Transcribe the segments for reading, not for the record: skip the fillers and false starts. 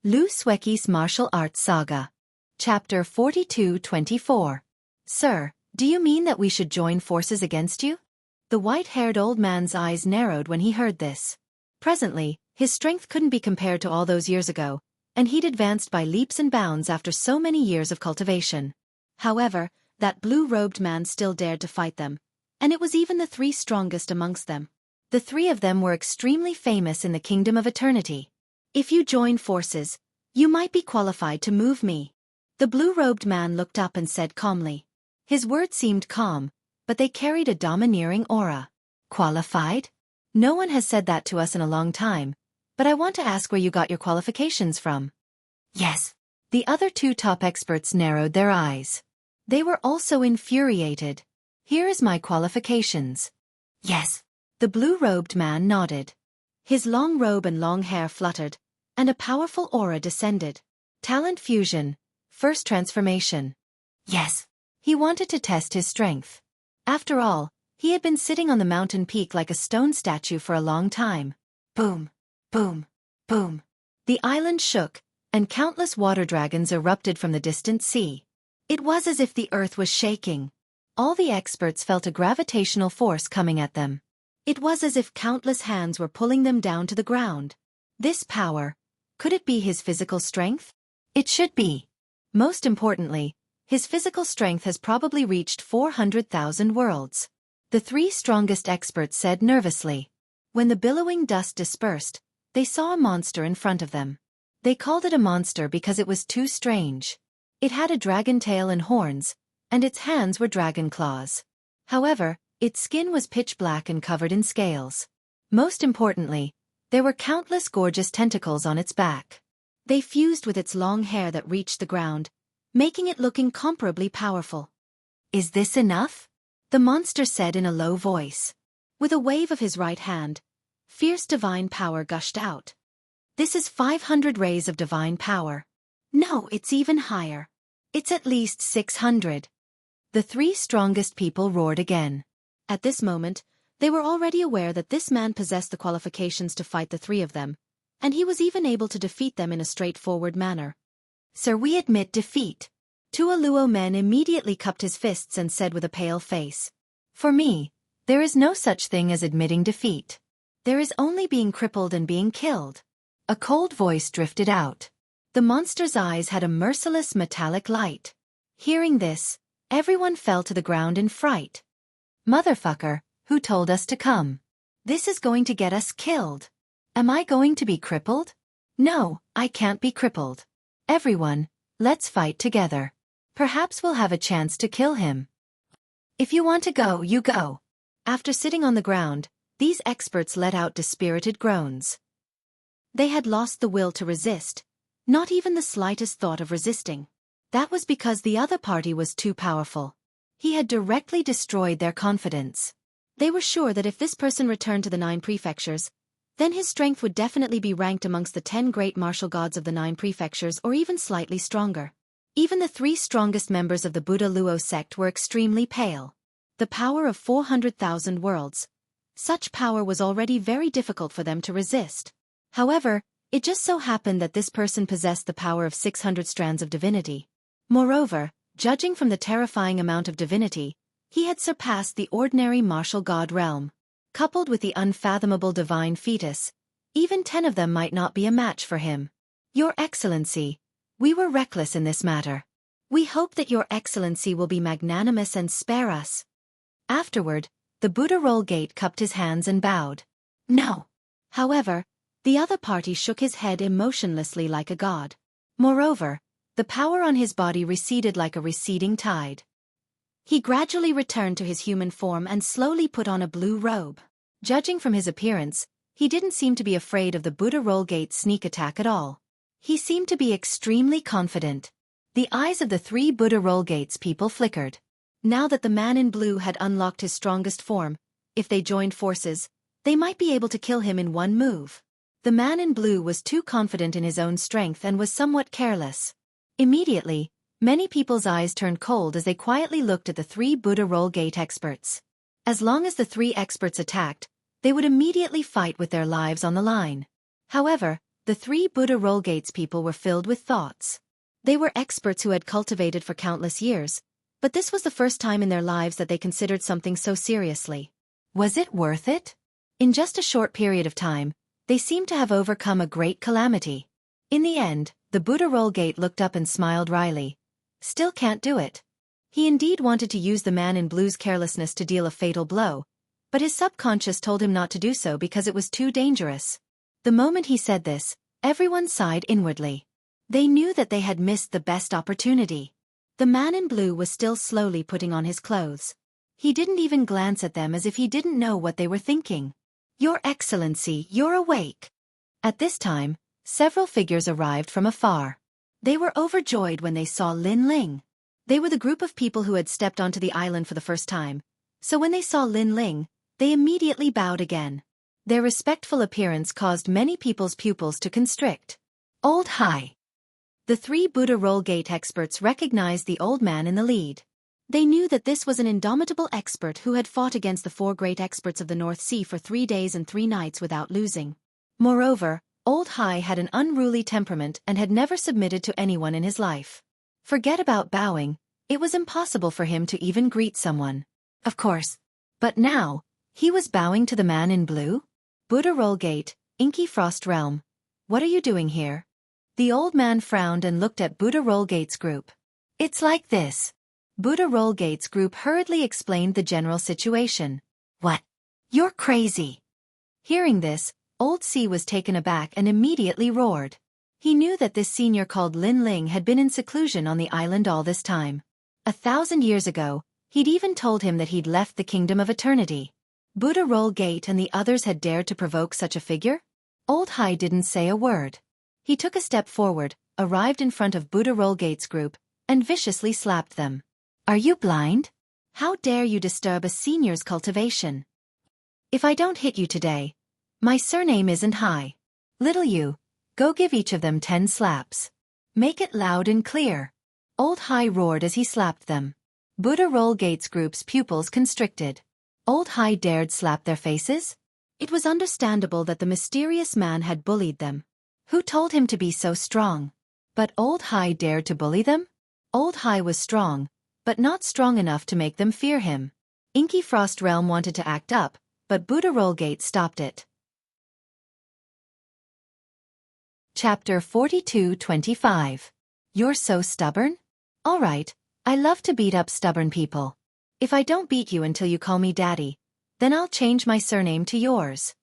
Xueqi's Martial Arts Saga. Chapter 42-24. Sir, do you mean that we should join forces against you? The white-haired old man's eyes narrowed when he heard this. Presently, his strength couldn't be compared to all those years ago, and he'd advanced by leaps and bounds after so many years of cultivation. However, that blue-robed man still dared to fight them, and it was even the three strongest amongst them. The three of them were extremely famous in the Kingdom of Eternity. If you join forces, you might be qualified to move me. The blue-robed man looked up and said calmly. His words seemed calm, but they carried a domineering aura. Qualified? No one has said that to us in a long time, but I want to ask where you got your qualifications from. Yes. The other two top experts narrowed their eyes. They were also infuriated. Here is my qualifications. Yes. The blue-robed man nodded. His long robe and long hair fluttered, and a powerful aura descended. Talent fusion. First transformation. Yes. He wanted to test his strength. After all, he had been sitting on the mountain peak like a stone statue for a long time. Boom, boom, boom. The island shook, and countless water dragons erupted from the distant sea. It was as if the earth was shaking. All the experts felt a gravitational force coming at them. It was as if countless hands were pulling them down to the ground. This power, could it be his physical strength? It should be. Most importantly, his physical strength has probably reached 400,000 worlds. The three strongest experts said nervously. When the billowing dust dispersed, they saw a monster in front of them. They called it a monster because it was too strange. It had a dragon tail and horns, and its hands were dragon claws. However, its skin was pitch black and covered in scales. Most importantly, there were countless gorgeous tentacles on its back. They fused with its long hair that reached the ground, making it look incomparably powerful. Is this enough? The monster said in a low voice. With a wave of his right hand, fierce divine power gushed out. This is 500 rays of divine power. No, it's even higher. It's at least 600. The three strongest people roared again. At this moment, they were already aware that this man possessed the qualifications to fight the three of them, and he was even able to defeat them in a straightforward manner. Sir, we admit defeat. Tualuo Men immediately cupped his fists and said with a pale face. For me, there is no such thing as admitting defeat. There is only being crippled and being killed. A cold voice drifted out. The monster's eyes had a merciless metallic light. Hearing this, everyone fell to the ground in fright. Motherfucker, who told us to come? This is going to get us killed. Am I going to be crippled? No, I can't be crippled. Everyone, let's fight together. Perhaps we'll have a chance to kill him. If you want to go, you go. After sitting on the ground, these experts let out dispirited groans. They had lost the will to resist, not even the slightest thought of resisting. That was because the other party was too powerful. He had directly destroyed their confidence. They were sure that if this person returned to the 9 prefectures, then his strength would definitely be ranked amongst the 10 great martial gods of the 9 prefectures or even slightly stronger. Even the 3 strongest members of the Buddha Luo sect were extremely pale. The power of 400,000 worlds. Such power was already very difficult for them to resist. However, it just so happened that this person possessed the power of 600 strands of divinity. Moreover, judging from the terrifying amount of divinity, he had surpassed the ordinary martial god realm. Coupled with the unfathomable divine fetus, even 10 of them might not be a match for him. Your Excellency, we were reckless in this matter. We hope that Your Excellency will be magnanimous and spare us. Afterward, the Buddha Roll Gate cupped his hands and bowed. No. However, the other party shook his head emotionlessly like a god. Moreover, the power on his body receded like a receding tide. He gradually returned to his human form and slowly put on a blue robe. Judging from his appearance, he didn't seem to be afraid of the Buddha Roll Gate's sneak attack at all. He seemed to be extremely confident. The eyes of the 3 Buddha Roll Gates people flickered. Now that the man in blue had unlocked his strongest form, if they joined forces, they might be able to kill him in one move. The man in blue was too confident in his own strength and was somewhat careless. Immediately, many people's eyes turned cold as they quietly looked at the 3 Buddha Roll Gate experts. As long as the 3 experts attacked, they would immediately fight with their lives on the line. However, The 3 Buddha roll gates people were filled with thoughts. They were experts who had cultivated for countless years, but this was the first time in their lives that they considered something so seriously. Was it worth it? In just a short period of time, they seemed to have overcome a great calamity. In the end, the Buddha roll gate looked up and smiled wryly. Still can't do it. He indeed wanted to use the man in blue's carelessness to deal a fatal blow, but his subconscious told him not to do so because it was too dangerous. The moment he said this, everyone sighed inwardly. They knew that they had missed the best opportunity. The man in blue was still slowly putting on his clothes. He didn't even glance at them as if he didn't know what they were thinking. "Your Excellency, you're awake." At this time, several figures arrived from afar. They were overjoyed when they saw Lin Ling. They were the group of people who had stepped onto the island for the first time, so when they saw Lin Ling, they immediately bowed again. Their respectful appearance caused many people's pupils to constrict. "Old Hai." The 3 Buddha roll gate experts recognized the old man in the lead. They knew that this was an indomitable expert who had fought against the 4 great experts of the North Sea for 3 days and 3 nights without losing. Moreover, Old Hai had an unruly temperament and had never submitted to anyone in his life. Forget about bowing, it was impossible for him to even greet someone. Of course. But now, he was bowing to the man in blue? "Buddha roll gate, Inky Frost Realm. What are you doing here?" The old man frowned and looked at Buddha roll gate's group. "It's like this." Buddha roll gate's group hurriedly explained the general situation. "What? You're crazy." Hearing this, Old C was taken aback and immediately roared. He knew that this senior called Lin Ling had been in seclusion on the island all this time. 1,000 years ago, he'd even told him that he'd left the Kingdom of Eternity. Buddha roll gate and the others had dared to provoke such a figure? Old Hai didn't say a word. He took a step forward, arrived in front of Buddha roll gate's group, and viciously slapped them. "Are you blind? How dare you disturb a senior's cultivation? If I don't hit you today, my surname isn't Hai. Little you, go give each of them 10 slaps. Make it loud and clear." Old Hai roared as he slapped them. Buddha roll gate's group's pupils constricted. Old Hai dared slap their faces? It was understandable that the mysterious man had bullied them. Who told him to be so strong? But Old Hai dared to bully them? Old Hai was strong, but not strong enough to make them fear him. Inky Frost Realm wanted to act up, but Buddha roll gate stopped it. Chapter 42-25. You're so stubborn? All right, I love to beat up stubborn people. If I don't beat you until you call me daddy, then I'll change my surname to yours.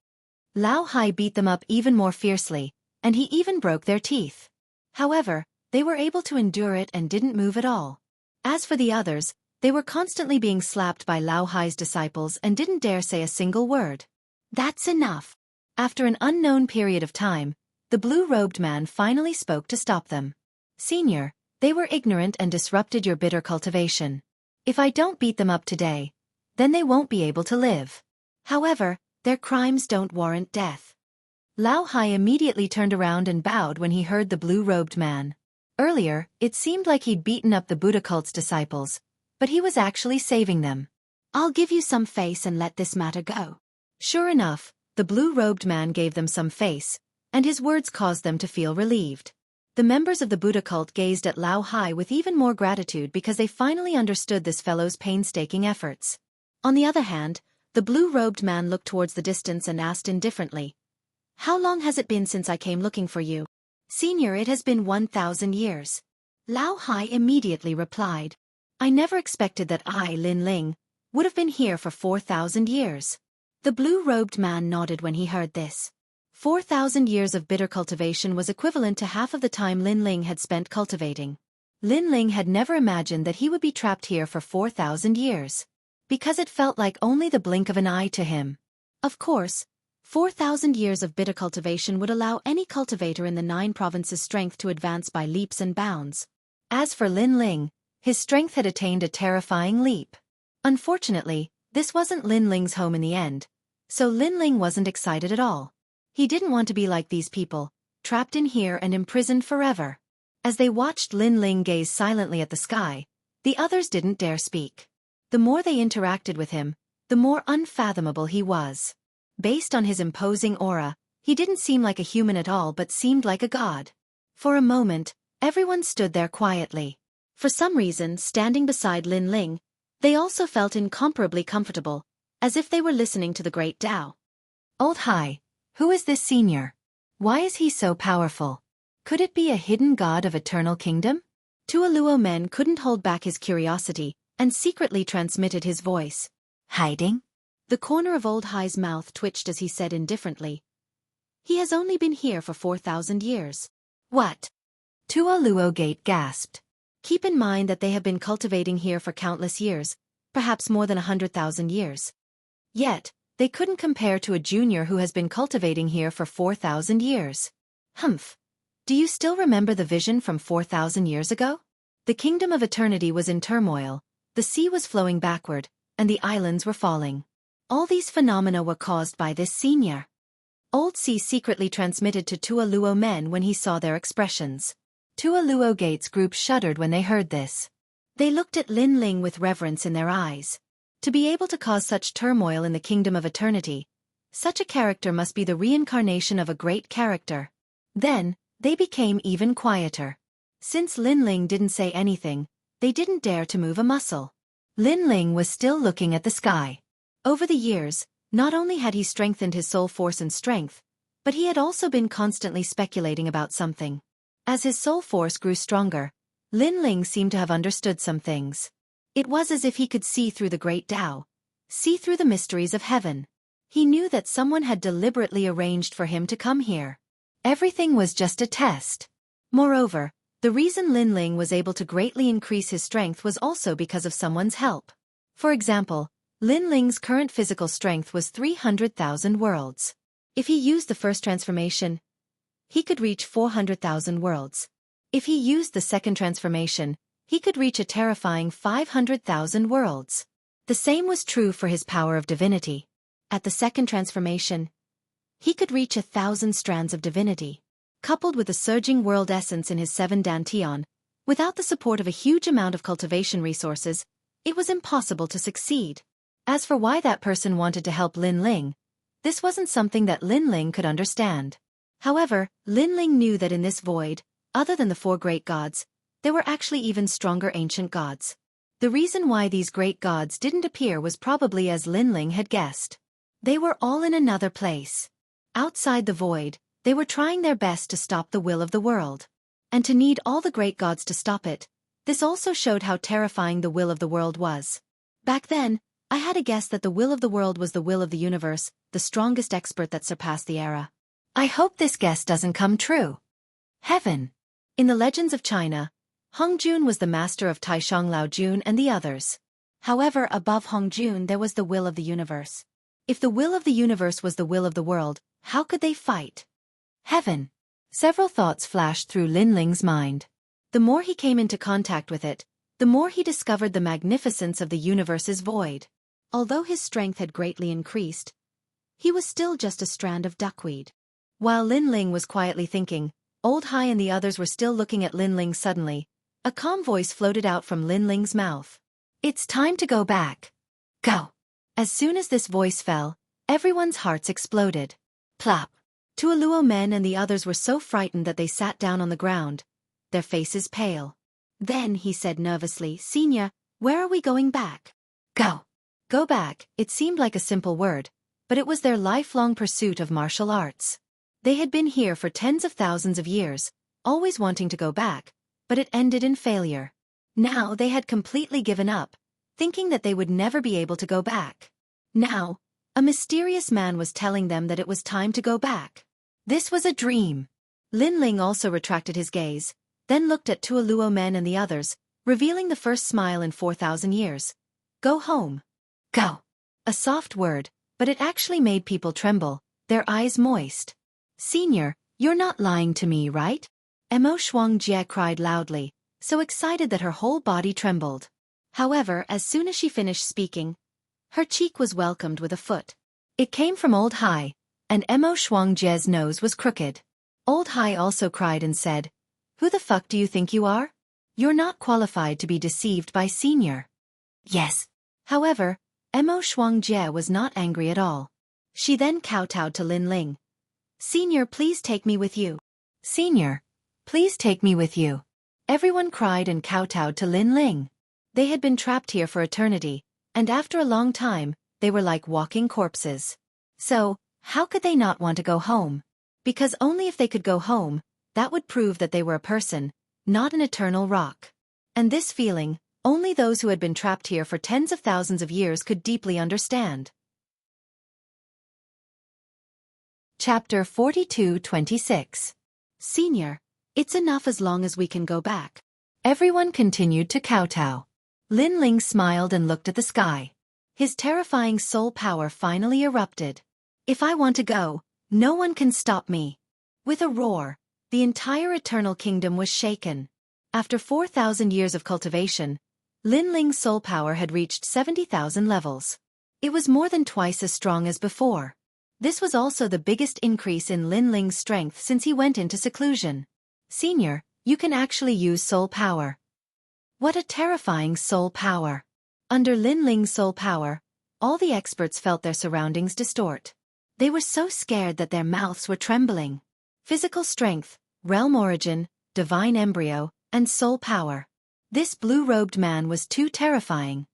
Lao Hai beat them up even more fiercely, and he even broke their teeth. However, they were able to endure it and didn't move at all. As for the others, they were constantly being slapped by Lao Hai's disciples and didn't dare say a single word. That's enough. After an unknown period of time, the blue-robed man finally spoke to stop them. "Senior, they were ignorant and disrupted your bitter cultivation. If I don't beat them up today, then they won't be able to live. However, their crimes don't warrant death." Lao Hai immediately turned around and bowed when he heard the blue-robed man. Earlier, it seemed like he'd beaten up the Buddha cult's disciples, but he was actually saving them. "I'll give you some face and let this matter go." Sure enough, the blue-robed man gave them some face, and his words caused them to feel relieved. The members of the Buddha cult gazed at Lao Hai with even more gratitude because they finally understood this fellow's painstaking efforts. On the other hand, the blue-robed man looked towards the distance and asked indifferently, "How long has it been since I came looking for you?" "Senior, it has been 1,000 years. Lao Hai immediately replied. "I never expected that I, Lin Ling, would have been here for 4,000 years. The blue-robed man nodded when he heard this. 4,000 years of bitter cultivation was equivalent to half of the time Lin Ling had spent cultivating. Lin Ling had never imagined that he would be trapped here for 4,000 years. Because it felt like only the blink of an eye to him. Of course, 4,000 years of bitter cultivation would allow any cultivator in the 9 provinces' strength to advance by leaps and bounds. As for Lin Ling, his strength had attained a terrifying leap. Unfortunately, this wasn't Lin Ling's home in the end, so Lin Ling wasn't excited at all. He didn't want to be like these people, trapped in here and imprisoned forever. As they watched Lin Ling gaze silently at the sky, the others didn't dare speak. The more they interacted with him, the more unfathomable he was. Based on his imposing aura, He didn't seem like a human at all but seemed like a god. For a moment, everyone stood there quietly. For some reason, standing beside Lin Ling, they also felt incomparably comfortable, as if they were listening to the great Tao. Old Hai, who is this senior? Why is he so powerful? Could it be a hidden god of eternal kingdom? Tualuo Men couldn't hold back his curiosity, and secretly transmitted his voice. Hiding? The corner of Old Hai's mouth twitched as he said indifferently. He has only been here for 4,000 years. What? Tualuo Gate gasped. Keep in mind that they have been cultivating here for countless years, perhaps more than 100,000 years. Yet, they couldn't compare to a junior who has been cultivating here for 4,000 years. Humph. Do you still remember the vision from 4,000 years ago? The kingdom of eternity was in turmoil, the sea was flowing backward, and the islands were falling. All these phenomena were caused by this senior. Old Sea secretly transmitted to Tualuo Men when he saw their expressions. Tualuo Gate's group shuddered when they heard this. They looked at Lin Ling with reverence in their eyes. To be able to cause such turmoil in the kingdom of eternity, such a character must be the reincarnation of a great character. Then, they became even quieter. Since Lin Ling didn't say anything, they didn't dare to move a muscle. Lin Ling was still looking at the sky. Over the years, not only had he strengthened his soul force and strength, but he had also been constantly speculating about something. As his soul force grew stronger, Lin Ling seemed to have understood some things. It was as if he could see through the great Tao, see through the mysteries of heaven. He knew that someone had deliberately arranged for him to come here. Everything was just a test. Moreover, the reason Lin Ling was able to greatly increase his strength was also because of someone's help. For example, Lin Ling's current physical strength was 300,000 worlds. If he used the first transformation, he could reach 400,000 worlds. If he used the second transformation, he could reach a terrifying 500,000 worlds. The same was true for his power of divinity. At the second transformation, he could reach 1,000 strands of divinity. Coupled with the surging world essence in his 7 dantian, without the support of a huge amount of cultivation resources, it was impossible to succeed. As for why that person wanted to help Lin Ling, this wasn't something that Lin Ling could understand. However, Lin Ling knew that in this void, other than the 4 great gods, there were actually even stronger ancient gods. The reason why these great gods didn't appear was probably as Lin Ling had guessed. They were all in another place. Outside the void, they were trying their best to stop the will of the world. And to need all the great gods to stop it, this also showed how terrifying the will of the world was. Back then, I had a guess that the will of the world was the will of the universe, the strongest expert that surpassed the era. I hope this guess doesn't come true. Heaven. In the legends of China, Hongjun was the master of Taishang Laojun and the others. However, above Hongjun there was the will of the universe. If the will of the universe was the will of the world, how could they fight? Heaven. Several thoughts flashed through Lin Ling's mind. The more he came into contact with it, the more he discovered the magnificence of the universe's void. Although his strength had greatly increased, he was still just a strand of duckweed. While Lin Ling was quietly thinking, Old Hai and the others were still looking at Lin Ling. Suddenly, a calm voice floated out from Lin Ling's mouth. It's time to go back. Go. As soon as this voice fell, everyone's hearts exploded. Plop. Tualuo Men and the others were so frightened that they sat down on the ground, their faces pale. Then he said nervously, Senior, where are we going back? Go. Go back. It seemed like a simple word, but it was their lifelong pursuit of martial arts. They had been here for tens of thousands of years, always wanting to go back, but it ended in failure. Now they had completely given up, thinking that they would never be able to go back. Now, a mysterious man was telling them that it was time to go back. This was a dream. Lin Ling also retracted his gaze, then looked at Tualuo Men and the others, revealing the first smile in 4,000 years. Go home. Go. A soft word, but it actually made people tremble, their eyes moist. Senior, you're not lying to me, right? Mo Xuangjie cried loudly, so excited that her whole body trembled. However, as soon as she finished speaking, her cheek was welcomed with a foot. It came from Old Hai, and Mo Xuangjie's nose was crooked. Old Hai also cried and said, Who the fuck do you think you are? You're not qualified to be deceived by Senior. Yes. However, Mo Xuangjie was not angry at all. She then kowtowed to Lin Ling, Senior, please take me with you. Senior, please take me with you. Everyone cried and kowtowed to Lin Ling. They had been trapped here for eternity, and after a long time, they were like walking corpses. So, how could they not want to go home? Because only if they could go home, that would prove that they were a person, not an eternal rock. And this feeling, only those who had been trapped here for tens of thousands of years could deeply understand. Chapter 42-26. Senior, it's enough as long as we can go back. Everyone continued to kowtow. Lin Ling smiled and looked at the sky. His terrifying soul power finally erupted. If I want to go, no one can stop me. With a roar, the entire Eternal Kingdom was shaken. After 4,000 years of cultivation, Lin Ling's soul power had reached 70,000 levels. It was more than twice as strong as before. This was also the biggest increase in Lin Ling's strength since he went into seclusion. Senior, you can actually use soul power. What a terrifying soul power. Under Lin Ling's soul power, all the experts felt their surroundings distort. They were so scared that their mouths were trembling. Physical strength, realm origin, divine embryo, and soul power. This blue-robed man was too terrifying.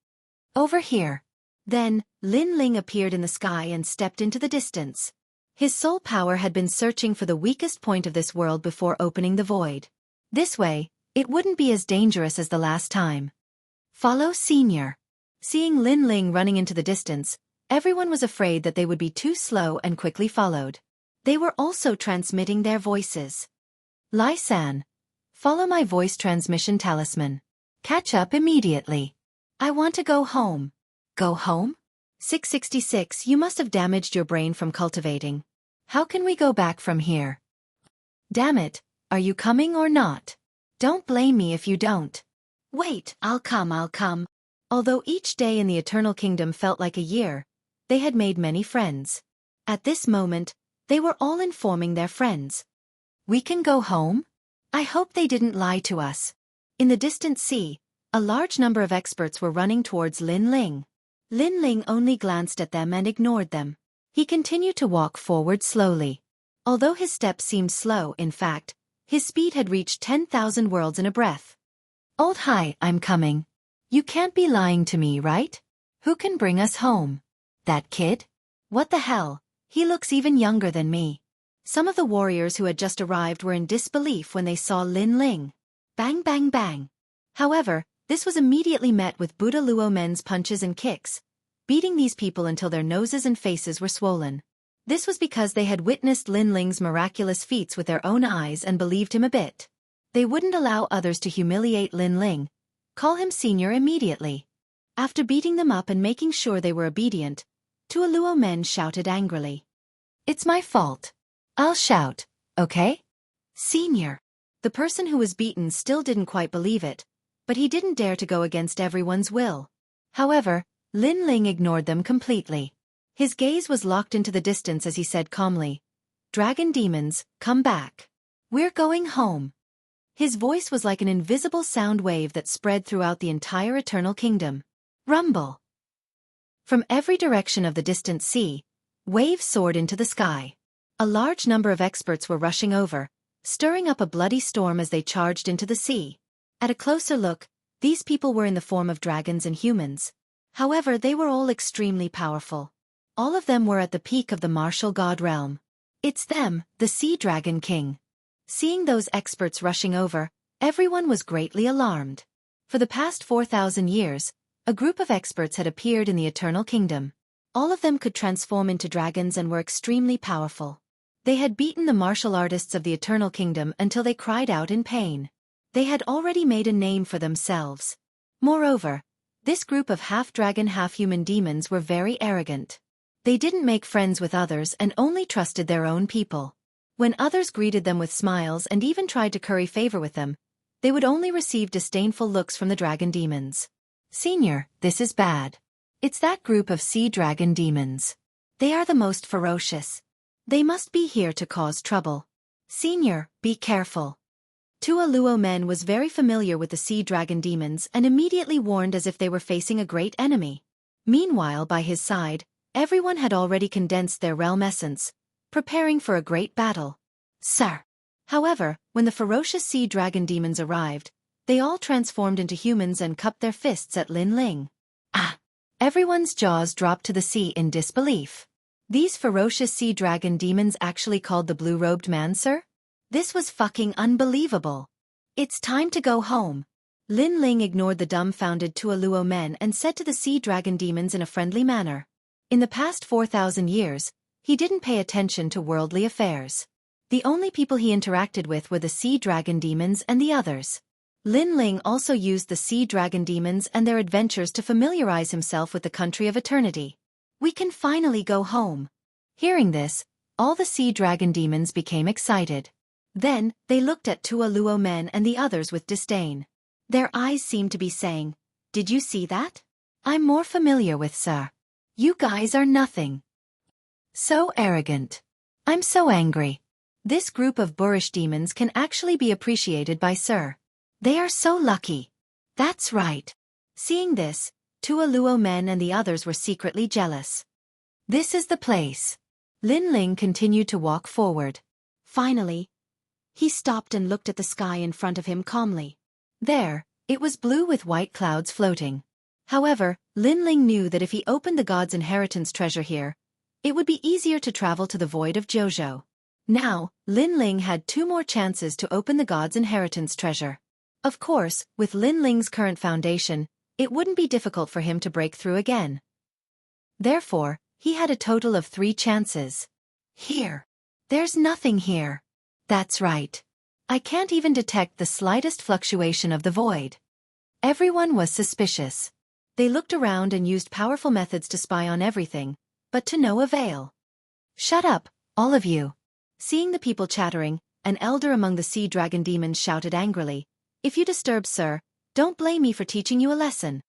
Over here. Then, Lin Ling appeared in the sky and stepped into the distance. His soul power had been searching for the weakest point of this world before opening the void. This way, it wouldn't be as dangerous as the last time. Follow Senior. Seeing Lin Ling running into the distance, everyone was afraid that they would be too slow and quickly followed. They were also transmitting their voices. Lai-san, follow my voice transmission talisman. Catch up immediately. I want to go home. Go home? 666, you must have damaged your brain from cultivating. How can we go back from here? Damn it, are you coming or not? Don't blame me if you don't. Wait, I'll come. Although each day in the Eternal Kingdom felt like a year, they had made many friends. At this moment, they were all informing their friends. We can go home? I hope they didn't lie to us. In the distant sea, a large number of experts were running towards Lin Ling. Lin Ling only glanced at them and ignored them. He continued to walk forward slowly. Although his steps seemed slow, in fact, his speed had reached 10,000 worlds in a breath. Old hi, I'm coming. You can't be lying to me, right? Who can bring us home? That kid? What the hell? He looks even younger than me. Some of the warriors who had just arrived were in disbelief when they saw Lin Ling. Bang bang bang. However, this was immediately met with Buddha Luo men's punches and kicks, beating these people until their noses and faces were swollen. This was because they had witnessed Lin Ling's miraculous feats with their own eyes and believed him a bit. They wouldn't allow others to humiliate Lin Ling. Call him Senior immediately. After beating them up and making sure they were obedient, two Luo men shouted angrily. It's my fault. I'll shout, okay? Senior. The person who was beaten still didn't quite believe it, but he didn't dare to go against everyone's will. However, Lin Ling ignored them completely. His gaze was locked into the distance as he said calmly, Dragon demons, come back. We're going home. His voice was like an invisible sound wave that spread throughout the entire Eternal Kingdom. Rumble. From every direction of the distant sea, waves soared into the sky. A large number of experts were rushing over, stirring up a bloody storm as they charged into the sea. At a closer look, these people were in the form of dragons and humans. However, they were all extremely powerful. All of them were at the peak of the martial god realm. It's them, the Sea Dragon King. Seeing those experts rushing over, everyone was greatly alarmed. For the past 4,000 years, a group of experts had appeared in the Eternal Kingdom. All of them could transform into dragons and were extremely powerful. They had beaten the martial artists of the Eternal Kingdom until they cried out in pain. They had already made a name for themselves. Moreover, this group of half-dragon half-human demons were very arrogant. They didn't make friends with others and only trusted their own people. When others greeted them with smiles and even tried to curry favor with them, they would only receive disdainful looks from the dragon demons. Senior, this is bad. It's that group of sea dragon demons. They are the most ferocious. They must be here to cause trouble. Senior, be careful. Tua Luo Men was very familiar with the sea dragon demons and immediately warned as if they were facing a great enemy. Meanwhile, by his side, everyone had already condensed their realm essence, preparing for a great battle. Sir. However, when the ferocious sea dragon demons arrived, they all transformed into humans and cupped their fists at Lin Ling. Ah! Everyone's jaws dropped to the sea in disbelief. These ferocious sea dragon demons actually called the blue-robed man, sir? This was fucking unbelievable. It's time to go home. Lin Ling ignored the dumbfounded Tualuo men and said to the sea dragon demons in a friendly manner. In the past 4,000 years, he didn't pay attention to worldly affairs. The only people he interacted with were the sea dragon demons and the others. Lin Ling also used the sea dragon demons and their adventures to familiarize himself with the country of eternity. We can finally go home. Hearing this, all the sea dragon demons became excited. Then, they looked at Tualuo men and the others with disdain. Their eyes seemed to be saying, "Did you see that? I'm more familiar with sir. You guys are nothing. So arrogant. I'm so angry. This group of boorish demons can actually be appreciated by sir. They are so lucky." That's right. Seeing this, Tualuo men and the others were secretly jealous. This is the place. Lin Ling continued to walk forward. Finally, he stopped and looked at the sky in front of him calmly. There, it was blue with white clouds floating. However, Lin Ling knew that if he opened the god's inheritance treasure here, it would be easier to travel to the void of Jojo. Now, Lin Ling had 2 more chances to open the god's inheritance treasure. Of course, with Lin Ling's current foundation, it wouldn't be difficult for him to break through again. Therefore, he had a total of 3 chances. Here. There's nothing here. That's right. I can't even detect the slightest fluctuation of the void. Everyone was suspicious. They looked around and used powerful methods to spy on everything, but to no avail. Shut up, all of you. Seeing the people chattering, an elder among the sea dragon demons shouted angrily, "If you disturb sir, don't blame me for teaching you a lesson."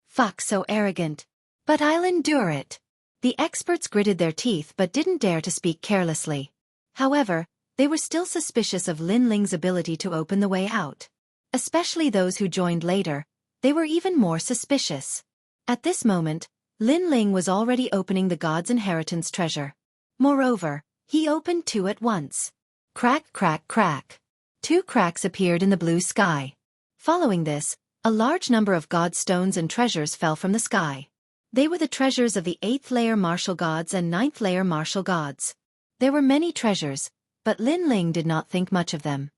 Fuck, so arrogant. But I'll endure it. The experts gritted their teeth but didn't dare to speak carelessly. However, they were still suspicious of Lin Ling's ability to open the way out. Especially those who joined later, they were even more suspicious. At this moment, Lin Ling was already opening the god's inheritance treasure. Moreover, he opened 2 at once. Crack, crack, crack. 2 cracks appeared in the blue sky. Following this, a large number of god stones and treasures fell from the sky. They were the treasures of the 8th layer martial gods and 9th layer martial gods. There were many treasures, but Lin Ling did not think much of them.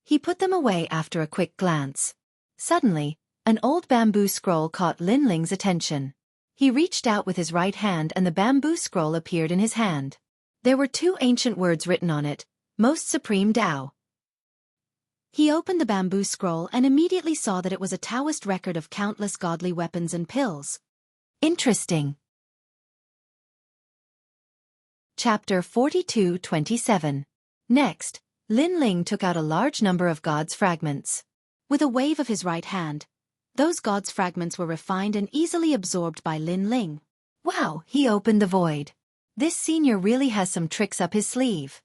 He put them away after a quick glance. Suddenly, an old bamboo scroll caught Lin Ling's attention. He reached out with his right hand and the bamboo scroll appeared in his hand. There were 2 ancient words written on it, "Most Supreme Tao." He opened the bamboo scroll and immediately saw that it was a Taoist record of countless godly weapons and pills. Interesting. Chapter 42-27. Next, Lin Ling took out a large number of God's fragments. With a wave of his right hand, those God's fragments were refined and easily absorbed by Lin Ling. Wow, he opened the void. This senior really has some tricks up his sleeve.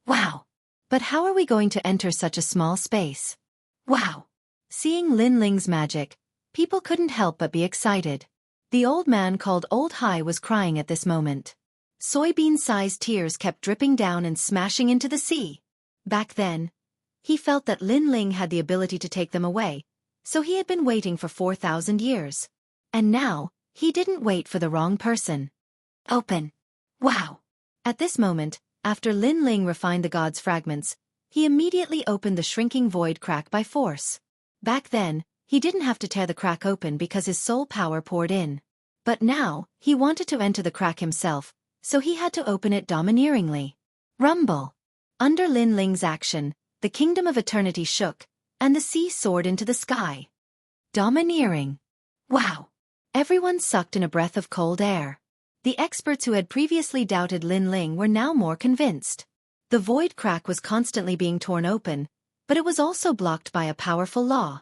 Wow. But how are we going to enter such a small space? Wow. Seeing Lin Ling's magic, people couldn't help but be excited. The old man called Old Hai was crying at this moment. Soybean-sized tears kept dripping down and smashing into the sea. Back then, he felt that Lin Ling had the ability to take them away, so he had been waiting for 4,000 years. And now, he didn't wait for the wrong person. Open. Wow. At this moment, after Lin Ling refined the god's fragments, he immediately opened the shrinking void crack by force. Back then, he didn't have to tear the crack open because his soul power poured in. But now, he wanted to enter the crack himself, so he had to open it domineeringly. Rumble. Under Lin Ling's action, the kingdom of eternity shook, and the sea soared into the sky. Domineering. Wow. Everyone sucked in a breath of cold air. The experts who had previously doubted Lin Ling were now more convinced. The void crack was constantly being torn open, but it was also blocked by a powerful law.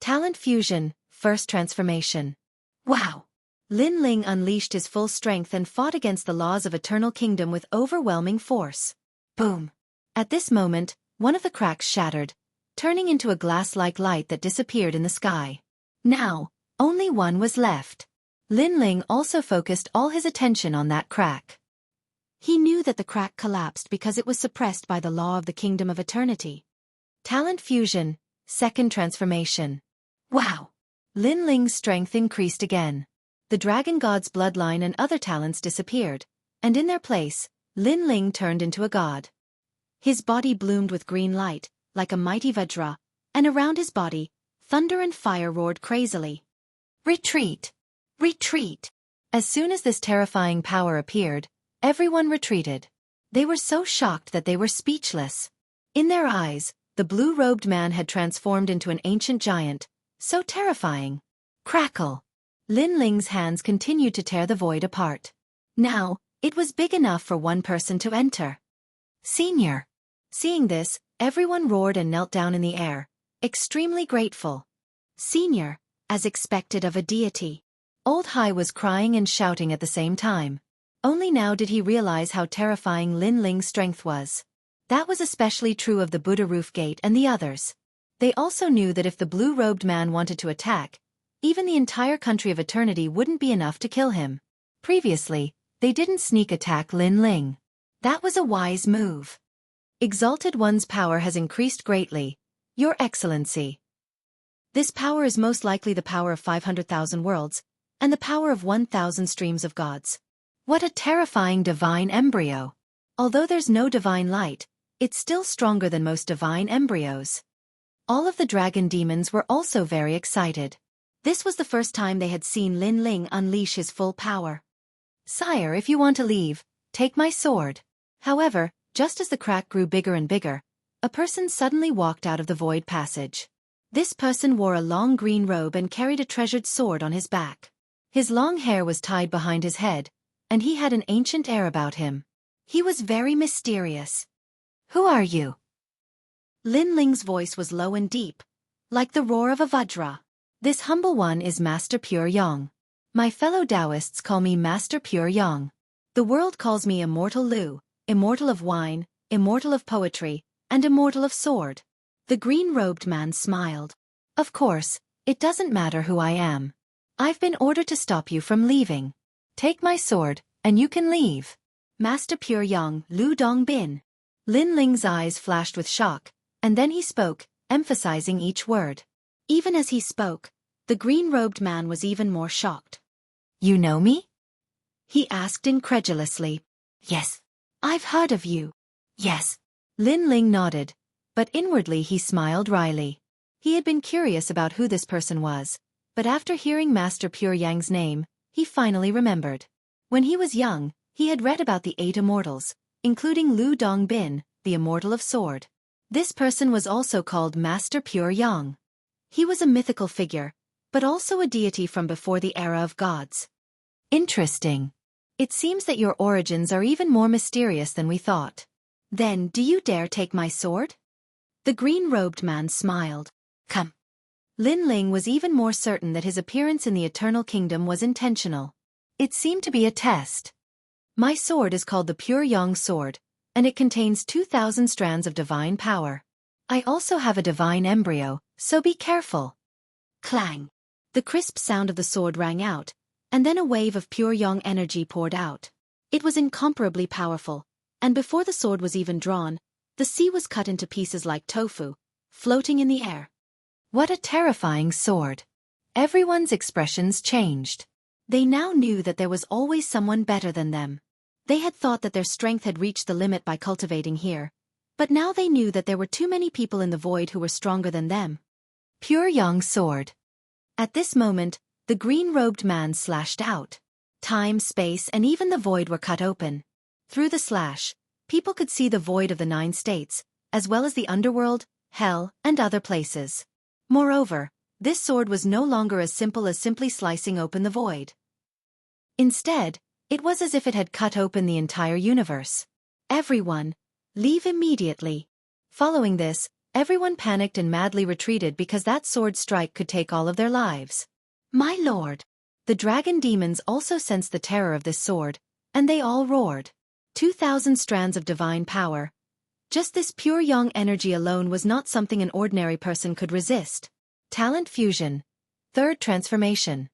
Talent fusion, first transformation. Wow. Lin Ling unleashed his full strength and fought against the laws of Eternal Kingdom with overwhelming force. Boom. At this moment, one of the cracks shattered, turning into a glass-like light that disappeared in the sky. Now, only one was left. Lin Ling also focused all his attention on that crack. He knew that the crack collapsed because it was suppressed by the law of the Kingdom of Eternity. Talent fusion, second transformation. Wow! Lin Ling's strength increased again. The dragon god's bloodline and other talents disappeared, and in their place, Lin Ling turned into a god. His body bloomed with green light, like a mighty Vajra, and around his body, thunder and fire roared crazily. Retreat! Retreat! As soon as this terrifying power appeared, everyone retreated. They were so shocked that they were speechless. In their eyes, the blue-robed man had transformed into an ancient giant, so terrifying. Crackle! Lin Ling's hands continued to tear the void apart. Now, it was big enough for one person to enter. Senior! Seeing this, everyone roared and knelt down in the air, extremely grateful. Senior, as expected of a deity. Old Hai was crying and shouting at the same time. Only now did he realize how terrifying Lin Ling's strength was. That was especially true of the Buddha Roof Gate and the others. They also knew that if the blue-robed man wanted to attack, even the entire country of eternity wouldn't be enough to kill him. Previously, they didn't sneak attack Lin Ling. That was a wise move. Exalted One's power has increased greatly, Your Excellency. This power is most likely the power of 500,000 worlds, and the power of 1,000 streams of gods. What a terrifying divine embryo! Although there's no divine light, it's still stronger than most divine embryos. All of the dragon demons were also very excited. This was the first time they had seen Lin Ling unleash his full power. Sire, if you want to leave, take my sword. However, just as the crack grew bigger and bigger, a person suddenly walked out of the void passage. This person wore a long green robe and carried a treasured sword on his back. His long hair was tied behind his head, and he had an ancient air about him. He was very mysterious. Who are you? Lin Ling's voice was low and deep, like the roar of a Vajra. This humble one is Master Pure Yang. My fellow Taoists call me Master Pure Yang. The world calls me Immortal Lu, immortal of wine, immortal of poetry, and immortal of sword. The green-robed man smiled. Of course, it doesn't matter who I am. I've been ordered to stop you from leaving. Take my sword, and you can leave. Master Pure Yang, Lu Dongbin. Lin Ling's eyes flashed with shock, and then he spoke, emphasizing each word. Even as he spoke, the green-robed man was even more shocked. You know me? He asked incredulously. Yes. I've heard of you. Yes. Lin Ling nodded, but inwardly he smiled wryly. He had been curious about who this person was, but after hearing Master Pure Yang's name, he finally remembered. When he was young, he had read about the 8 immortals, including Lu Dongbin, the immortal of sword. This person was also called Master Pure Yang. He was a mythical figure, but also a deity from before the era of gods. Interesting. It seems that your origins are even more mysterious than we thought. Then, do you dare take my sword? The green-robed man smiled. Come. Lin Ling was even more certain that his appearance in the Eternal Kingdom was intentional. It seemed to be a test. My sword is called the Pure Yang Sword, and it contains 2,000 strands of divine power. I also have a divine embryo, so be careful. Clang. The crisp sound of the sword rang out, and then a wave of pure yang energy poured out. It was incomparably powerful, and before the sword was even drawn, the sea was cut into pieces like tofu, floating in the air. What a terrifying sword! Everyone's expressions changed. They now knew that there was always someone better than them. They had thought that their strength had reached the limit by cultivating here, but now they knew that there were too many people in the void who were stronger than them. Pure Yang Sword. At this moment, the green-robed man slashed out. Time, space, and even the void were cut open. Through the slash, people could see the void of the 9 states, as well as the underworld, hell, and other places. Moreover, this sword was no longer as simple as simply slicing open the void. Instead, it was as if it had cut open the entire universe. Everyone, leave immediately. Following this, everyone panicked and madly retreated because that sword strike could take all of their lives. My lord! The dragon demons also sensed the terror of this sword, and they all roared. 2,000 strands of divine power. Just this pure yang energy alone was not something an ordinary person could resist. Talent fusion. Third transformation.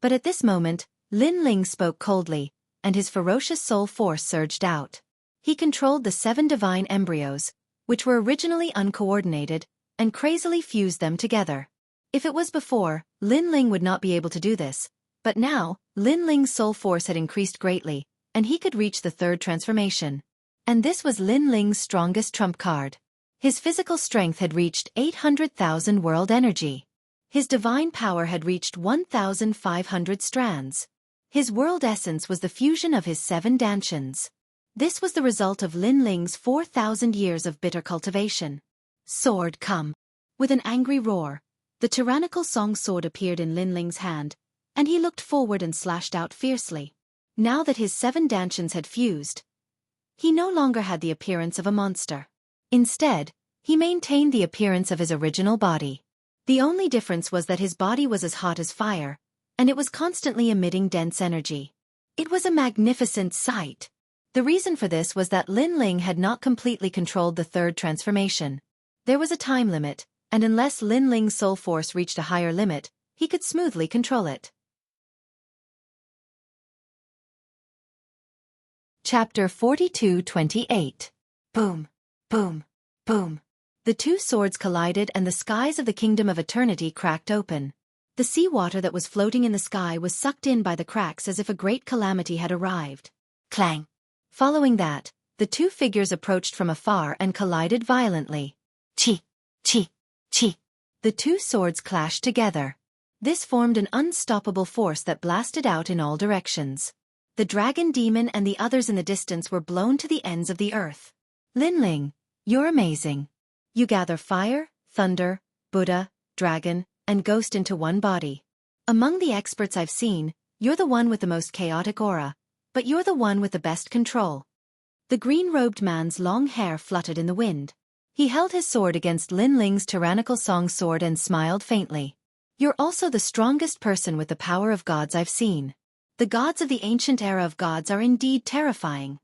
But at this moment, Lin Ling spoke coldly, and his ferocious soul force surged out. He controlled the 7 divine embryos, which were originally uncoordinated, and crazily fused them together. If it was before, Lin Ling would not be able to do this, but now, Lin Ling's soul force had increased greatly, and he could reach the 3rd transformation. And this was Lin Ling's strongest trump card. His physical strength had reached 800,000 world energy. His divine power had reached 1,500 strands. His world essence was the fusion of his 7 dantians. This was the result of Lin Ling's 4,000 years of bitter cultivation. Sword, come! With an angry roar, the tyrannical song sword appeared in Lin Ling's hand, and he looked forward and slashed out fiercely. Now that his 7 dantians had fused, he no longer had the appearance of a monster. Instead, he maintained the appearance of his original body. The only difference was that his body was as hot as fire, and it was constantly emitting dense energy. It was a magnificent sight. The reason for this was that Lin Ling had not completely controlled the 3rd transformation. There was a time limit, and unless Lin Ling's soul force reached a higher limit, he could smoothly control it. Chapter 42-28. Boom, boom, boom. The 2 swords collided and the skies of the Kingdom of Eternity cracked open. The seawater that was floating in the sky was sucked in by the cracks as if a great calamity had arrived. Clang! Following that, the 2 figures approached from afar and collided violently. Chi! Chi! Chi! The 2 swords clashed together. This formed an unstoppable force that blasted out in all directions. The dragon demon and the others in the distance were blown to the ends of the earth. Lin Ling, you're amazing. You gather fire, thunder, Buddha, dragon, and ghost into one body. Among the experts I've seen, you're the one with the most chaotic aura, but you're the one with the best control. The green-robed man's long hair fluttered in the wind. He held his sword against Lin Ling's tyrannical song sword and smiled faintly. You're also the strongest person with the power of gods I've seen. The gods of the ancient era of gods are indeed terrifying.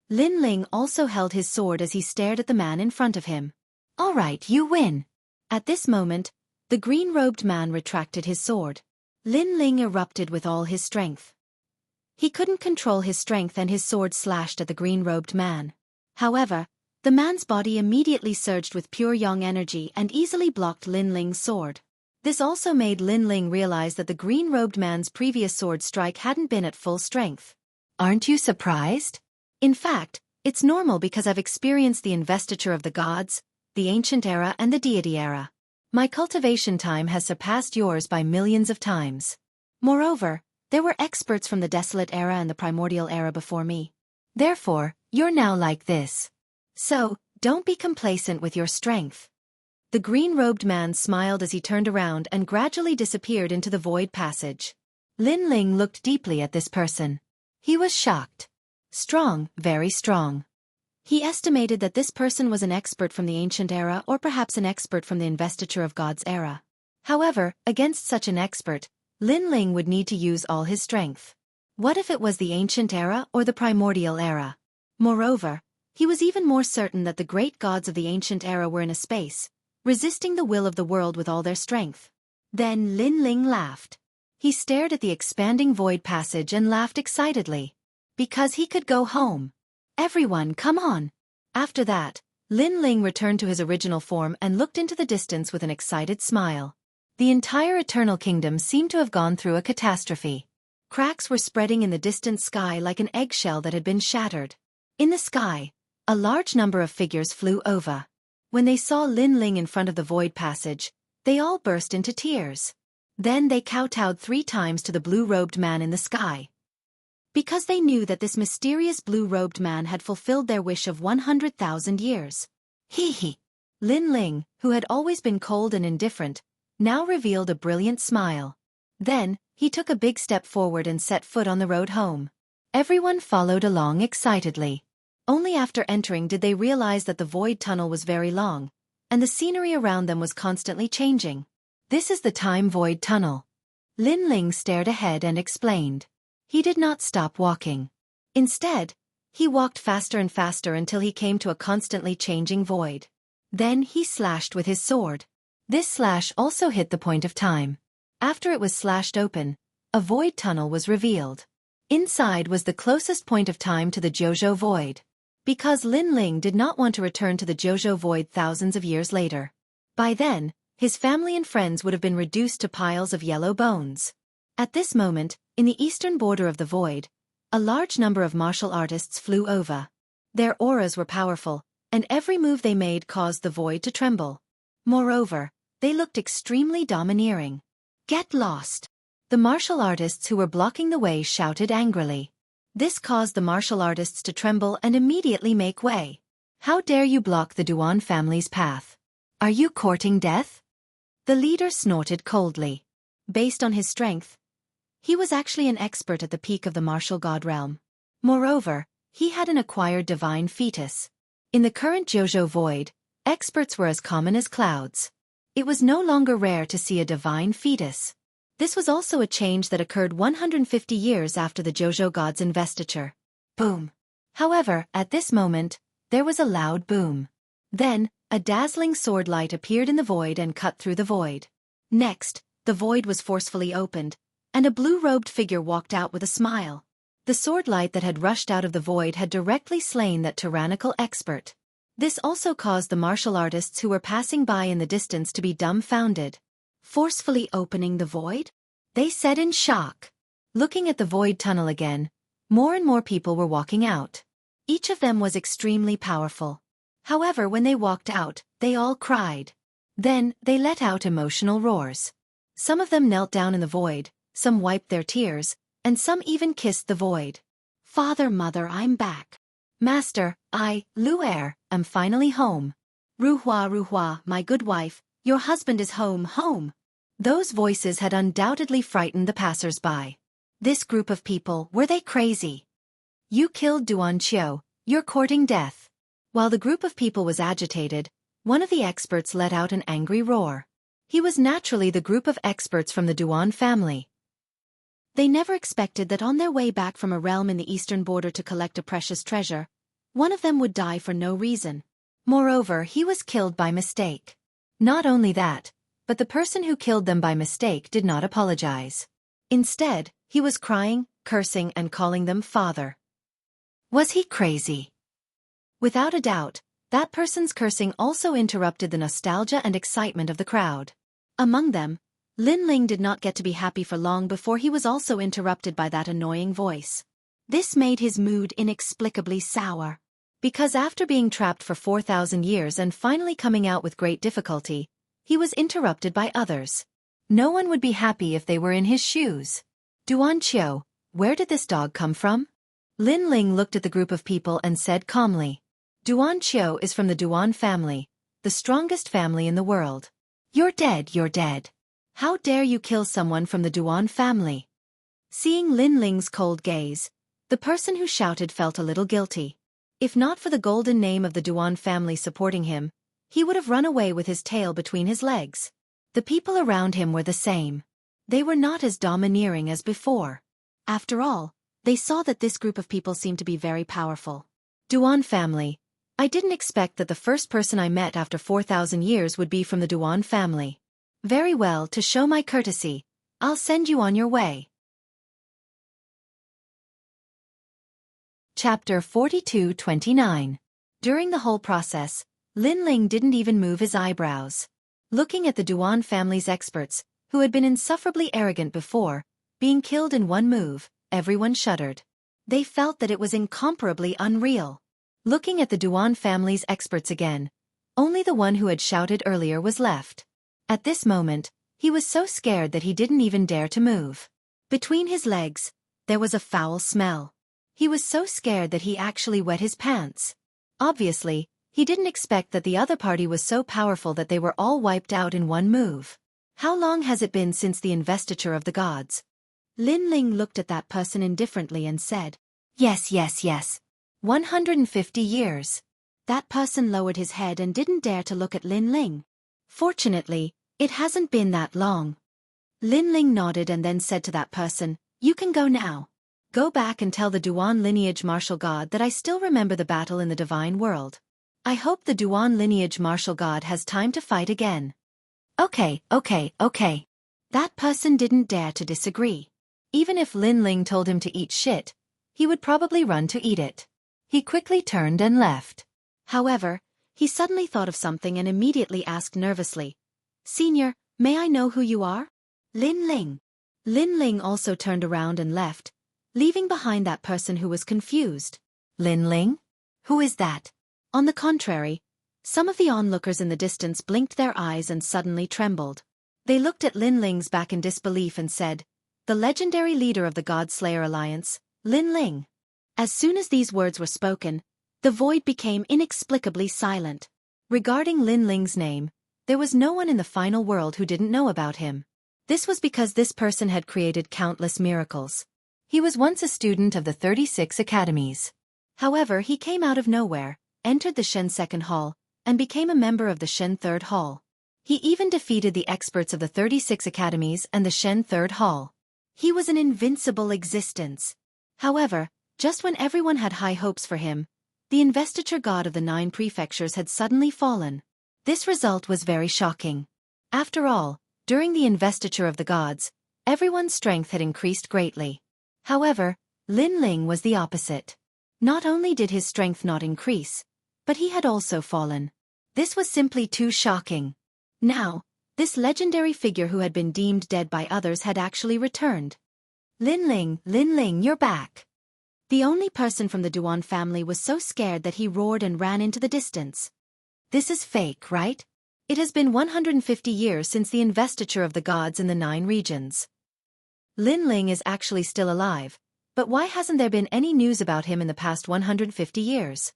Lin Ling also held his sword as he stared at the man in front of him. All right, you win. At this moment, the green-robed man retracted his sword. Lin Ling erupted with all his strength. He couldn't control his strength and his sword slashed at the green-robed man. However, the man's body immediately surged with pure yang energy and easily blocked Lin Ling's sword. This also made Lin Ling realize that the green-robed man's previous sword strike hadn't been at full strength. Aren't you surprised? In fact, it's normal because I've experienced the investiture of the gods, the ancient era and the deity era. My cultivation time has surpassed yours by millions of times. Moreover, there were experts from the desolate era and the primordial era before me. Therefore, you're now like this. So, don't be complacent with your strength. The green-robed man smiled as he turned around and gradually disappeared into the void passage. Lin Ling looked deeply at this person. He was shocked. Strong, very strong. He estimated that this person was an expert from the ancient era or perhaps an expert from the investiture of God's era. However, against such an expert, Lin Ling would need to use all his strength. What if it was the ancient era or the primordial era? Moreover, he was even more certain that the great gods of the ancient era were in a space, resisting the will of the world with all their strength. Then Lin Ling laughed. He stared at the expanding void passage and laughed excitedly. Because he could go home. Everyone, come on! After that, Lin Ling returned to his original form and looked into the distance with an excited smile. The entire Eternal Kingdom seemed to have gone through a catastrophe. Cracks were spreading in the distant sky like an eggshell that had been shattered. In the sky, a large number of figures flew over. When they saw Lin Ling in front of the void passage, they all burst into tears. Then they kowtowed 3 times to the blue-robed man in the sky. Because they knew that this mysterious blue-robed man had fulfilled their wish of 100,000 years. Hee. Lin Ling, who had always been cold and indifferent, now revealed a brilliant smile. Then, he took a big step forward and set foot on the road home. Everyone followed along excitedly. Only after entering did they realize that the void tunnel was very long, and the scenery around them was constantly changing. This is the time void tunnel. Lin Ling stared ahead and explained. He did not stop walking. Instead, he walked faster and faster until he came to a constantly changing void. Then he slashed with his sword. This slash also hit the point of time. After it was slashed open, a void tunnel was revealed. Inside was the closest point of time to the Jojo Void. Because Lin Ling did not want to return to the Jojo Void thousands of years later. By then, his family and friends would have been reduced to piles of yellow bones. At this moment, in the eastern border of the void, a large number of martial artists flew over. Their auras were powerful, and every move they made caused the void to tremble. Moreover, they looked extremely domineering. "Get lost!" The martial artists who were blocking the way shouted angrily. This caused the martial artists to tremble and immediately make way. "How dare you block the Duan family's path? Are you courting death?" The leader snorted coldly. Based on his strength, he was actually an expert at the peak of the martial god realm. Moreover, he had an acquired divine fetus. In the current Jojo Void, experts were as common as clouds. It was no longer rare to see a divine fetus. This was also a change that occurred 150 years after the Jojo god's investiture. Boom. However, at this moment, there was a loud boom. Then, a dazzling sword light appeared in the void and cut through the void. Next, the void was forcefully opened, and a blue-robed figure walked out with a smile. The sword light that had rushed out of the void had directly slain that tyrannical expert. This also caused the martial artists who were passing by in the distance to be dumbfounded. Forcefully opening the void? They said in shock. Looking at the void tunnel again, more and more people were walking out. Each of them was extremely powerful. However, when they walked out, they all cried. Then, they let out emotional roars. Some of them knelt down in the void, some wiped their tears, and some even kissed the void. "Father, mother, I'm back. Master, Luer, am finally home. Ruhua, my good wife, your husband is home. Those voices had undoubtedly frightened the passers-by. This group of people, were they crazy? "You killed Duan Qiu, you're courting death." While the group of people was agitated, one of the experts let out an angry roar. He was naturally the group of experts from the Duan family. They never expected that on their way back from a realm in the eastern border to collect a precious treasure, one of them would die for no reason. Moreover, he was killed by mistake. Not only that, but the person who killed them by mistake did not apologize. Instead, he was crying, cursing, and calling them father. Was he crazy? Without a doubt, that person's cursing also interrupted the nostalgia and excitement of the crowd. Among them, Lin Ling did not get to be happy for long before he was also interrupted by that annoying voice. This made his mood inexplicably sour. Because after being trapped for 4,000 years and finally coming out with great difficulty, he was interrupted by others. No one would be happy if they were in his shoes. "Duan Qiu, where did this dog come from?" Lin Ling looked at the group of people and said calmly. "Duan Qiu is from the Duan family, the strongest family in the world. You're dead. How dare you kill someone from the Duan family?" Seeing Lin Ling's cold gaze, the person who shouted felt a little guilty. If not for the golden name of the Duan family supporting him, he would have run away with his tail between his legs. The people around him were the same. They were not as domineering as before. After all, they saw that this group of people seemed to be very powerful. "Duan family, I didn't expect that the first person I met after 4,000 years would be from the Duan family. Very well, to show my courtesy, I'll send you on your way." Chapter 42-29. During the whole process, Lin Ling didn't even move his eyebrows. Looking at the Duan family's experts, who had been insufferably arrogant before, being killed in one move, everyone shuddered. They felt that it was incomparably unreal. Looking at the Duan family's experts again, only the one who had shouted earlier was left. At this moment, he was so scared that he didn't even dare to move. Between his legs, there was a foul smell. He was so scared that he actually wet his pants. Obviously, he didn't expect that the other party was so powerful that they were all wiped out in one move. How long has it been since the investiture of the gods? Lin Ling looked at that person indifferently and said, Yes. 150 years. That person lowered his head and didn't dare to look at Lin Ling. Fortunately, it hasn't been that long. Lin Ling nodded and then said to that person, You can go now. Go back and tell the Duan lineage martial god that I still remember the battle in the divine world. I hope the Duan lineage martial god has time to fight again. Okay. That person didn't dare to disagree. Even if Lin Ling told him to eat shit, he would probably run to eat it. He quickly turned and left. However, he suddenly thought of something and immediately asked nervously, "Senior, may I know who you are?" "Lin Ling." Lin Ling also turned around and left, leaving behind that person who was confused. "Lin Ling? Who is that?" On the contrary, some of the onlookers in the distance blinked their eyes and suddenly trembled. They looked at Lin Ling's back in disbelief and said, "The legendary leader of the God Slayer Alliance, Lin Ling." As soon as these words were spoken, the void became inexplicably silent. Regarding Lin Ling's name, there was no one in the final world who didn't know about him. This was because this person had created countless miracles. He was once a student of the 36 academies. However, he came out of nowhere, entered the Shen Second Hall, and became a member of the Shen Third Hall. He even defeated the experts of the 36 academies and the Shen Third Hall. He was an invincible existence. However, just when everyone had high hopes for him, the investiture god of the 9 prefectures had suddenly fallen. This result was very shocking. After all, during the investiture of the gods, everyone's strength had increased greatly. However, Lin Ling was the opposite. Not only did his strength not increase, but he had also fallen. This was simply too shocking. Now, this legendary figure who had been deemed dead by others had actually returned. Lin Ling, you're back." The only person from the Duan family was so scared that he roared and ran into the distance. "This is fake, right? It has been 150 years since the investiture of the gods in the 9 regions. Lin Ling is actually still alive, but why hasn't there been any news about him in the past 150 years?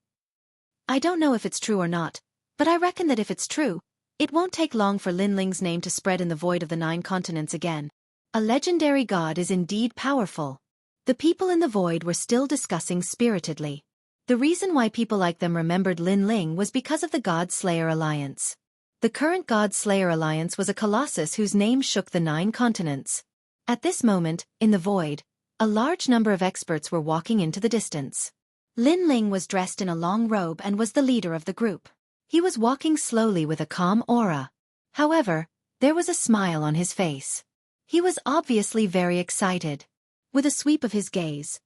I don't know if it's true or not, but I reckon that if it's true, it won't take long for Lin Ling's name to spread in the void of the 9 continents again. A legendary god is indeed powerful." The people in the void were still discussing spiritedly. The reason why people like them remembered Lin Ling was because of the God Slayer Alliance. The current God Slayer Alliance was a colossus whose name shook the 9 continents. At this moment, in the void, a large number of experts were walking into the distance. Lin Ling was dressed in a long robe and was the leader of the group. He was walking slowly with a calm aura. However, there was a smile on his face. He was obviously very excited. With a sweep of his gaze,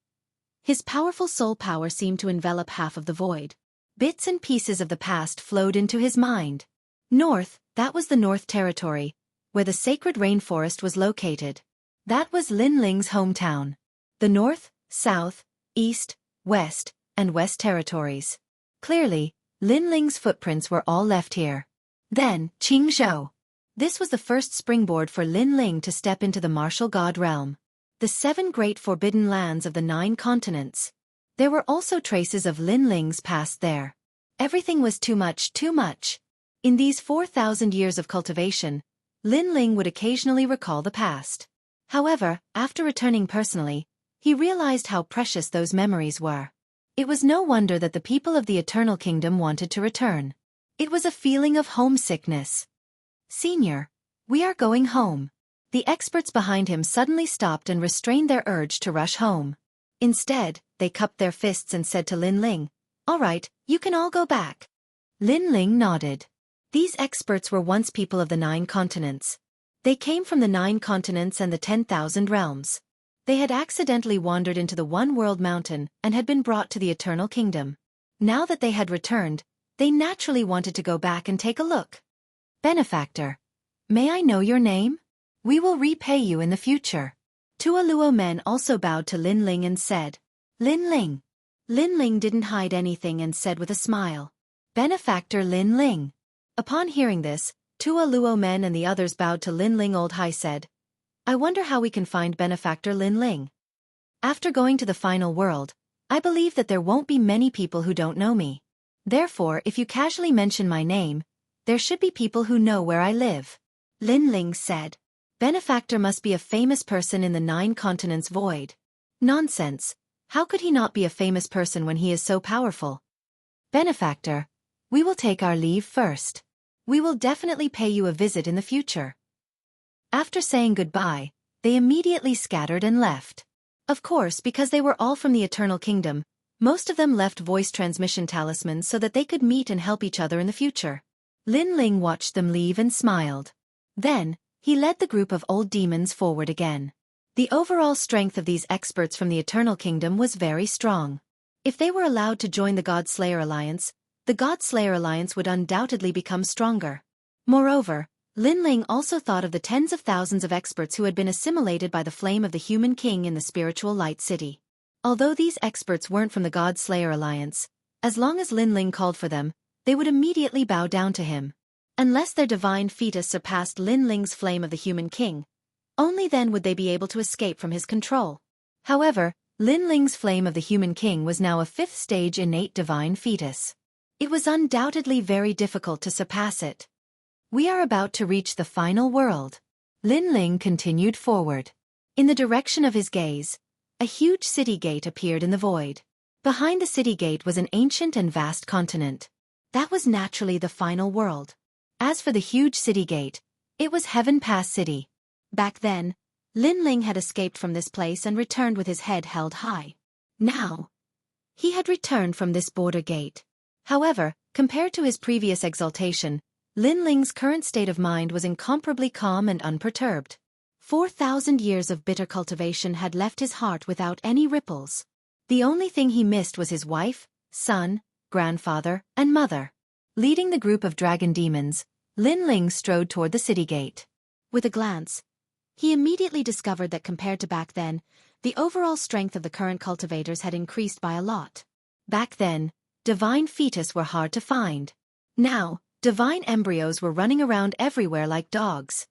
his powerful soul power seemed to envelop half of the void. Bits and pieces of the past flowed into his mind. North, that was the North Territory, where the sacred rainforest was located. That was Lin Ling's hometown. The North, South, East, West, and West Territories. Clearly, Lin Ling's footprints were all left here. Then, Qingzhou. This was the first springboard for Lin Ling to step into the martial god realm. The 7 great forbidden lands of the 9 continents. There were also traces of Lin Ling's past there. Everything was too much. In these 4,000 years of cultivation, Lin Ling would occasionally recall the past. However, after returning personally, he realized how precious those memories were. It was no wonder that the people of the Eternal Kingdom wanted to return. It was a feeling of homesickness. "Senior, we are going home." The experts behind him suddenly stopped and restrained their urge to rush home. Instead, they cupped their fists and said to Lin Ling, "All right, you can all go back." Lin Ling nodded. These experts were once people of the 9 continents. They came from the 9 continents and the 10,000 realms. They had accidentally wandered into the One World Mountain and had been brought to the Eternal Kingdom. Now that they had returned, they naturally wanted to go back and take a look. "Benefactor, may I know your name? We will repay you in the future." 2 Aluo men also bowed to Lin Ling and said, "Lin Ling." Lin Ling didn't hide anything and said with a smile, "Benefactor Lin Ling." Upon hearing this, 2 Aluo men and the others bowed to Lin Ling. Old Hai said, "I wonder how we can find Benefactor Lin Ling. After going to the final world, I believe that there won't be many people who don't know me. Therefore, if you casually mention my name, there should be people who know where I live." Lin Ling said, "Benefactor must be a famous person in the 9 continents void." "Nonsense. How could he not be a famous person when he is so powerful?" "Benefactor, we will take our leave first. We will definitely pay you a visit in the future." After saying goodbye, they immediately scattered and left. Of course, because they were all from the Eternal Kingdom, most of them left voice transmission talismans so that they could meet and help each other in the future. Lin Ling watched them leave and smiled. Then, he led the group of old demons forward again. The overall strength of these experts from the Eternal Kingdom was very strong. If they were allowed to join the God-Slayer Alliance, the God-Slayer Alliance would undoubtedly become stronger. Moreover, Lin Ling also thought of the tens of thousands of experts who had been assimilated by the flame of the human king in the spiritual light city. Although these experts weren't from the God-Slayer Alliance, as long as Lin Ling called for them, they would immediately bow down to him. Unless their divine fetus surpassed Lin Ling's flame of the human king, only then would they be able to escape from his control. However, Lin Ling's flame of the human king was now a fifth-stage innate divine fetus. It was undoubtedly very difficult to surpass it. We are about to reach the final world. Lin Ling continued forward. In the direction of his gaze, a huge city gate appeared in the void. Behind the city gate was an ancient and vast continent. That was naturally the final world. As for the huge city gate, it was Heaven Pass City. Back then, Lin Ling had escaped from this place and returned with his head held high. Now, he had returned from this border gate. However, compared to his previous exaltation, Lin Ling's current state of mind was incomparably calm and unperturbed. 4,000 years of bitter cultivation had left his heart without any ripples. The only thing he missed was his wife, son, grandfather, and mother. Leading the group of dragon demons, Lin Ling strode toward the city gate. With a glance, he immediately discovered that compared to back then, the overall strength of the current cultivators had increased by a lot. Back then, divine fetus were hard to find. Now, divine embryos were running around everywhere like dogs.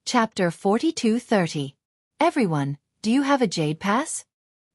Chapter 42:30. Everyone, do you have a jade pass?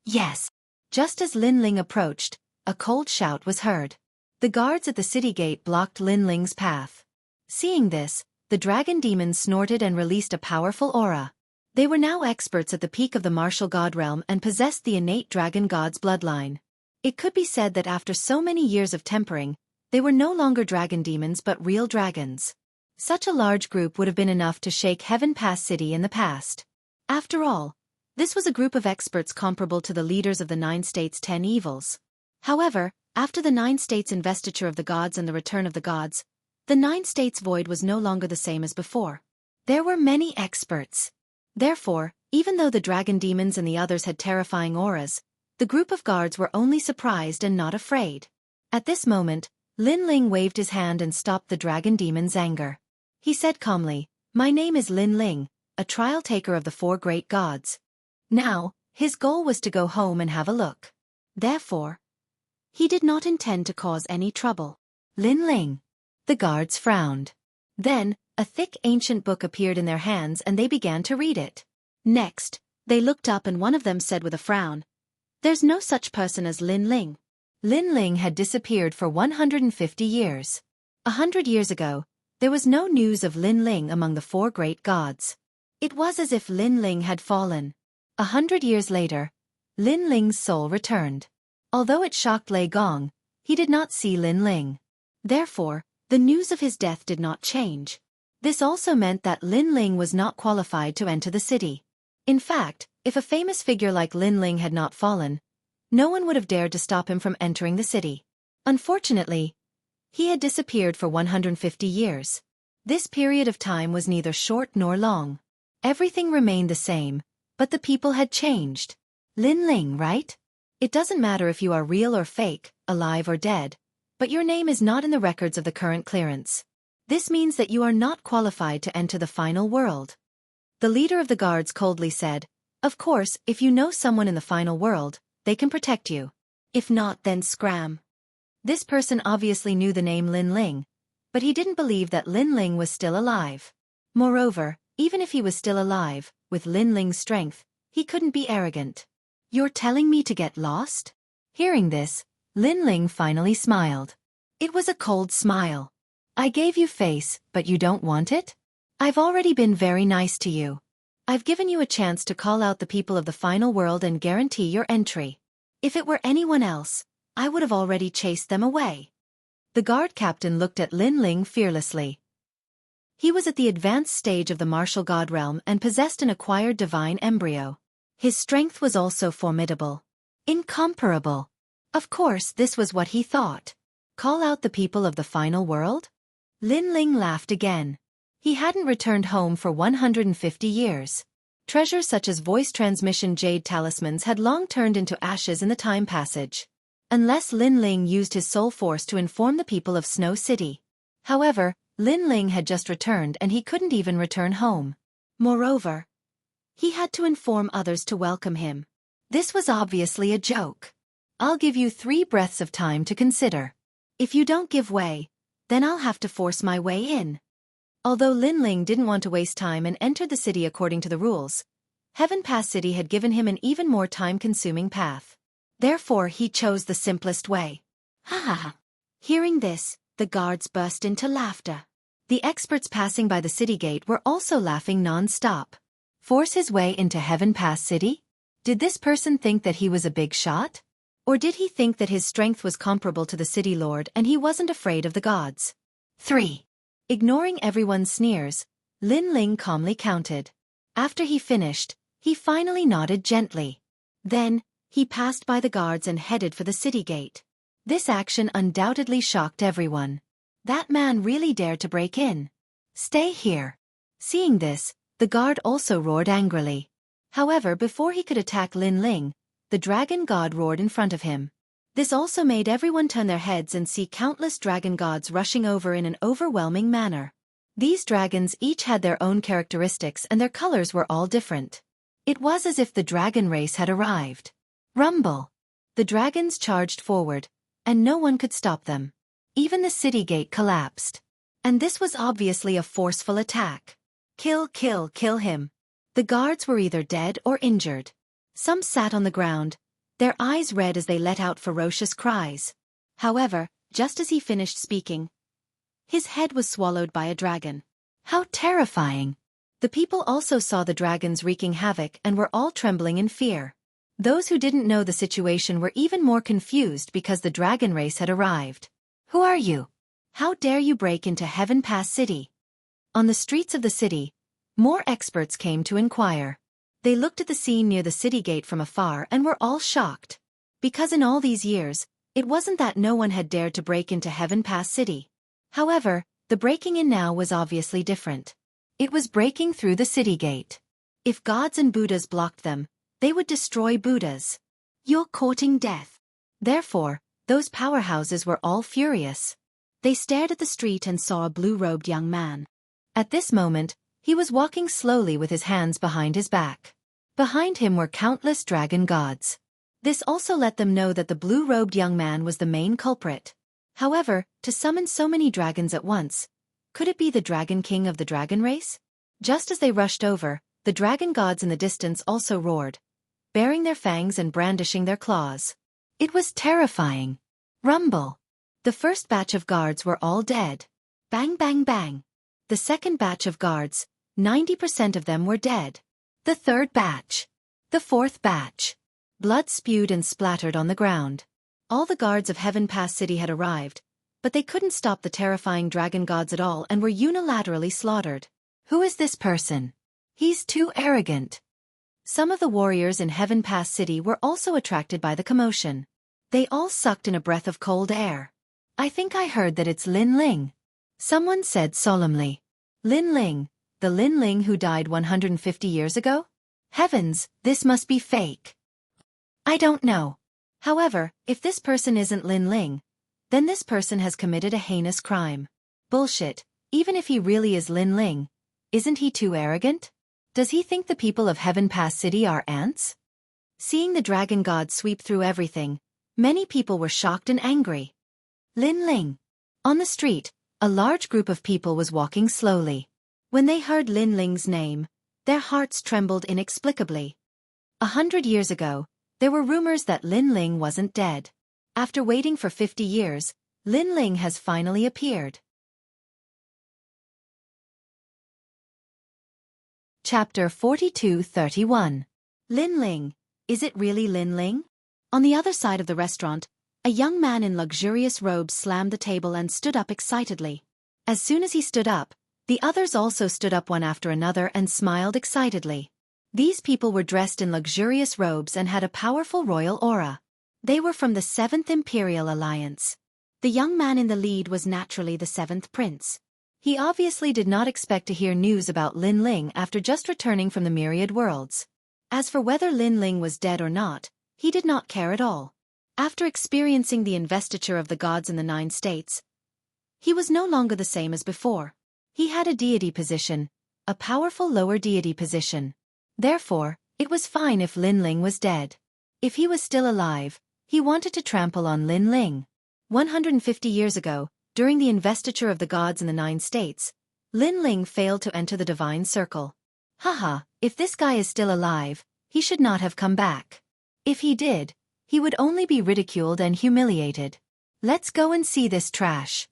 Yes. Just as Lin Ling approached, a cold shout was heard. The guards at the city gate blocked Lin Ling's path. Seeing this, the dragon demons snorted and released a powerful aura. They were now experts at the peak of the martial god realm and possessed the innate dragon god's bloodline. It could be said that after so many years of tempering, they were no longer dragon demons but real dragons. Such a large group would have been enough to shake Heaven Pass City in the past. After all, this was a group of experts comparable to the leaders of the 9 states' 10 evils. However, after the 9 states' investiture of the gods and the return of the gods, the 9 states' void was no longer the same as before. There were many experts. Therefore, even though the dragon demons and the others had terrifying auras, the group of guards were only surprised and not afraid. At this moment, Lin Ling waved his hand and stopped the dragon demon's anger. He said calmly, "My name is Lin Ling, a trial taker of the 4 great gods." Now, his goal was to go home and have a look. Therefore, he did not intend to cause any trouble. Lin Ling. The guards frowned. Then, a thick ancient book appeared in their hands and they began to read it. Next, they looked up and one of them said with a frown, "There's no such person as Lin Ling." Lin Ling had disappeared for 150 years. 100 years ago, there was no news of Lin Ling among the 4 great gods. It was as if Lin Ling had fallen. 100 years later, Lin Ling's soul returned. Although it shocked Lei Gong, he did not see Lin Ling. Therefore, the news of his death did not change. This also meant that Lin Ling was not qualified to enter the city. In fact, if a famous figure like Lin Ling had not fallen, no one would have dared to stop him from entering the city. Unfortunately, he had disappeared for 150 years. This period of time was neither short nor long. Everything remained the same, but the people had changed. Lin Ling, right? It doesn't matter if you are real or fake, alive or dead, but your name is not in the records of the current clearance. This means that you are not qualified to enter the final world. The leader of the guards coldly said, "Of course, if you know someone in the final world, they can protect you. If not, then scram." This person obviously knew the name Lin Ling, but he didn't believe that Lin Ling was still alive. Moreover, even if he was still alive, with Lin Ling's strength, he couldn't be arrogant. "You're telling me to get lost?" Hearing this, Lin Ling finally smiled. It was a cold smile. "I gave you face, but you don't want it? I've already been very nice to you. I've given you a chance to call out the people of the final world and guarantee your entry. If it were anyone else, I would have already chased them away." The guard captain looked at Lin Ling fearlessly. He was at the advanced stage of the martial god realm and possessed an acquired divine embryo. His strength was also formidable. Incomparable. Of course, this was what he thought. Call out the people of the final world? Lin Ling laughed again. He hadn't returned home for 150 years. Treasures such as voice transmission jade talismans had long turned into ashes in the time passage. Unless Lin Ling used his soul force to inform the people of Snow City. However, Lin Ling had just returned and he couldn't even return home. Moreover, he had to inform others to welcome him. This was obviously a joke. I'll give you 3 breaths of time to consider. If you don't give way, then I'll have to force my way in. Although Lin Ling didn't want to waste time and entered the city according to the rules, Heaven Pass City had given him an even more time-consuming path. Therefore he chose the simplest way. Ha ha ha. Hearing this, the guards burst into laughter. The experts passing by the city gate were also laughing non-stop. Force his way into Heaven Pass City? Did this person think that he was a big shot? Or did he think that his strength was comparable to the city lord and he wasn't afraid of the gods? 3. Ignoring everyone's sneers, Lin Ling calmly counted. After he finished, he finally nodded gently. Then, he passed by the guards and headed for the city gate. This action undoubtedly shocked everyone. That man really dared to break in. Stay here. Seeing this, the guard also roared angrily. However, before he could attack Lin Ling, the dragon god roared in front of him. This also made everyone turn their heads and see countless dragon gods rushing over in an overwhelming manner. These dragons each had their own characteristics and their colors were all different. It was as if the dragon race had arrived. Rumble! The dragons charged forward, and no one could stop them. Even the city gate collapsed. And this was obviously a forceful attack. Kill, kill, kill him. The guards were either dead or injured. Some sat on the ground, their eyes red as they let out ferocious cries. However, just as he finished speaking, his head was swallowed by a dragon. How terrifying! The people also saw the dragons wreaking havoc and were all trembling in fear. Those who didn't know the situation were even more confused because the dragon race had arrived. Who are you? How dare you break into Heaven Pass City? On the streets of the city, more experts came to inquire. They looked at the scene near the city gate from afar and were all shocked. Because in all these years, it wasn't that no one had dared to break into Heaven Pass City. However, the breaking in now was obviously different. It was breaking through the city gate. If gods and Buddhas blocked them, they would destroy Buddhas. You're courting death. Therefore, those powerhouses were all furious. They stared at the street and saw a blue-robed young man. At this moment, he was walking slowly with his hands behind his back. Behind him were countless dragon gods. This also let them know that the blue-robed young man was the main culprit. However, to summon so many dragons at once, could it be the Dragon King of the dragon race? Just as they rushed over, the dragon gods in the distance also roared, baring their fangs and brandishing their claws. It was terrifying. Rumble! The first batch of guards were all dead. Bang bang bang! The second batch of guards, 90% of them were dead. The third batch. The fourth batch. Blood spewed and splattered on the ground. All the guards of Heaven Pass City had arrived, but they couldn't stop the terrifying dragon gods at all and were unilaterally slaughtered. Who is this person? He's too arrogant. Some of the warriors in Heaven Pass City were also attracted by the commotion. They all sucked in a breath of cold air. I think I heard that it's Lin Ling. Someone said solemnly. Lin Ling, the Lin Ling who died 150 years ago? Heavens, this must be fake. I don't know. However, if this person isn't Lin Ling, then this person has committed a heinous crime. Bullshit, even if he really is Lin Ling, isn't he too arrogant? Does he think the people of Heaven Pass City are ants? Seeing the dragon god sweep through everything, many people were shocked and angry. Lin Ling. On the street, a large group of people was walking slowly. When they heard Lin Ling's name, their hearts trembled inexplicably. 100 years ago, there were rumors that Lin Ling wasn't dead. After waiting for 50 years, Lin Ling has finally appeared. Chapter 42-31. Lin Ling. Is it really Lin Ling? On the other side of the restaurant, a young man in luxurious robes slammed the table and stood up excitedly. As soon as he stood up, the others also stood up one after another and smiled excitedly. These people were dressed in luxurious robes and had a powerful royal aura. They were from the 7th Imperial Alliance. The young man in the lead was naturally the 7th Prince. He obviously did not expect to hear news about Lin Ling after just returning from the myriad worlds. As for whether Lin Ling was dead or not, he did not care at all. After experiencing the investiture of the gods in the 9 states, he was no longer the same as before. He had a deity position, a powerful lower deity position. Therefore, it was fine if Lin Ling was dead. If he was still alive, he wanted to trample on Lin Ling. 150 years ago, during the investiture of the gods in the 9 states, Lin Ling failed to enter the divine circle. Haha, if this guy is still alive, he should not have come back. If he did, he would only be ridiculed and humiliated. Let's go and see this trash.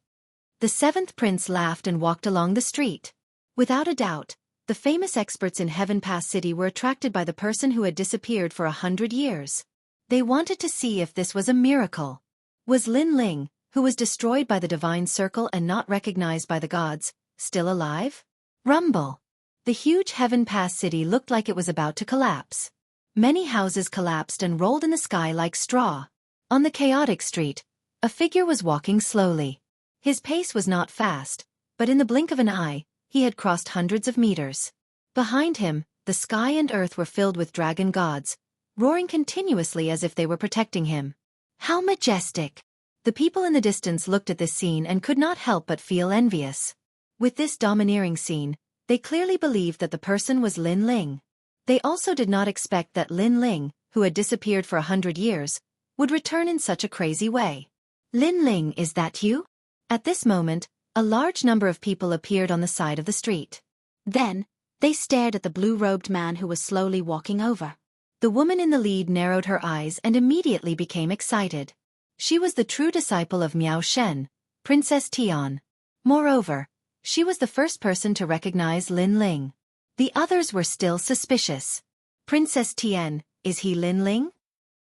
The 7th prince laughed and walked along the street. Without a doubt, the famous experts in Heaven Pass City were attracted by the person who had disappeared for 100 years. They wanted to see if this was a miracle. Was Lin Ling, who was destroyed by the divine circle and not recognized by the gods, still alive? Rumble. The huge Heaven Pass City looked like it was about to collapse. Many houses collapsed and rolled in the sky like straw. On the chaotic street, a figure was walking slowly. His pace was not fast, but in the blink of an eye, he had crossed hundreds of meters. Behind him, the sky and earth were filled with dragon gods, roaring continuously as if they were protecting him. How majestic! The people in the distance looked at this scene and could not help but feel envious. With this domineering scene, they clearly believed that the person was Lin Ling. They also did not expect that Lin Ling, who had disappeared for 100 years, would return in such a crazy way. Lin Ling, is that you? At this moment, a large number of people appeared on the side of the street. Then, they stared at the blue-robed man who was slowly walking over. The woman in the lead narrowed her eyes and immediately became excited. She was the true disciple of Miao Shen, Princess Tian. Moreover, she was the first person to recognize Lin Ling. The others were still suspicious. Princess Tian, is he Lin Ling?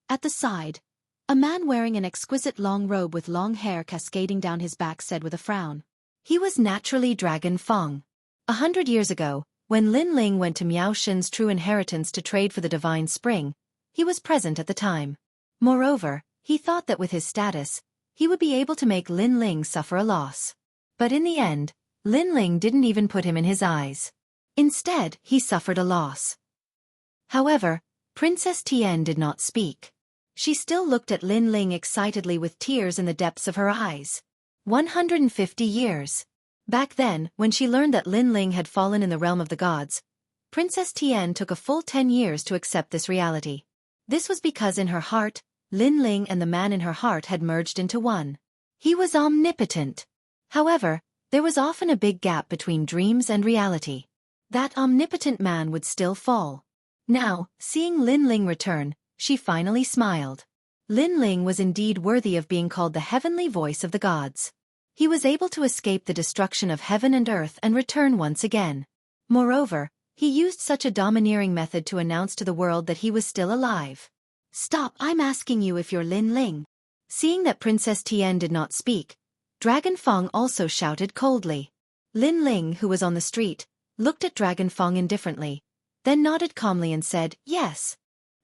At the side, a man wearing an exquisite long robe with long hair cascading down his back said with a frown. He was naturally Dragon Feng. 100 years ago, when Lin Ling went to Miao Shen's true inheritance to trade for the divine spring, he was present at the time. Moreover, he thought that with his status, he would be able to make Lin Ling suffer a loss. But in the end, Lin Ling didn't even put him in his eyes. Instead, he suffered a loss. However, Princess Tian did not speak. She still looked at Lin Ling excitedly with tears in the depths of her eyes. 150 years. Back then, when she learned that Lin Ling had fallen in the realm of the gods, Princess Tian took a full 10 years to accept this reality. This was because in her heart, Lin Ling and the man in her heart had merged into one. He was omnipotent. However, there was often a big gap between dreams and reality. That omnipotent man would still fall. Now, seeing Lin Ling return, she finally smiled. Lin Ling was indeed worthy of being called the heavenly voice of the gods. He was able to escape the destruction of heaven and earth and return once again. Moreover, he used such a domineering method to announce to the world that he was still alive. Stop, I'm asking you if you're Lin Ling. Seeing that Princess Tian did not speak, Dragon Feng also shouted coldly. Lin Ling, who was on the street, looked at Dragon Feng indifferently, then nodded calmly and said, yes.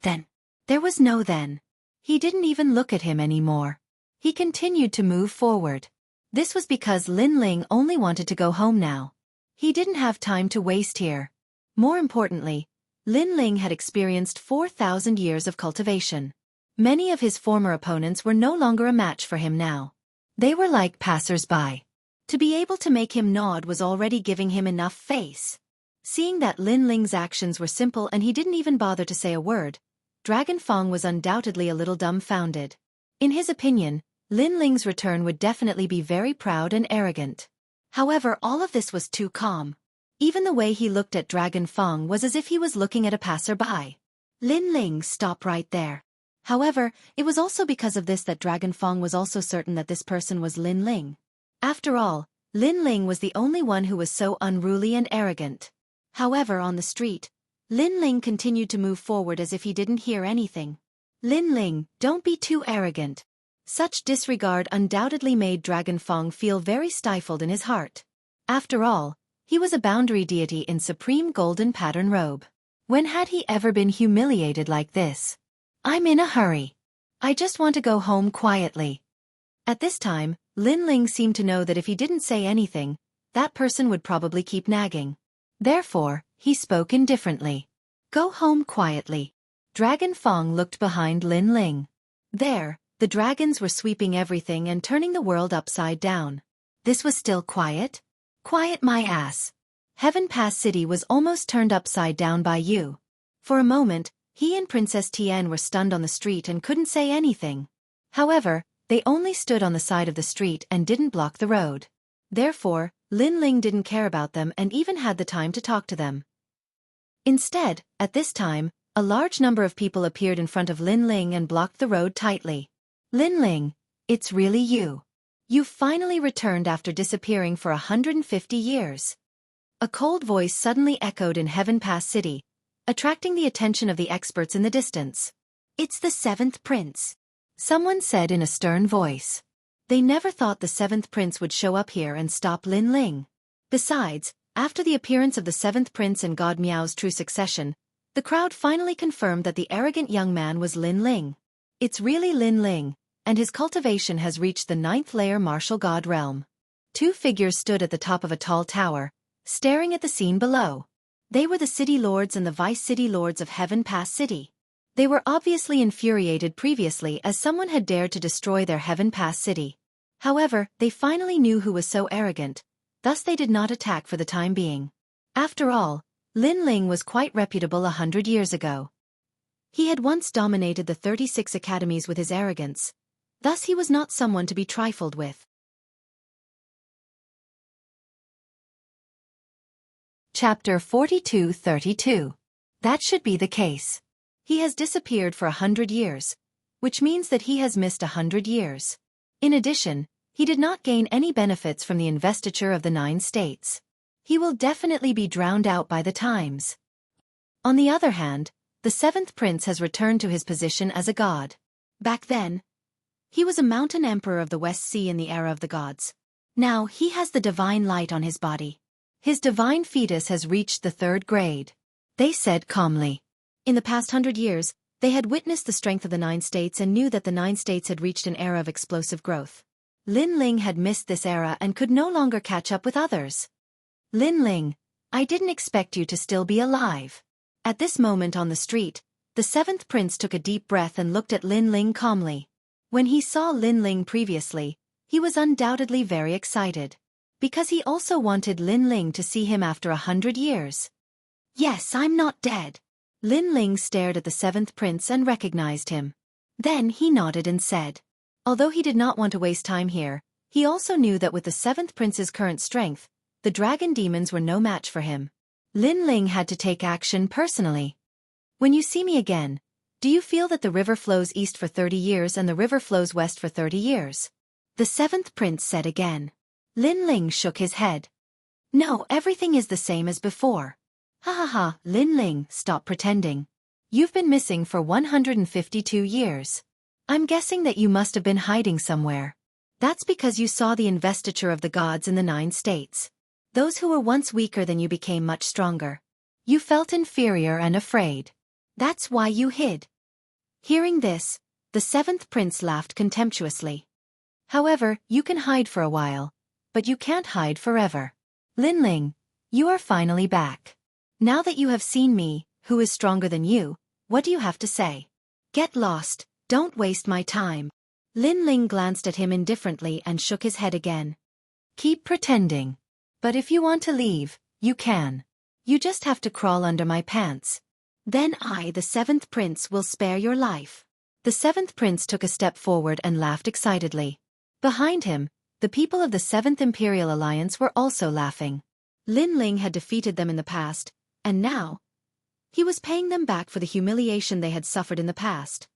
Then. There was no then. He didn't even look at him anymore. He continued to move forward. This was because Lin Ling only wanted to go home now. He didn't have time to waste here. More importantly, Lin Ling had experienced 4,000 years of cultivation. Many of his former opponents were no longer a match for him now. They were like passers-by. To be able to make him nod was already giving him enough face. Seeing that Lin Ling's actions were simple and he didn't even bother to say a word, Dragon Feng was undoubtedly a little dumbfounded. In his opinion, Lin Ling's return would definitely be very proud and arrogant. However, all of this was too calm. Even the way he looked at Dragon Feng was as if he was looking at a passerby. Lin Ling, stop right there. However, it was also because of this that Dragon Feng was also certain that this person was Lin Ling. After all, Lin Ling was the only one who was so unruly and arrogant. However, on the street, Lin Ling continued to move forward as if he didn't hear anything. Lin Ling, don't be too arrogant. Such disregard undoubtedly made Dragon Feng feel very stifled in his heart. After all, he was a boundary deity in supreme golden pattern robe. When had he ever been humiliated like this? I'm in a hurry. I just want to go home quietly. At this time, Lin Ling seemed to know that if he didn't say anything, that person would probably keep nagging. Therefore, he spoke indifferently. Go home quietly. Dragon Fong looked behind Lin Ling. There, the dragons were sweeping everything and turning the world upside down. This was still quiet? Quiet my ass. Heaven Pass City was almost turned upside down by you. For a moment, he and Princess Tian were stunned on the street and couldn't say anything. However, they only stood on the side of the street and didn't block the road. Therefore, Lin Ling didn't care about them and even had the time to talk to them. Instead, at this time, a large number of people appeared in front of Lin Ling and blocked the road tightly. Lin Ling, it's really you. You finally returned after disappearing for 150 years. A cold voice suddenly echoed in Heaven Pass City, attracting the attention of the experts in the distance. It's the 7th Prince. Someone said in a stern voice. They never thought the 7th Prince would show up here and stop Lin Ling. Besides, after the appearance of the 7th Prince and God Miao's true succession, the crowd finally confirmed that the arrogant young man was Lin Ling. It's really Lin Ling, and his cultivation has reached the 9th layer martial god realm. Two figures stood at the top of a tall tower, staring at the scene below. They were the city lords and the vice-city lords of Heaven Pass City. They were obviously infuriated previously as someone had dared to destroy their Heaven Pass City. However, they finally knew who was so arrogant, thus they did not attack for the time being. After all, Lin Ling was quite reputable 100 years ago. He had once dominated the 36 academies with his arrogance, thus he was not someone to be trifled with. Chapter 42-32. That should be the case. He has disappeared for 100 years, which means that he has missed 100 years. In addition, he did not gain any benefits from the investiture of the 9 states. He will definitely be drowned out by the times. On the other hand, the 7th Prince has returned to his position as a god. Back then, he was a mountain emperor of the West Sea in the era of the gods. Now he has the divine light on his body. His divine fetus has reached the 3rd grade. They said calmly. In the past 100 years, they had witnessed the strength of the 9 states and knew that the 9 states had reached an era of explosive growth. Lin Ling had missed this era and could no longer catch up with others. Lin Ling, I didn't expect you to still be alive. At this moment on the street, the 7th Prince took a deep breath and looked at Lin Ling calmly. When he saw Lin Ling previously, he was undoubtedly very excited. Because he also wanted Lin Ling to see him after 100 years. Yes, I'm not dead. Lin Ling stared at the 7th Prince and recognized him. Then he nodded and said. Although he did not want to waste time here, he also knew that with the 7th Prince's current strength, the dragon demons were no match for him. Lin Ling had to take action personally. When you see me again, do you feel that the river flows east for 30 years and the river flows west for 30 years? The 7th Prince said again. Lin Ling shook his head. No, everything is the same as before. Ha ha ha, Lin Ling, stop pretending. You've been missing for 152 years. I'm guessing that you must have been hiding somewhere. That's because you saw the investiture of the gods in the 9 states. Those who were once weaker than you became much stronger. You felt inferior and afraid. That's why you hid. Hearing this, the 7th Prince laughed contemptuously. However, you can hide for a while, but you can't hide forever. Lin Ling, you are finally back. Now that you have seen me, who is stronger than you, what do you have to say? Get lost, don't waste my time. Lin Ling glanced at him indifferently and shook his head again. Keep pretending. But if you want to leave, you can. You just have to crawl under my pants. Then I, the 7th Prince, will spare your life. The 7th Prince took a step forward and laughed excitedly. Behind him, the people of the 7th Imperial Alliance were also laughing. Lin Ling had defeated them in the past, and now, he was paying them back for the humiliation they had suffered in the past.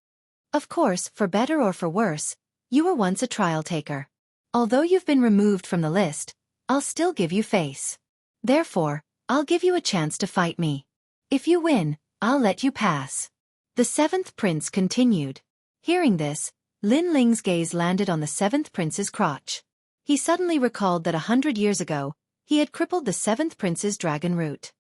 Of course, for better or for worse, you were once a trial taker. Although you've been removed from the list, I'll still give you face. Therefore, I'll give you a chance to fight me. If you win, I'll let you pass. The 7th Prince continued. Hearing this, Lin Ling's gaze landed on the 7th Prince's crotch. He suddenly recalled that 100 years ago, he had crippled the 7th Prince's dragon root.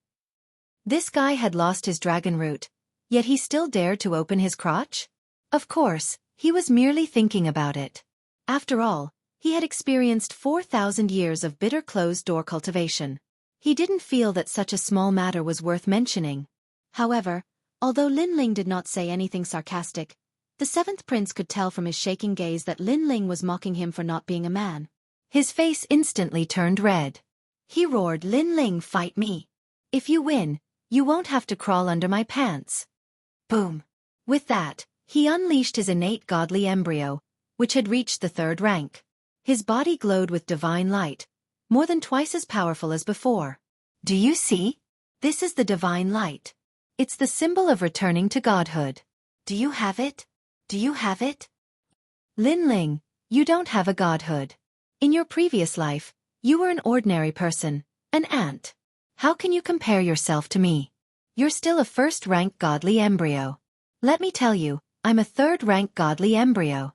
This guy had lost his dragon root, yet he still dared to open his crotch? Of course, he was merely thinking about it. After all, He had experienced 4,000 years of bitter closed-door cultivation. He didn't feel that such a small matter was worth mentioning. However, although Lin Ling did not say anything sarcastic, the seventh prince could tell from his shaking gaze that Lin Ling was mocking him for not being a man. His face instantly turned red. He roared, "Lin Ling, fight me. If you win, you won't have to crawl under my pants." Boom. With that, he unleashed his innate godly embryo, which had reached the 3rd rank. His body glowed with divine light, more than twice as powerful as before. Do you see? This is the divine light. It's the symbol of returning to godhood. Do you have it? Do you have it? Lin Ling, you don't have a godhood. In your previous life, you were an ordinary person, an ant. How can you compare yourself to me? You're still a 1st-rank godly embryo. Let me tell you, I'm a 3rd-rank godly embryo.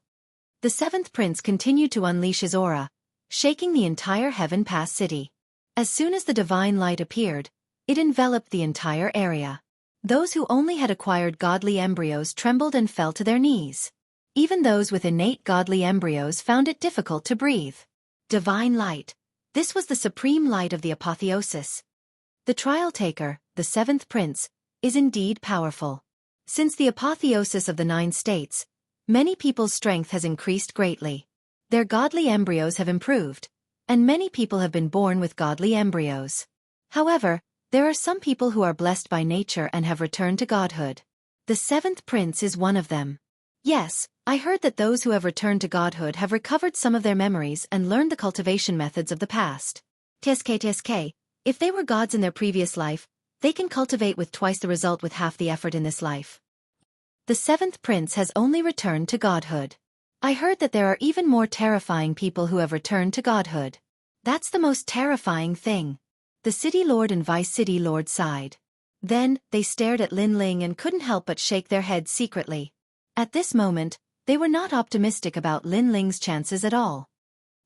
The 7th prince continued to unleash his aura, shaking the entire Heaven Pass city. As soon as the divine light appeared, it enveloped the entire area. Those who only had acquired godly embryos trembled and fell to their knees. Even those with innate godly embryos found it difficult to breathe. Divine light. This was the supreme light of the apotheosis. The trial taker, the 7th prince, is indeed powerful. Since the apotheosis of the 9 states, many people's strength has increased greatly. Their godly embryos have improved, and many people have been born with godly embryos. However, there are some people who are blessed by nature and have returned to godhood. The 7th prince is one of them. Yes, I heard that those who have returned to godhood have recovered some of their memories and learned the cultivation methods of the past. TSK, if they were gods in their previous life, they can cultivate with twice the result with half the effort in this life. The 7th prince has only returned to godhood. I heard that there are even more terrifying people who have returned to godhood. That's the most terrifying thing. The city lord and vice city lord sighed. Then, they stared at Lin Ling and couldn't help but shake their heads secretly. At this moment, they were not optimistic about Lin Ling's chances at all.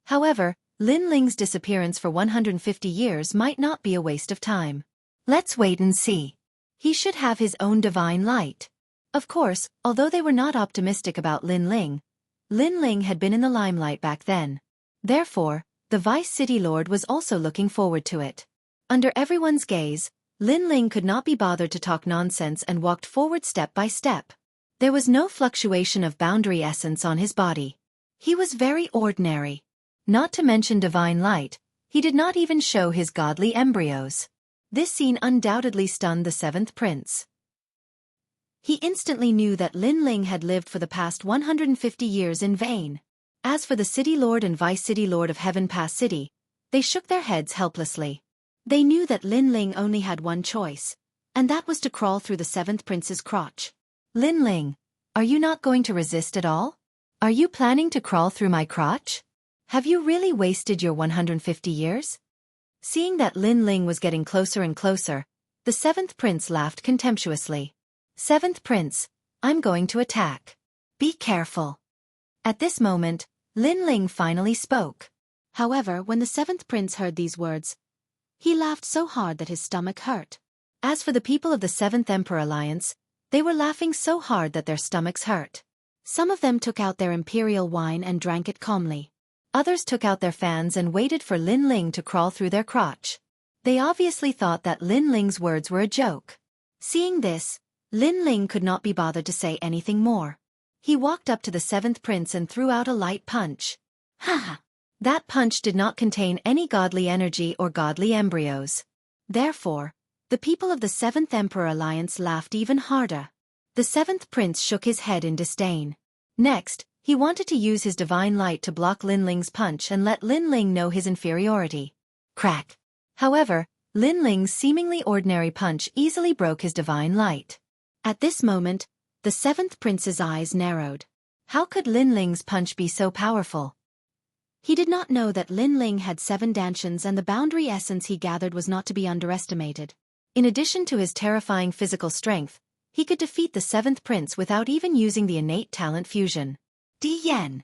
However, Lin Ling's disappearance for 150 years might not be a waste of time. Let's wait and see. He should have his own divine light. Of course, although they were not optimistic about Lin Ling had been in the limelight back then. Therefore, the vice city lord was also looking forward to it. Under everyone's gaze, Lin Ling could not be bothered to talk nonsense and walked forward step by step. There was no fluctuation of boundary essence on his body. He was very ordinary. Not to mention divine light, he did not even show his godly embryos. This scene undoubtedly stunned the 7th prince. He instantly knew that Lin Ling had lived for the past 150 years in vain. As for the city lord and vice city lord of Heaven Pass City, they shook their heads helplessly. They knew that Lin Ling only had one choice, and that was to crawl through the 7th prince's crotch. Lin Ling, are you not going to resist at all? Are you planning to crawl through my crotch? Have you really wasted your 150 years? Seeing that Lin Ling was getting closer and closer, the 7th prince laughed contemptuously. 7th prince, I'm going to attack. Be careful. At this moment, Lin Ling finally spoke. However, when the 7th prince heard these words, he laughed so hard that his stomach hurt. As for the people of the 7th Emperor Alliance, they were laughing so hard that their stomachs hurt. Some of them took out their imperial wine and drank it calmly. Others took out their fans and waited for Lin Ling to crawl through their crotch. They obviously thought that Lin Ling's words were a joke. Seeing this, Lin Ling could not be bothered to say anything more. He walked up to the 7th prince and threw out a light punch. Ha! That punch did not contain any godly energy or godly embryos. Therefore, the people of the 7th Emperor Alliance laughed even harder. The 7th prince shook his head in disdain. Next, he wanted to use his divine light to block Lin Ling's punch and let Lin Ling know his inferiority. Crack! However, Lin Ling's seemingly ordinary punch easily broke his divine light. At this moment, the 7th prince's eyes narrowed. How could Lin Ling's punch be so powerful? He did not know that Lin Ling had 7 dantians and the boundary essence he gathered was not to be underestimated. In addition to his terrifying physical strength, he could defeat the 7th prince without even using the innate talent fusion. D Yen.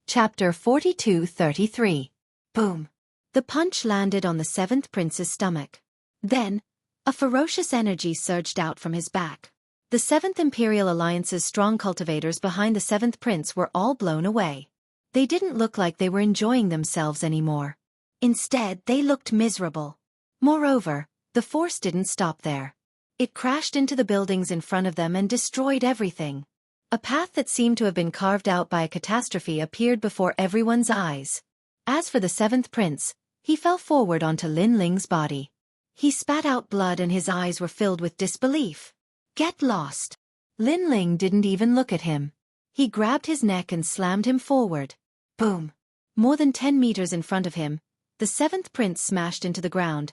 Chapter 42-33. Boom. The punch landed on the 7th prince's stomach. Then, a ferocious energy surged out from his back. The 7th Imperial Alliance's strong cultivators behind the 7th Prince were all blown away. They didn't look like they were enjoying themselves anymore. Instead, they looked miserable. Moreover, the force didn't stop there. It crashed into the buildings in front of them and destroyed everything. A path that seemed to have been carved out by a catastrophe appeared before everyone's eyes. As for the 7th Prince, he fell forward onto Lin Ling's body. He spat out blood and his eyes were filled with disbelief. Get lost. Lin Ling didn't even look at him. He grabbed his neck and slammed him forward. Boom! More than 10 meters in front of him, the 7th Prince smashed into the ground,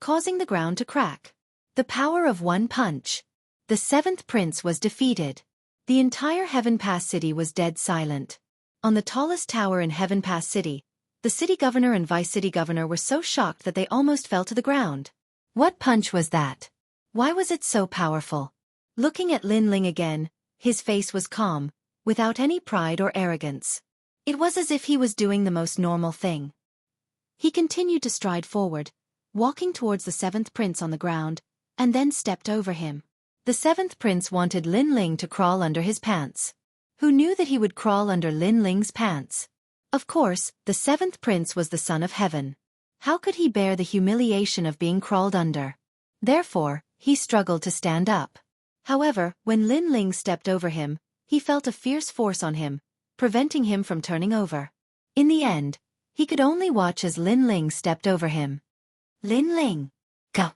causing the ground to crack. The power of one punch. The 7th Prince was defeated. The entire Heaven Pass City was dead silent. On the tallest tower in Heaven Pass City, the city governor and vice-city governor were so shocked that they almost fell to the ground. What punch was that? Why was it so powerful? Looking at Lin Ling again, his face was calm, without any pride or arrogance. It was as if he was doing the most normal thing. He continued to stride forward, walking towards the 7th Prince on the ground, and then stepped over him. The 7th Prince wanted Lin Ling to crawl under his pants. Who knew that he would crawl under Lin Ling's pants? Of course, the 7th Prince was the son of heaven. How could he bear the humiliation of being crawled under? Therefore, he struggled to stand up. However, when Lin Ling stepped over him, he felt a fierce force on him, preventing him from turning over. In the end, he could only watch as Lin Ling stepped over him. Lin Ling! Go!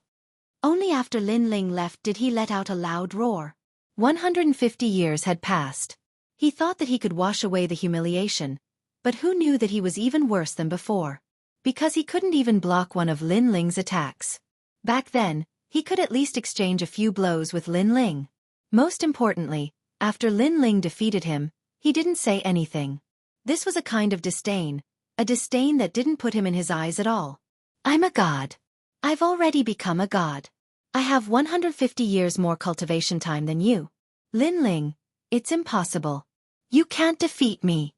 Only after Lin Ling left did he let out a loud roar. 150 years had passed. He thought that he could wash away the humiliation, but who knew that he was even worse than before? Because he couldn't even block one of Lin Ling's attacks. Back then, he could at least exchange a few blows with Lin Ling. Most importantly, after Lin Ling defeated him, he didn't say anything. This was a kind of disdain, a disdain that didn't put him in his eyes at all. I'm a god. I've already become a god. I have 150 years more cultivation time than you. Lin Ling, it's impossible. You can't defeat me.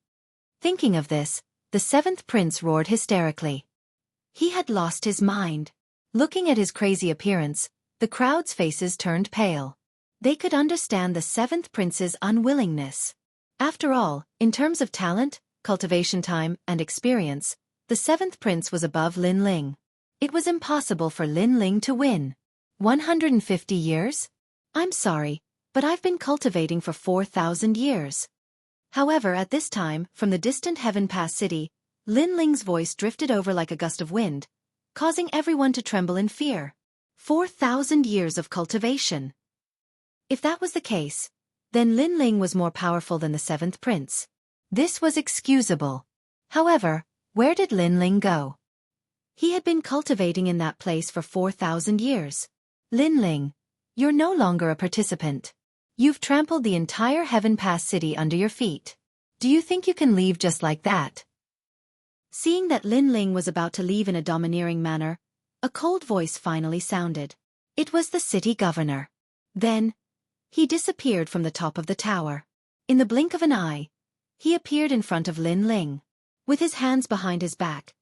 Thinking of this, the 7th Prince roared hysterically. He had lost his mind. Looking at his crazy appearance, the crowd's faces turned pale. They could understand the 7th Prince's unwillingness. After all, in terms of talent, cultivation time, and experience, the 7th Prince was above Lin Ling. It was impossible for Lin Ling to win. 150 years? I'm sorry, but I've been cultivating for 4,000 years. However, at this time, from the distant Heaven Pass City, Lin Ling's voice drifted over like a gust of wind, causing everyone to tremble in fear. 4,000 years of cultivation. If that was the case, then Lin Ling was more powerful than the 7th Prince. This was excusable. However, where did Lin Ling go? He had been cultivating in that place for 4,000 years. Lin Ling, you're no longer a participant. You've trampled the entire Heaven Pass City under your feet. Do you think you can leave just like that? Seeing that Lin Ling was about to leave in a domineering manner, a cold voice finally sounded. It was the city governor. Then, he disappeared from the top of the tower. In the blink of an eye, he appeared in front of Lin Ling. With his hands behind his back,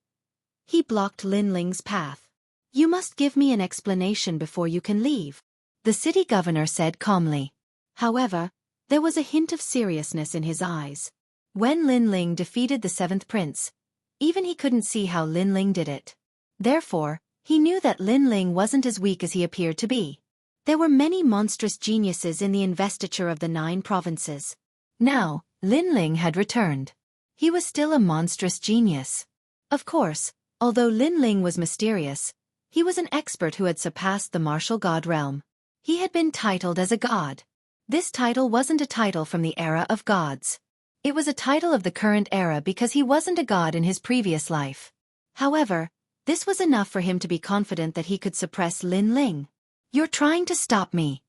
he blocked Lin Ling's path. You must give me an explanation before you can leave, the city governor said calmly. However, there was a hint of seriousness in his eyes. When Lin Ling defeated the 7th Prince, even he couldn't see how Lin Ling did it. Therefore, he knew that Lin Ling wasn't as weak as he appeared to be. There were many monstrous geniuses in the investiture of the 9 provinces. Now, Lin Ling had returned. He was still a monstrous genius. Of course, although Lin Ling was mysterious, he was an expert who had surpassed the martial god realm. He had been titled as a god. This title wasn't a title from the era of gods. It was a title of the current era because he wasn't a god in his previous life. However, this was enough for him to be confident that he could suppress Lin Ling. You're trying to stop me.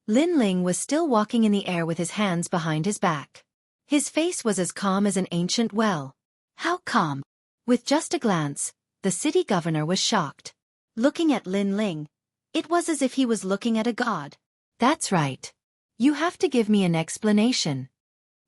Lin Ling was still walking in the air with his hands behind his back. His face was as calm as an ancient well. How calm? With just a glance, the city governor was shocked. Looking at Lin Ling, it was as if he was looking at a god. That's right. You have to give me an explanation.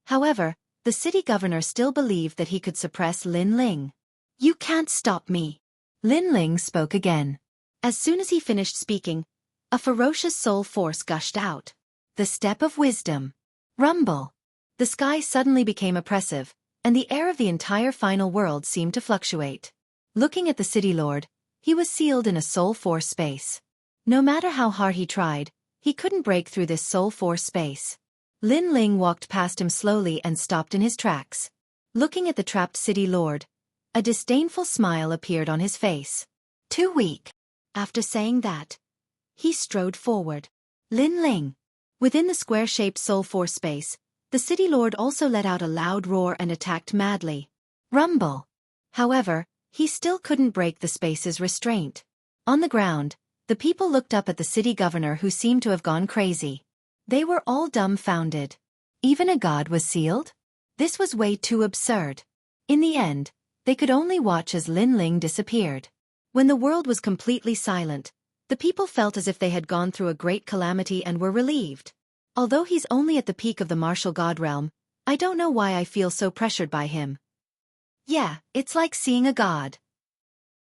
However, the city governor still believed that he could suppress Lin Ling. You can't stop me. Lin Ling spoke again. As soon as he finished speaking, a ferocious soul force gushed out. The step of wisdom. Rumble. The sky suddenly became oppressive, and the air of the entire final world seemed to fluctuate. Looking at the city lord, he was sealed in a soul force space. No matter how hard he tried, he couldn't break through this soul force space. Lin Ling walked past him slowly and stopped in his tracks. Looking at the trapped city lord, a disdainful smile appeared on his face. Too weak. After saying that, he strode forward. Lin Ling. Within the square-shaped soul force space, the city lord also let out a loud roar and attacked madly. Rumble. However, he still couldn't break the space's restraint. On the ground, the people looked up at the city governor who seemed to have gone crazy. They were all dumbfounded. Even a god was sealed? This was way too absurd. In the end, they could only watch as Lin Ling disappeared. When the world was completely silent, the people felt as if they had gone through a great calamity and were relieved. Although he's only at the peak of the martial god realm, I don't know why I feel so pressured by him. Yeah, it's like seeing a god.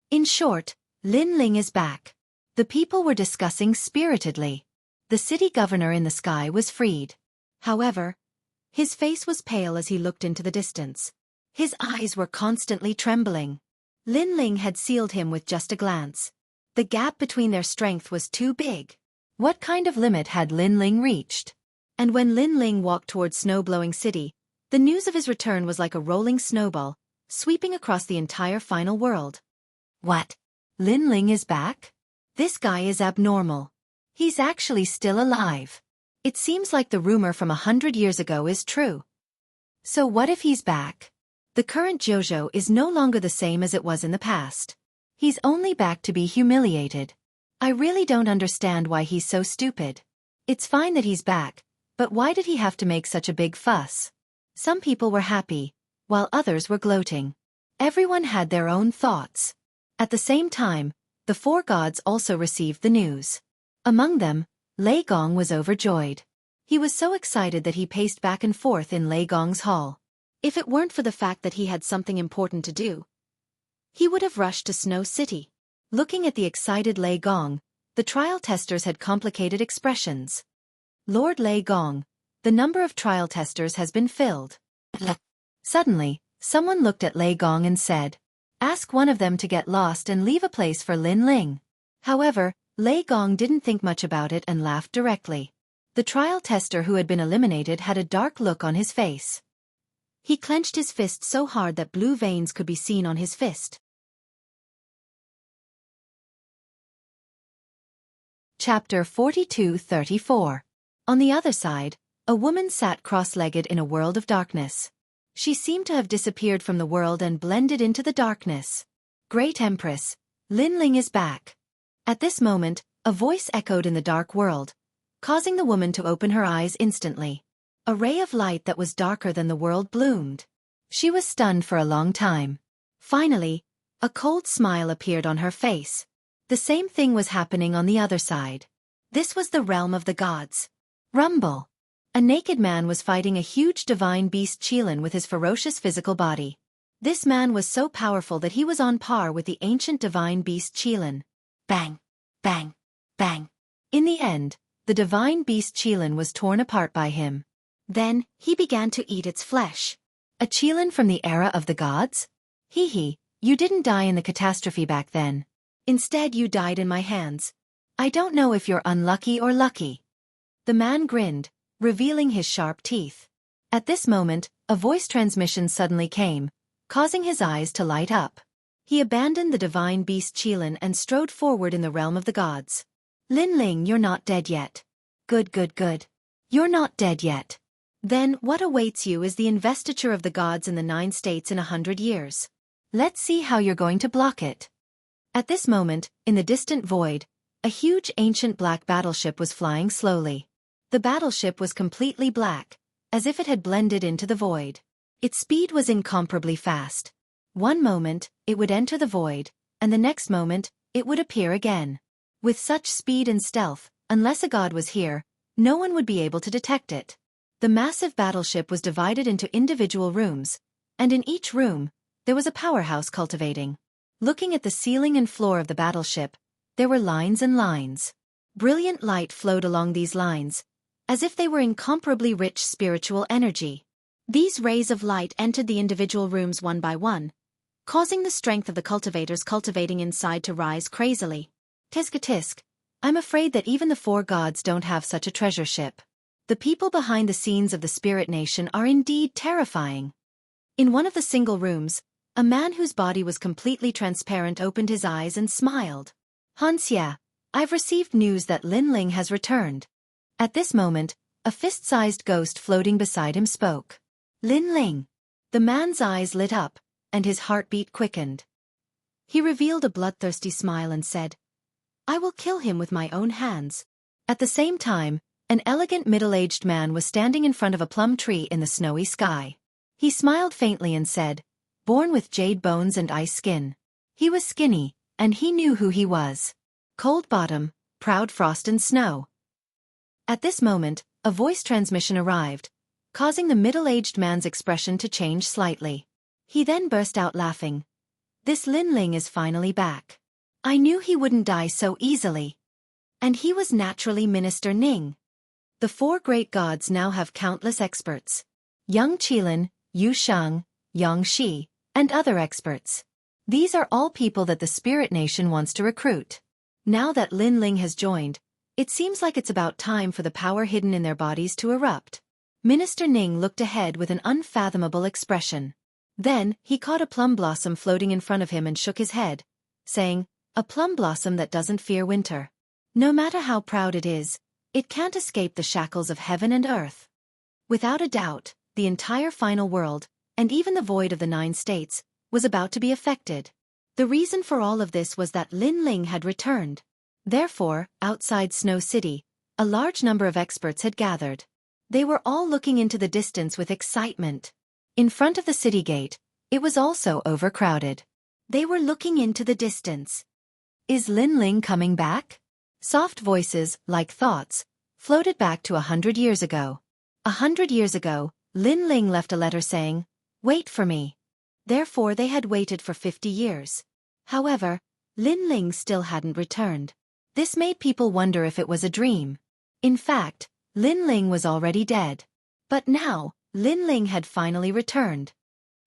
In short, Lin Ling is back. The people were discussing spiritedly. The city governor in the sky was freed. However, his face was pale as he looked into the distance. His eyes were constantly trembling. Lin Ling had sealed him with just a glance. The gap between their strength was too big. What kind of limit had Lin Ling reached? And when Lin Ling walked towards Snow-Blowing City, the news of his return was like a rolling snowball, sweeping across the entire final world. What? Lin Ling is back? This guy is abnormal. He's actually still alive. It seems like the rumor from 100 years ago is true. So what if he's back? The current JoJo is no longer the same as it was in the past. He's only back to be humiliated. I really don't understand why he's so stupid. It's fine that he's back, but why did he have to make such a big fuss? Some people were happy, while others were gloating. Everyone had their own thoughts. At the same time, the four gods also received the news. Among them, Lei Gong was overjoyed. He was so excited that he paced back and forth in Lei Gong's hall. If it weren't for the fact that he had something important to do, he would have rushed to Snow City. Looking at the excited Lei Gong, the trial testers had complicated expressions. Lord Lei Gong, the number of trial testers has been filled. Suddenly, someone looked at Lei Gong and said, "Ask one of them to get lost and leave a place for Lin Ling." However, Lei Gong didn't think much about it and laughed directly. The trial tester who had been eliminated had a dark look on his face. He clenched his fist so hard that blue veins could be seen on his fist. Chapter 42-34. On the other side, a woman sat cross-legged in a world of darkness. She seemed to have disappeared from the world and blended into the darkness. Great Empress, Lin Ling is back. At this moment, a voice echoed in the dark world, causing the woman to open her eyes instantly. A ray of light that was darker than the world bloomed. She was stunned for a long time. Finally, a cold smile appeared on her face. The same thing was happening on the other side. This was the realm of the gods. Rumble. A naked man was fighting a huge divine beast Qilin with his ferocious physical body. This man was so powerful that he was on par with the ancient divine beast Qilin. Bang, bang, bang. In the end, the divine beast Qilin was torn apart by him. Then, he began to eat its flesh. A Qilin from the era of the gods? Hee hee, you didn't die in the catastrophe back then. Instead you died in my hands. I don't know if you're unlucky or lucky. The man grinned, revealing his sharp teeth. At this moment, a voice transmission suddenly came, causing his eyes to light up. He abandoned the divine beast Qilin and strode forward in the realm of the gods. Lin Ling, you're not dead yet. Good, good, good. You're not dead yet. Then, what awaits you is the investiture of the gods in the 9 states in 100 years. Let's see how you're going to block it. At this moment, in the distant void, a huge ancient black battleship was flying slowly. The battleship was completely black, as if it had blended into the void. Its speed was incomparably fast. One moment, it would enter the void, and the next moment, it would appear again. With such speed and stealth, unless a god was here, no one would be able to detect it. The massive battleship was divided into individual rooms, and in each room, there was a powerhouse cultivating. Looking at the ceiling and floor of the battleship, there were lines and lines. Brilliant light flowed along these lines, as if they were incomparably rich spiritual energy. These rays of light entered the individual rooms one by one, causing the strength of the cultivators cultivating inside to rise crazily. Tisk tisk, I'm afraid that even the four gods don't have such a treasure ship. The people behind the scenes of the spirit nation are indeed terrifying. In one of the single rooms, a man whose body was completely transparent opened his eyes and smiled. Hanxia, I've received news that Lin Ling has returned. At this moment, a fist-sized ghost floating beside him spoke. Lin Ling. The man's eyes lit up, and his heartbeat quickened. He revealed a bloodthirsty smile and said, I will kill him with my own hands. At the same time, an elegant middle-aged man was standing in front of a plum tree in the snowy sky. He smiled faintly and said, born with jade bones and ice skin. He was skinny, and he knew who he was. Cold bottom, proud frost and snow. At this moment, a voice transmission arrived, causing the middle-aged man's expression to change slightly. He then burst out laughing. This Lin Ling is finally back. I knew he wouldn't die so easily. And he was naturally Minister Ning. The four great gods now have countless experts. Yang Qilin, Yu Shang, Yang Shi, and other experts. These are all people that the Spirit Nation wants to recruit. Now that Lin Ling has joined, it seems like it's about time for the power hidden in their bodies to erupt. Minister Ning looked ahead with an unfathomable expression. Then, he caught a plum blossom floating in front of him and shook his head, saying, a plum blossom that doesn't fear winter. No matter how proud it is, it can't escape the shackles of heaven and earth. Without a doubt, the entire final world, and even the void of the 9 states, was about to be affected. The reason for all of this was that Lin Ling had returned. Therefore, outside Snow City, a large number of experts had gathered. They were all looking into the distance with excitement. In front of the city gate, it was also overcrowded. They were looking into the distance. Is Lin Ling coming back? Soft voices, like thoughts, floated back to 100 years ago. 100 years ago, Lin Ling left a letter saying, wait for me. Therefore they had waited for 50 years. However, Lin Ling still hadn't returned. This made people wonder if it was a dream. In fact, Lin Ling was already dead. But now, Lin Ling had finally returned.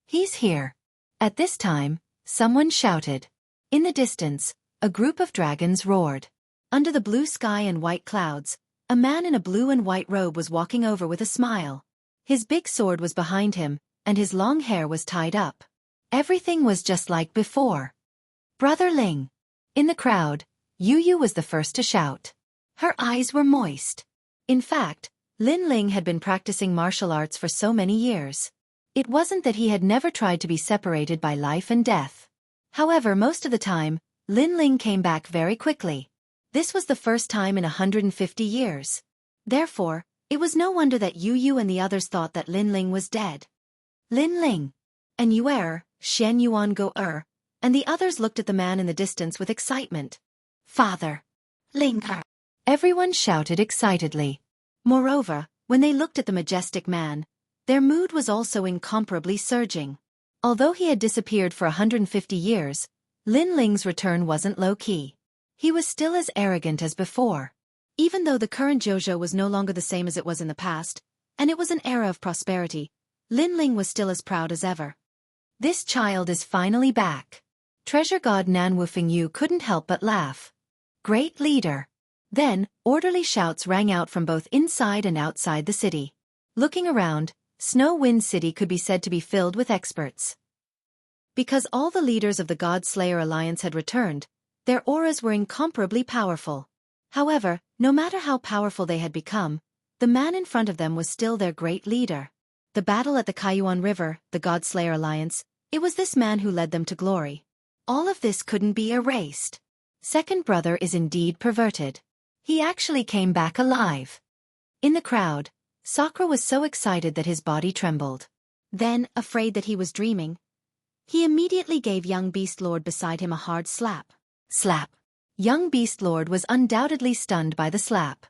He's here. At this time, someone shouted. In the distance, a group of dragons roared. Under the blue sky and white clouds, a man in a blue and white robe was walking over with a smile. His big sword was behind him, and his long hair was tied up. Everything was just like before. Brother Ling. In the crowd, Yu Yu was the first to shout. Her eyes were moist. In fact, Lin Ling had been practicing martial arts for so many years. It wasn't that he had never tried to be separated by life and death. However, most of the time, Lin Ling came back very quickly. This was the first time in 150 years. Therefore, it was no wonder that Yu Yu and the others thought that Lin Ling was dead. Lin Ling. And Yuer, Shen Yuan Go and the others looked at the man in the distance with excitement. Father. Ling Er. Everyone shouted excitedly. Moreover, when they looked at the majestic man, their mood was also incomparably surging. Although he had disappeared for 150 years, Lin Ling's return wasn't low-key. He was still as arrogant as before. Even though the current Zhouzhou was no longer the same as it was in the past, and it was an era of prosperity, Lin Ling was still as proud as ever. This child is finally back. Treasure God Nan Wufeng Yu couldn't help but laugh. Great leader. Then, orderly shouts rang out from both inside and outside the city. Looking around, Snow Wind City could be said to be filled with experts. Because all the leaders of the God Slayer Alliance had returned, their auras were incomparably powerful. However, no matter how powerful they had become, the man in front of them was still their great leader. The battle at the Kaiyuan River, the God Slayer Alliance, it was this man who led them to glory. All of this couldn't be erased. Second brother is indeed perverted. He actually came back alive. In the crowd, Sakura was so excited that his body trembled. Then, afraid that he was dreaming, he immediately gave young Beast Lord beside him a hard slap. Slap. Young Beast Lord was undoubtedly stunned by the slap.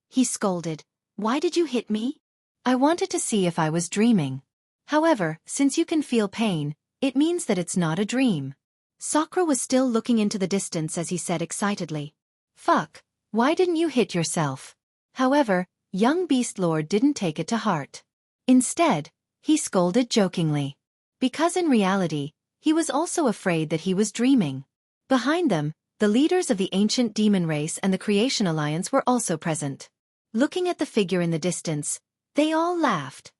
He scolded, "Why did you hit me? I wanted to see if I was dreaming. However, since you can feel pain, it means that it's not a dream." Sakura was still looking into the distance as he said excitedly, "Fuck, why didn't you hit yourself?" However, Young Beast Lord didn't take it to heart. Instead, he scolded jokingly. Because in reality, he was also afraid that he was dreaming. Behind them, the leaders of the ancient demon race and the Creation Alliance were also present. Looking at the figure in the distance, they all laughed.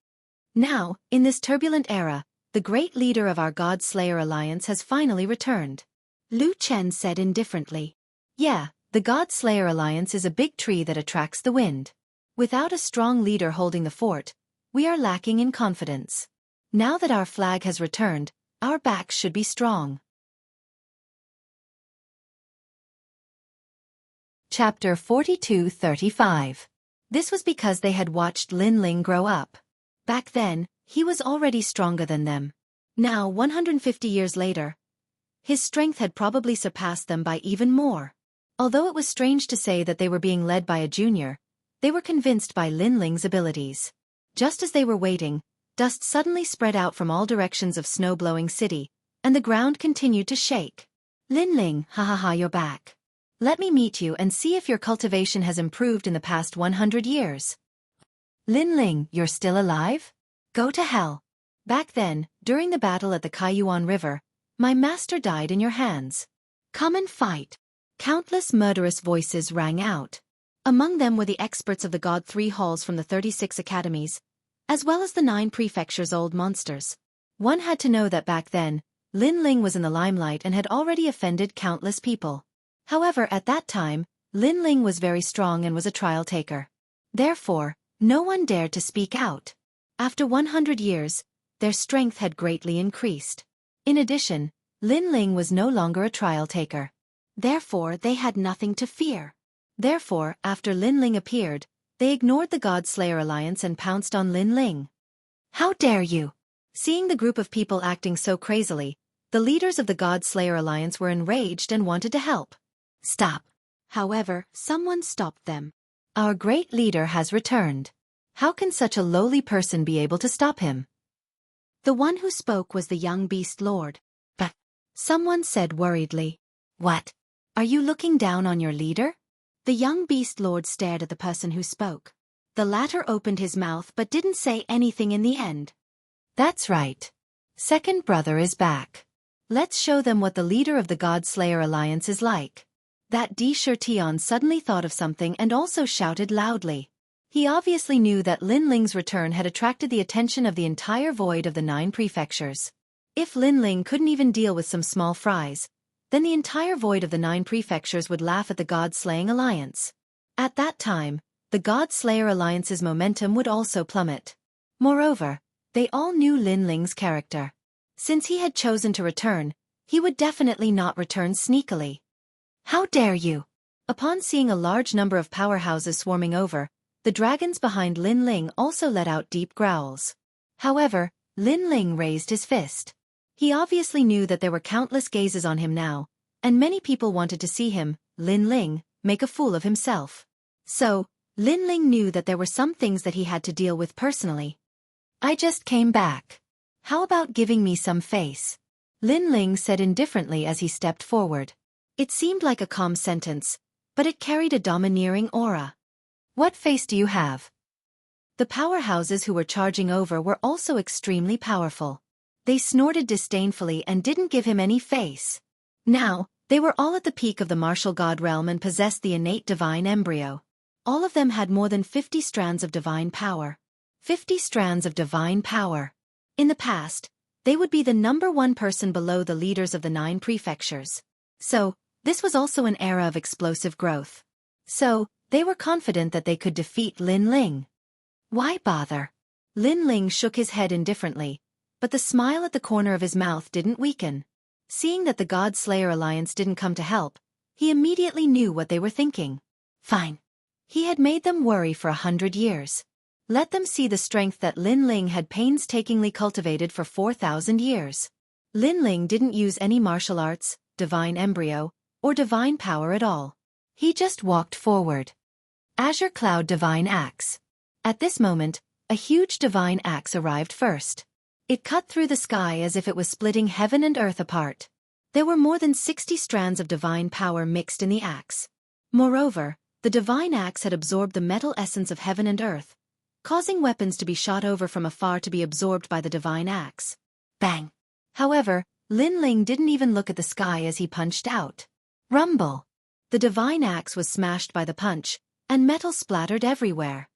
Now, in this turbulent era, the great leader of our God Slayer Alliance has finally returned. Lu Chen said indifferently. Yeah, the God Slayer Alliance is a big tree that attracts the wind. Without a strong leader holding the fort, we are lacking in confidence. Now that our flag has returned, our backs should be strong. Chapter 42-35. This was because they had watched Lin Ling grow up. Back then, he was already stronger than them. Now, 150 years later, his strength had probably surpassed them by even more. Although it was strange to say that they were being led by a junior, they were convinced by Lin Ling's abilities. Just as they were waiting, dust suddenly spread out from all directions of snow-blowing city, and the ground continued to shake. Lin Ling, ha, you're back. Let me meet you and see if your cultivation has improved in the past 100 years. Lin Ling, you're still alive? Go to hell. Back then, during the battle at the Kaiyuan River, my master died in your hands. Come and fight. Countless murderous voices rang out. Among them were the experts of the God 3 halls from the 36 academies, as well as the 9 prefectures' old monsters. One had to know that back then, Lin Ling was in the limelight and had already offended countless people. However, at that time, Lin Ling was very strong and was a trial taker. Therefore, no one dared to speak out. After 100 years, their strength had greatly increased. In addition, Lin Ling was no longer a trial taker. Therefore, they had nothing to fear. Therefore, after Lin Ling appeared, they ignored the God Slayer Alliance and pounced on Lin Ling. How dare you! Seeing the group of people acting so crazily, the leaders of the God Slayer Alliance were enraged and wanted to help. Stop. However, someone stopped them. Our great leader has returned. How can such a lowly person be able to stop him? The one who spoke was the young Beast Lord. But someone said worriedly. What? Are you looking down on your leader? The young Beast Lord stared at the person who spoke. The latter opened his mouth but didn't say anything in the end. That's right. Second brother is back. Let's show them what the leader of the God Slayer Alliance is like. That Di Shirtion suddenly thought of something and also shouted loudly. He obviously knew that Lin Ling's return had attracted the attention of the entire void of the 9 prefectures. If Lin Ling couldn't even deal with some small fries, then the entire void of the 9 prefectures would laugh at the God-slaying alliance. At that time, the God Slayer Alliance's momentum would also plummet. Moreover, they all knew Lin Ling's character. Since he had chosen to return, he would definitely not return sneakily. How dare you! Upon seeing a large number of powerhouses swarming over, the dragons behind Lin Ling also let out deep growls. However, Lin Ling raised his fist. He obviously knew that there were countless gazes on him now, and many people wanted to see him, Lin Ling, make a fool of himself. So, Lin Ling knew that there were some things that he had to deal with personally. I just came back. How about giving me some face? Lin Ling said indifferently as he stepped forward. It seemed like a calm sentence, but it carried a domineering aura. What face do you have? The powerhouses who were charging over were also extremely powerful. They snorted disdainfully and didn't give him any face. Now, they were all at the peak of the martial god realm and possessed the innate divine embryo. All of them had more than 50 strands of divine power. 50 strands of divine power. In the past, they would be the #1 person below the leaders of the 9 prefectures. So, this was also an era of explosive growth. So, they were confident that they could defeat Lin Ling. Why bother? Lin Ling shook his head indifferently, but the smile at the corner of his mouth didn't weaken. Seeing that the God Slayer Alliance didn't come to help, he immediately knew what they were thinking. Fine. He had made them worry for 100 years. Let them see the strength that Lin Ling had painstakingly cultivated for 4,000 years. Lin Ling didn't use any martial arts, divine embryo, or divine power at all. He just walked forward. Azure Cloud Divine Axe. At this moment, a huge divine axe arrived first. It cut through the sky as if it was splitting heaven and earth apart. There were more than 60 strands of divine power mixed in the axe. Moreover, the The divine axe had absorbed the metal essence of heaven and earth, causing weapons to be shot over from afar to be absorbed by the divine axe. Bang! However, Lin Ling didn't even look at the sky as he punched out. Rumble! The divine axe was smashed by the punch, and metal splattered everywhere.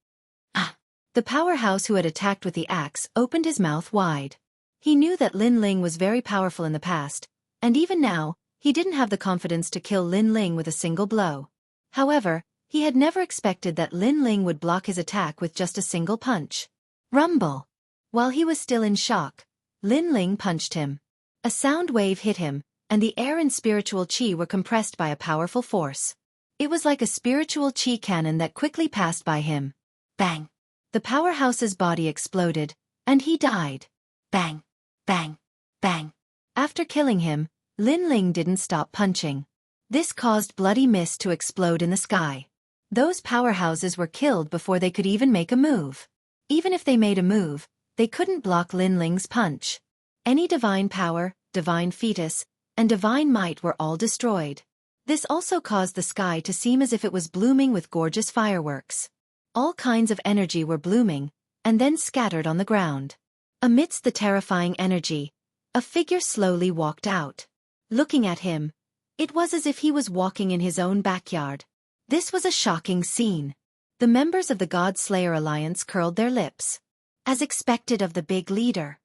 Ah! The powerhouse who had attacked with the axe opened his mouth wide. He knew that Lin Ling was very powerful in the past, and even now, he didn't have the confidence to kill Lin Ling with a single blow. However, he had never expected that Lin Ling would block his attack with just a single punch. Rumble! While he was still in shock, Lin Ling punched him. A sound wave hit him, and the air and spiritual chi were compressed by a powerful force. It was like a spiritual chi cannon that quickly passed by him. Bang! The powerhouse's body exploded, and he died. Bang! Bang! Bang! After killing him, Lin Ling didn't stop punching. This caused bloody mist to explode in the sky. Those powerhouses were killed before they could even make a move. Even if they made a move, they couldn't block Lin Ling's punch. Any divine power, divine fetus, and divine might were all destroyed. This also caused the sky to seem as if it was blooming with gorgeous fireworks. All kinds of energy were blooming, and then scattered on the ground. Amidst the terrifying energy, a figure slowly walked out. Looking at him, it was as if he was walking in his own backyard. This was a shocking scene. The members of the God Slayer Alliance curled their lips. As expected of the big leader.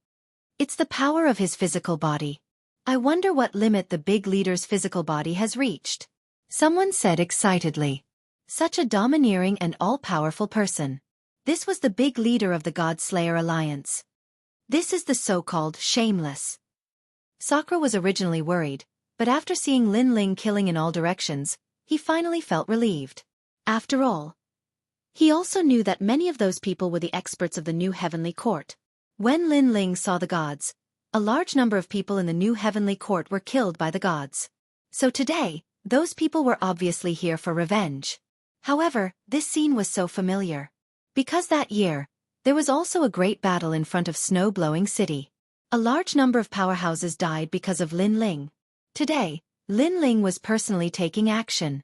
It's the power of his physical body. I wonder what limit the big leader's physical body has reached. Someone said excitedly. Such a domineering and all-powerful person. This was the big leader of the God Slayer Alliance. This is the so-called shameless. Sakura was originally worried, but after seeing Lin Ling killing in all directions, he finally felt relieved. After all, he also knew that many of those people were the experts of the new heavenly court. When Lin Ling saw the gods, a large number of people in the new heavenly court were killed by the gods. So today, those people were obviously here for revenge. However, this scene was so familiar. Because that year, there was also a great battle in front of Snow-Blowing City. A large number of powerhouses died because of Lin Ling. Today, Lin Ling was personally taking action.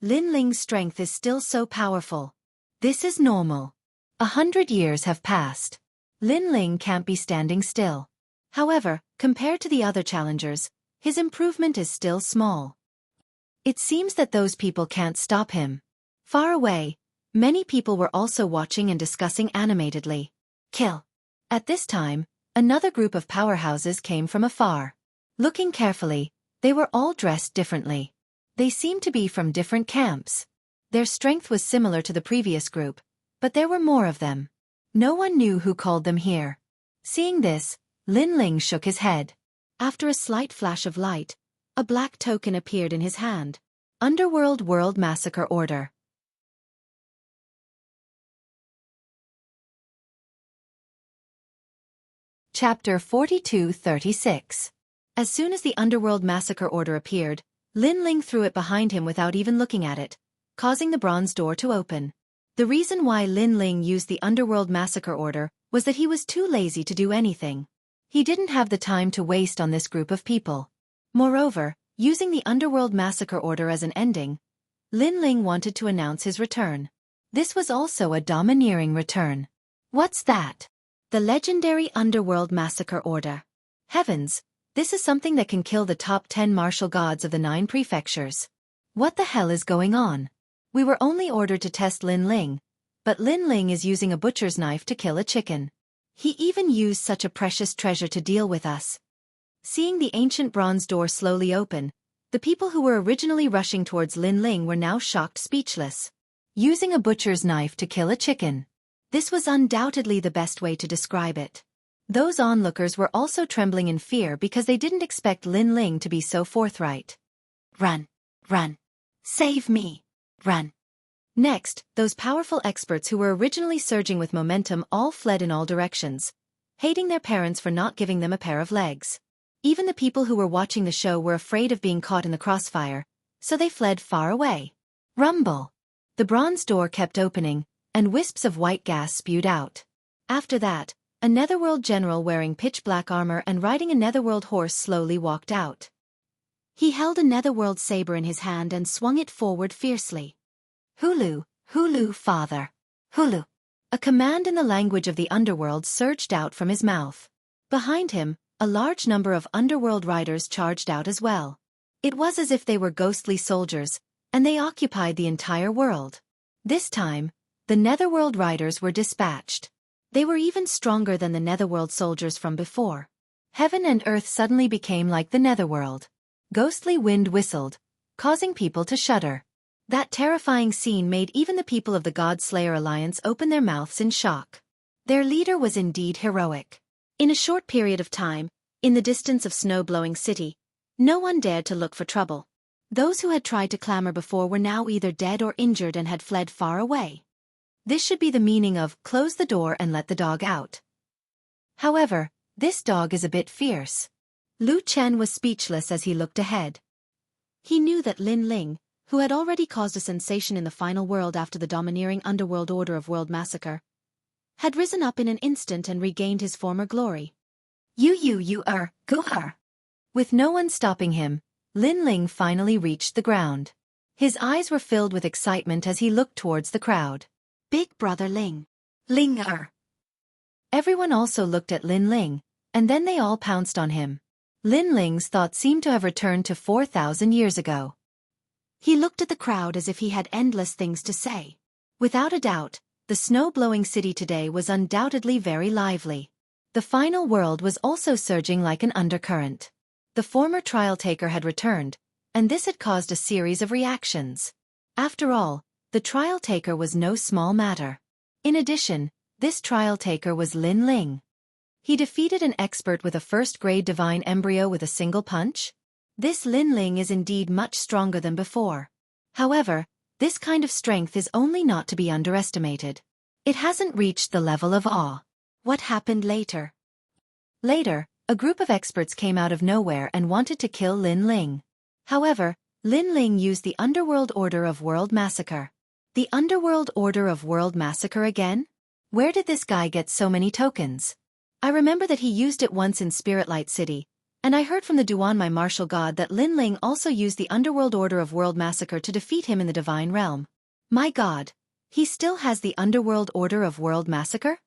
Lin Ling's strength is still so powerful. This is normal. 100 years have passed. Lin Ling can't be standing still. However, compared to the other challengers, his improvement is still small. It seems that those people can't stop him. Far away, many people were also watching and discussing animatedly. Kill. At this time, another group of powerhouses came from afar. Looking carefully, they were all dressed differently. They seemed to be from different camps. Their strength was similar to the previous group, but there were more of them. No one knew who called them here. Seeing this, Lin Ling shook his head. After a slight flash of light, a black token appeared in his hand. Underworld World Massacre Order. Chapter 42-36. As soon as the Underworld Massacre Order appeared, Lin Ling threw it behind him without even looking at it, causing the bronze door to open. The reason why Lin Ling used the Underworld Massacre Order was that he was too lazy to do anything. He didn't have the time to waste on this group of people. Moreover, using the Underworld Massacre Order as an ending, Lin Ling wanted to announce his return. This was also a domineering return. What's that? The legendary Underworld Massacre Order. Heavens, this is something that can kill the top 10 martial gods of the 9 prefectures. What the hell is going on? We were only ordered to test Lin Ling, but Lin Ling is using a butcher's knife to kill a chicken. He even used such a precious treasure to deal with us. Seeing the ancient bronze door slowly open, the people who were originally rushing towards Lin Ling were now shocked speechless. Using a butcher's knife to kill a chicken. This was undoubtedly the best way to describe it. Those onlookers were also trembling in fear because they didn't expect Lin Ling to be so forthright. Run! Run! Save me! Run! Next, those powerful experts who were originally surging with momentum all fled in all directions, hating their parents for not giving them a pair of legs. Even the people who were watching the show were afraid of being caught in the crossfire, so they fled far away. Rumble! The bronze door kept opening, and wisps of white gas spewed out. After that, a netherworld general wearing pitch-black armor and riding a netherworld horse slowly walked out. He held a netherworld saber in his hand and swung it forward fiercely. Hulu, Hulu, father. Hulu. A command in the language of the underworld surged out from his mouth. Behind him, a large number of underworld riders charged out as well. It was as if they were ghostly soldiers, and they occupied the entire world. This time, the Netherworld riders were dispatched. They were even stronger than the Netherworld soldiers from before. Heaven and earth suddenly became like the Netherworld. Ghostly wind whistled, causing people to shudder. That terrifying scene made even the people of the God-Slayer Alliance open their mouths in shock. Their leader was indeed heroic. In a short period of time, in the distance of snow-blowing city, no one dared to look for trouble. Those who had tried to clamor before were now either dead or injured and had fled far away. This should be the meaning of, close the door and let the dog out. However, this dog is a bit fierce. Lu Chen was speechless as he looked ahead. He knew that Lin Ling, who had already caused a sensation in the final world after the domineering underworld order of world massacre, had risen up in an instant and regained his former glory. Go her. With no one stopping him, Lin Ling finally reached the ground. His eyes were filled with excitement as he looked towards the crowd. Big brother Ling. Ling-er. Everyone also looked at Lin Ling, and then they all pounced on him. Lin Ling's thoughts seemed to have returned to 4,000 years ago. He looked at the crowd as if he had endless things to say. Without a doubt, the snow-blowing city today was undoubtedly very lively. The final world was also surging like an undercurrent. The former trial taker had returned, and this had caused a series of reactions. After all, the trial taker was no small matter. In addition, this trial taker was Lin Ling. He defeated an expert with a first-grade divine embryo with a single punch? This Lin Ling is indeed much stronger than before. However, this kind of strength is only not to be underestimated. It hasn't reached the level of awe. What happened later? Later, a group of experts came out of nowhere and wanted to kill Lin Ling. However, Lin Ling used the Underworld Order of World Massacre. The Underworld Order of World Massacre again? Where did this guy get so many tokens? I remember that he used it once in Spirit Light City, and I heard from the Duan, my martial god, that Lin Ling also used the Underworld Order of World Massacre to defeat him in the Divine Realm. My god, he still has the Underworld Order of World Massacre?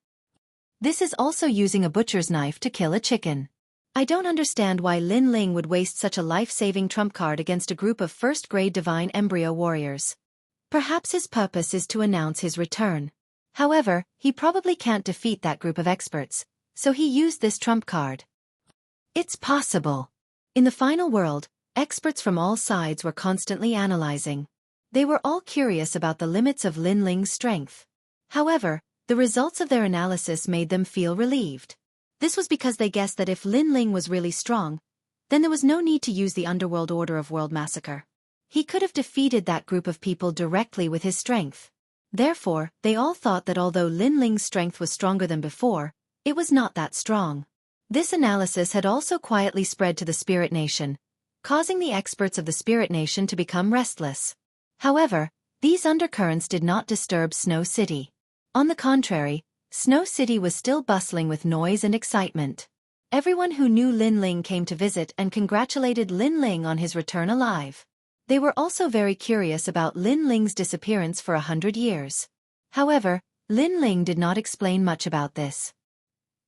This is also using a butcher's knife to kill a chicken. I don't understand why Lin Ling would waste such a life-saving trump card against a group of first-grade divine embryo warriors. Perhaps his purpose is to announce his return. However, he probably can't defeat that group of experts, so he used this trump card. It's possible. In the final world, experts from all sides were constantly analyzing. They were all curious about the limits of Lin Ling's strength. However, the results of their analysis made them feel relieved. This was because they guessed that if Lin Ling was really strong, then there was no need to use the Underworld Order of World Massacre. He could have defeated that group of people directly with his strength. Therefore, they all thought that although Lin Ling's strength was stronger than before, it was not that strong. This analysis had also quietly spread to the Spirit Nation, causing the experts of the Spirit Nation to become restless. However, these undercurrents did not disturb Snow City. On the contrary, Snow City was still bustling with noise and excitement. Everyone who knew Lin Ling came to visit and congratulated Lin Ling on his return alive. They were also very curious about Lin Ling's disappearance for 100 years. However, Lin Ling did not explain much about this.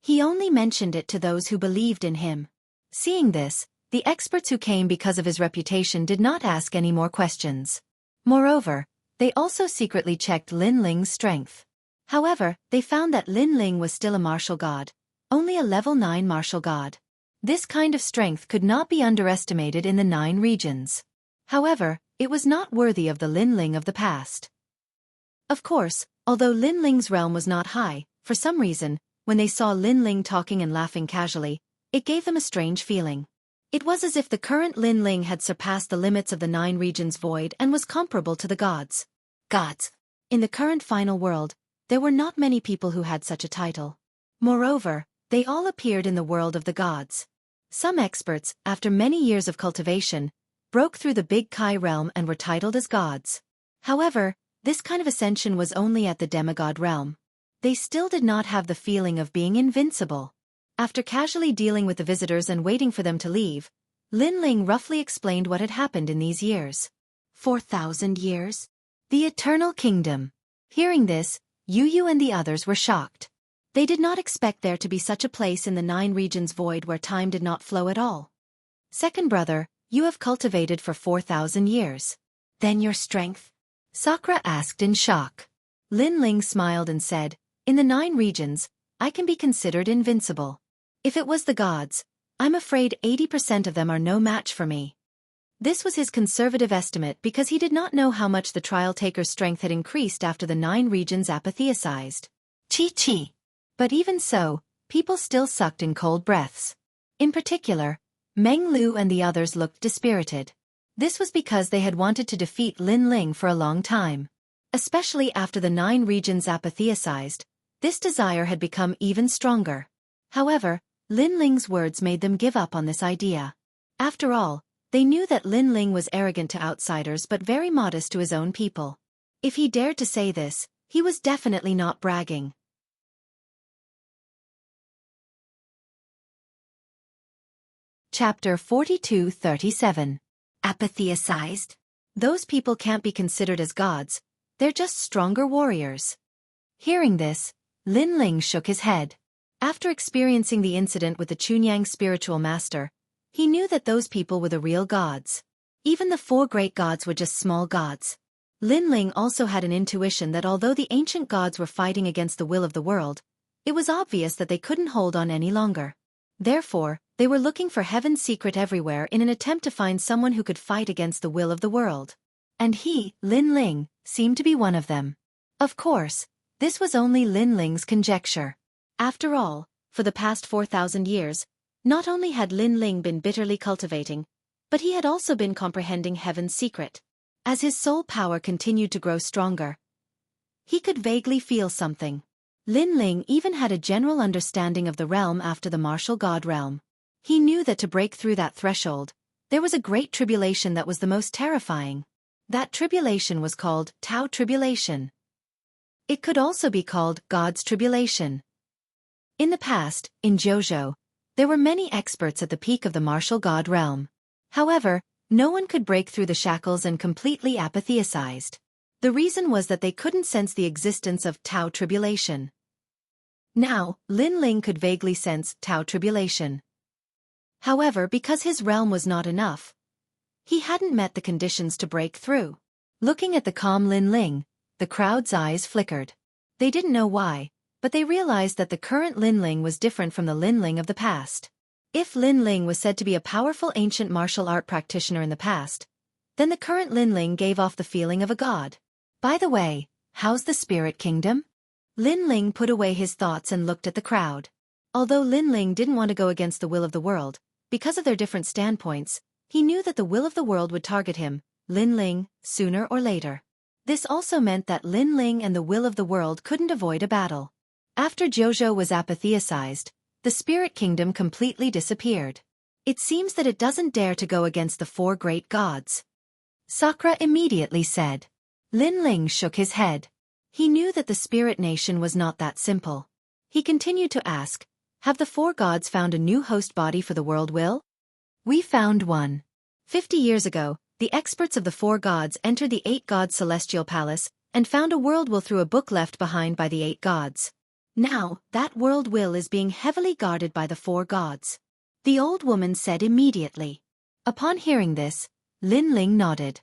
He only mentioned it to those who believed in him. Seeing this, the experts who came because of his reputation did not ask any more questions. Moreover, they also secretly checked Lin Ling's strength. However, they found that Lin Ling was still a martial god, only a level 9 martial god. This kind of strength could not be underestimated in the 9 regions. However, it was not worthy of the Lin Ling of the past. Of course, although Lin Ling's realm was not high, for some reason, when they saw Lin Ling talking and laughing casually, it gave them a strange feeling. It was as if the current Lin Ling had surpassed the limits of the 9 regions void and was comparable to the gods. In the current final world, there were not many people who had such a title. Moreover, they all appeared in the world of the gods. Some experts, after many years of cultivation, broke through the Big Kai realm and were titled as gods. However, this kind of ascension was only at the demigod realm. They still did not have the feeling of being invincible. After casually dealing with the visitors and waiting for them to leave, Lin Ling roughly explained what had happened in these years. 4,000 years? The Eternal Kingdom. Hearing this, Yu and the others were shocked. They did not expect there to be such a place in the 9 regions void where time did not flow at all. Second brother, you have cultivated for 4,000 years. Then your strength? Sakura asked in shock. Lin Ling smiled and said, in the 9 regions, I can be considered invincible. If it was the gods, I'm afraid 80% of them are no match for me. This was his conservative estimate because he did not know how much the trial taker's strength had increased after the 9 regions apatheized. Chi. But even so, people still sucked in cold breaths. In particular, Meng Lu and the others looked dispirited. This was because they had wanted to defeat Lin Ling for a long time. Especially after the 9 regions apatheized, this desire had become even stronger. However, Lin Ling's words made them give up on this idea. After all, they knew that Lin Ling was arrogant to outsiders but very modest to his own people. If he dared to say this, he was definitely not bragging. Chapter 42-37. Apatheized? Those people can't be considered as gods, they're just stronger warriors. Hearing this, Lin Ling shook his head. After experiencing the incident with the Chunyang spiritual master, he knew that those people were the real gods. Even the 4 great gods were just small gods. Lin Ling also had an intuition that although the ancient gods were fighting against the will of the world, it was obvious that they couldn't hold on any longer. Therefore, they were looking for heaven's secret everywhere in an attempt to find someone who could fight against the will of the world. And he, Lin Ling, seemed to be one of them. Of course, this was only Lin Ling's conjecture. After all, for the past 4,000 years, not only had Lin Ling been bitterly cultivating, but he had also been comprehending heaven's secret. As his soul power continued to grow stronger, he could vaguely feel something. Lin Ling even had a general understanding of the realm after the martial god realm. He knew that to break through that threshold, there was a great tribulation that was the most terrifying. That tribulation was called Tao Tribulation. It could also be called God's Tribulation. In the past, in Jojo, there were many experts at the peak of the martial god realm. However, no one could break through the shackles and completely apatheized. The reason was that they couldn't sense the existence of Tao Tribulation. Now, Lin Ling could vaguely sense Tao Tribulation. However, because his realm was not enough, he hadn't met the conditions to break through. Looking at the calm Lin Ling, the crowd's eyes flickered. They didn't know why, but they realized that the current Lin Ling was different from the Lin Ling of the past. If Lin Ling was said to be a powerful ancient martial art practitioner in the past, then the current Lin Ling gave off the feeling of a god. By the way, how's the spirit kingdom? Lin Ling put away his thoughts and looked at the crowd. Although Lin Ling didn't want to go against the will of the world, because of their different standpoints, he knew that the will of the world would target him, Lin Ling, sooner or later. This also meant that Lin Ling and the will of the world couldn't avoid a battle. After Jojo was apatheized, the spirit kingdom completely disappeared. It seems that it doesn't dare to go against the 4 great gods. Sakura immediately said. Lin Ling shook his head. He knew that the spirit nation was not that simple. He continued to ask, have the 4 gods found a new host body for the world will? We found one. 50 years ago, the experts of the 4 gods entered the 8 gods celestial palace and found a world will through a book left behind by the 8 gods. Now, that world will is being heavily guarded by the 4 gods. The old woman said immediately. Upon hearing this, Lin Ling nodded.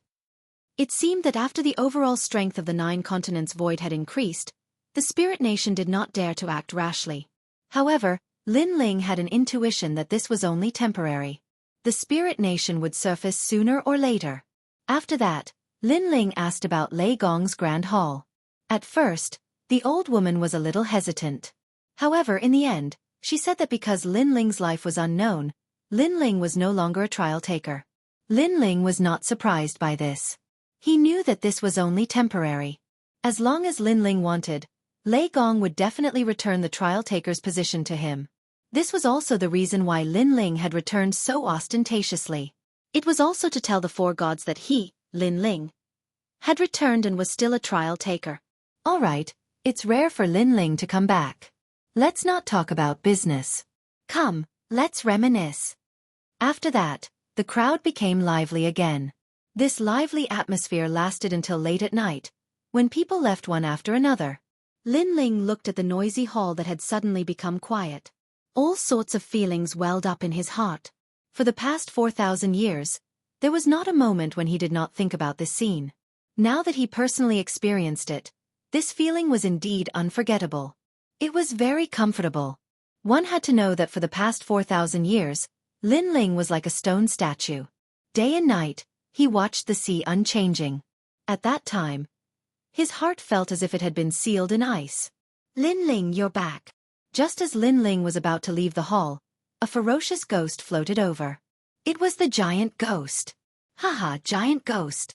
It seemed that after the overall strength of the 9 continents void had increased, the spirit nation did not dare to act rashly. However, Lin Ling had an intuition that this was only temporary. The spirit nation would surface sooner or later. After that, Lin Ling asked about Lei Gong's Grand Hall. At first, the old woman was a little hesitant. However, in the end, she said that because Lin Ling's life was unknown, Lin Ling was no longer a trial taker. Lin Ling was not surprised by this. He knew that this was only temporary. As long as Lin Ling wanted, Lei Gong would definitely return the trial taker's position to him. This was also the reason why Lin Ling had returned so ostentatiously. It was also to tell the 4 gods that he, Lin Ling, had returned and was still a trial taker. Alright, it's rare for Lin Ling to come back. Let's not talk about business. Come, let's reminisce. After that, the crowd became lively again. This lively atmosphere lasted until late at night, when people left one after another. Lin Ling looked at the noisy hall that had suddenly become quiet. All sorts of feelings welled up in his heart. For the past 4,000 years, there was not a moment when he did not think about this scene. Now that he personally experienced it, this feeling was indeed unforgettable. It was very comfortable. One had to know that for the past 4,000 years, Lin Ling was like a stone statue. Day and night, he watched the sea unchanging. At that time, his heart felt as if it had been sealed in ice. Lin Ling, you're back. Just as Lin Ling was about to leave the hall, a ferocious ghost floated over. It was the giant ghost. Haha, giant ghost.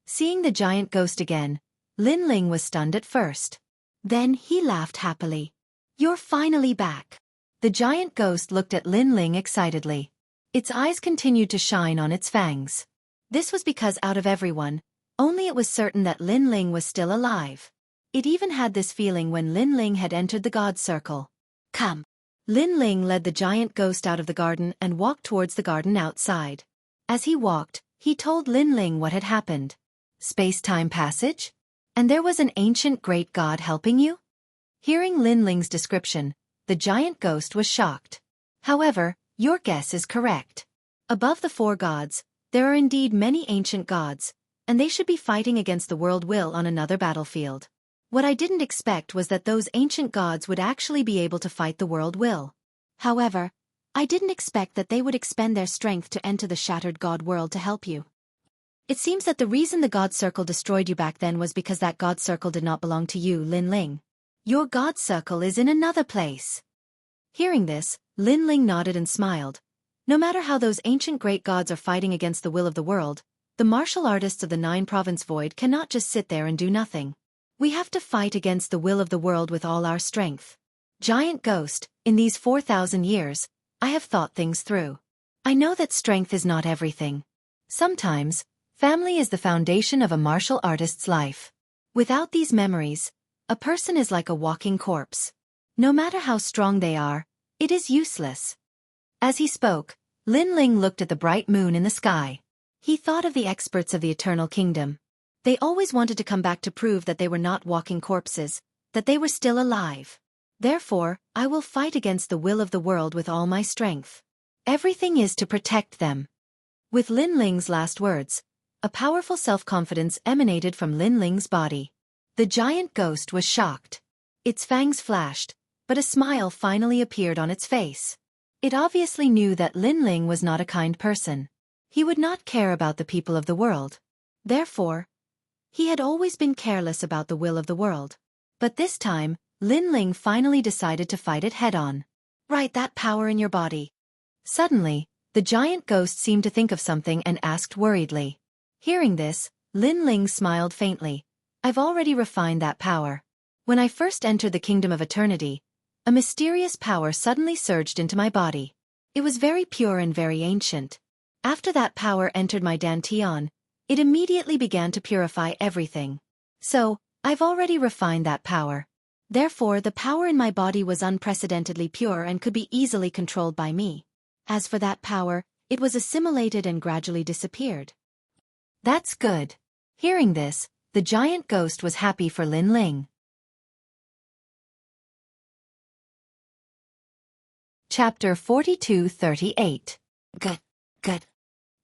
Seeing the giant ghost again, Lin Ling was stunned at first. Then he laughed happily. You're finally back. The giant ghost looked at Lin Ling excitedly. Its eyes continued to shine on its fangs. This was because out of everyone, only it was certain that Lin Ling was still alive. It even had this feeling when Lin Ling had entered the God Circle. Come. Lin Ling led the giant ghost out of the garden and walked towards the garden outside. As he walked, he told Lin Ling what had happened. Space-time passage? And there was an ancient great god helping you? Hearing Lin Ling's description, the giant ghost was shocked. However, your guess is correct. Above the 4 gods, there are indeed many ancient gods, and they should be fighting against the world will on another battlefield. What I didn't expect was that those ancient gods would actually be able to fight the world will. However, I didn't expect that they would expend their strength to enter the shattered god world to help you. It seems that the reason the God Circle destroyed you back then was because that God Circle did not belong to you, Lin Ling. Your God Circle is in another place. Hearing this, Lin Ling nodded and smiled. No matter how those ancient great gods are fighting against the will of the world, the martial artists of the 9-province void cannot just sit there and do nothing. We have to fight against the will of the world with all our strength. Giant Ghost, in these 4,000 years, I have thought things through. I know that strength is not everything. Sometimes, family is the foundation of a martial artist's life. Without these memories, a person is like a walking corpse. No matter how strong they are, it is useless. As he spoke, Lin Ling looked at the bright moon in the sky. He thought of the experts of the Eternal Kingdom. They always wanted to come back to prove that they were not walking corpses, that they were still alive. Therefore, I will fight against the will of the world with all my strength. Everything is to protect them. With Lin Ling's last words, a powerful self-confidence emanated from Lin Ling's body. The giant ghost was shocked. Its fangs flashed, but a smile finally appeared on its face. It obviously knew that Lin Ling was not a kind person. He would not care about the people of the world. Therefore, he had always been careless about the will of the world. But this time, Lin Ling finally decided to fight it head-on. Right, that power in your body. Suddenly, the giant ghost seemed to think of something and asked worriedly. Hearing this, Lin Ling smiled faintly. I've already refined that power. When I first entered the Kingdom of Eternity, a mysterious power suddenly surged into my body. It was very pure and very ancient. After that power entered my dantian, it immediately began to purify everything. So, I've already refined that power. Therefore, the power in my body was unprecedentedly pure and could be easily controlled by me. As for that power, it was assimilated and gradually disappeared. That's good. Hearing this, the giant ghost was happy for Lin Ling. Chapter 42-38. Good.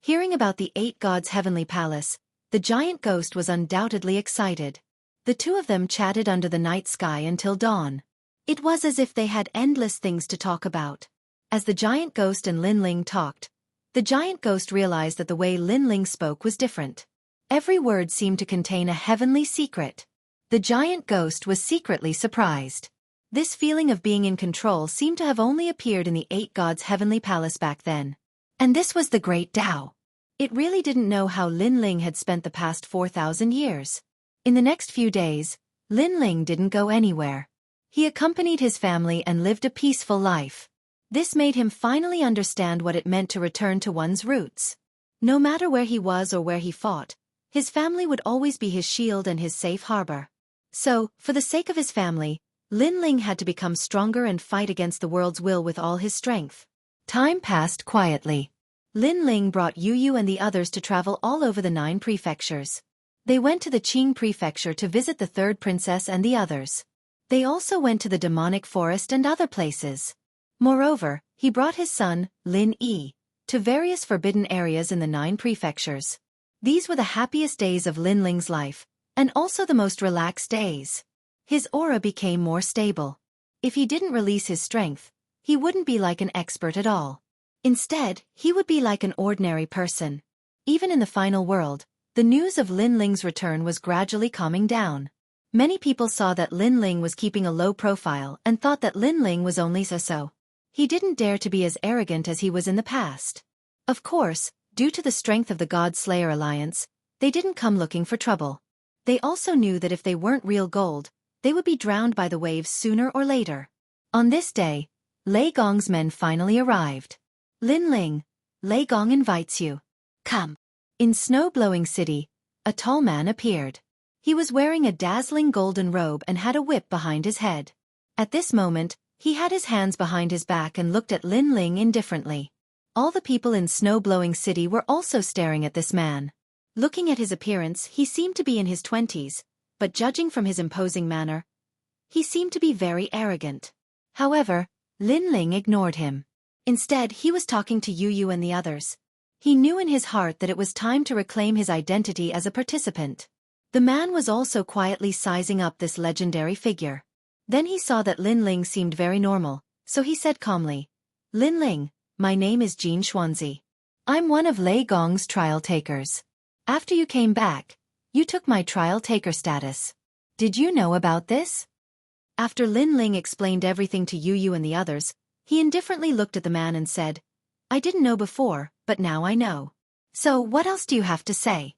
Hearing about the 8 gods' heavenly palace, the giant ghost was undoubtedly excited. The two of them chatted under the night sky until dawn. It was as if they had endless things to talk about. As the giant ghost and Lin Ling talked, the giant ghost realized that the way Lin Ling spoke was different. Every word seemed to contain a heavenly secret. The giant ghost was secretly surprised. This feeling of being in control seemed to have only appeared in the 8 gods' heavenly palace back then. And this was the Great Tao. It really didn't know how Lin Ling had spent the past 4,000 years. In the next few days, Lin Ling didn't go anywhere. He accompanied his family and lived a peaceful life. This made him finally understand what it meant to return to one's roots. No matter where he was or where he fought, his family would always be his shield and his safe harbor. So, for the sake of his family, Lin Ling had to become stronger and fight against the world's will with all his strength. Time passed quietly. Lin Ling brought Yu Yu and the others to travel all over the 9 prefectures. They went to the Qing prefecture to visit the 3rd princess and the others. They also went to the demonic forest and other places. Moreover, he brought his son, Lin Yi, to various forbidden areas in the 9 prefectures. These were the happiest days of Lin Ling's life, and also the most relaxed days. His aura became more stable. If he didn't release his strength, he wouldn't be like an expert at all. Instead, he would be like an ordinary person. Even in the final world, the news of Lin Ling's return was gradually calming down. Many people saw that Lin Ling was keeping a low profile and thought that Lin Ling was only so. He didn't dare to be as arrogant as he was in the past. Of course, due to the strength of the God Slayer Alliance, they didn't come looking for trouble. They also knew that if they weren't real gold, they would be drowned by the waves sooner or later. On this day, Lei Gong's men finally arrived. Lin Ling, Lei Gong invites you. Come. In Snow-Blowing City, a tall man appeared. He was wearing a dazzling golden robe and had a whip behind his head. At this moment, he had his hands behind his back and looked at Lin Ling indifferently. All the people in Snow-Blowing City were also staring at this man. Looking at his appearance, he seemed to be in his 20s, but judging from his imposing manner, he seemed to be very arrogant. However, Lin Ling ignored him. Instead, he was talking to Yu Yu and the others. He knew in his heart that it was time to reclaim his identity as a participant. The man was also quietly sizing up this legendary figure. Then he saw that Lin Ling seemed very normal, so he said calmly, Lin Ling, my name is Jin Xuanzi. I'm one of Lei Gong's trial takers. After you came back, you took my trial taker status. Did you know about this? After Lin Ling explained everything to Yu Yu and the others, he indifferently looked at the man and said, I didn't know before, but now I know. So what else do you have to say?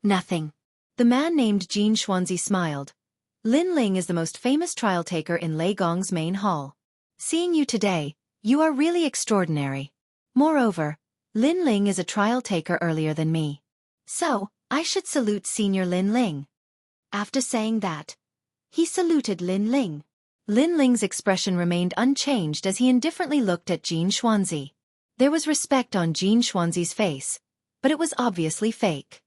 Nothing. The man named Jin Xuanzi smiled. Lin Ling is the most famous trial taker in Lei Gong's main hall. Seeing you today, you are really extraordinary. Moreover, Lin Ling is a trial taker earlier than me. So, I should salute Senior Lin Ling. After saying that, he saluted Lin Ling. Lin Ling's expression remained unchanged as he indifferently looked at Jin Xuanzi. There was respect on Jin Xuanzi's face, but it was obviously fake.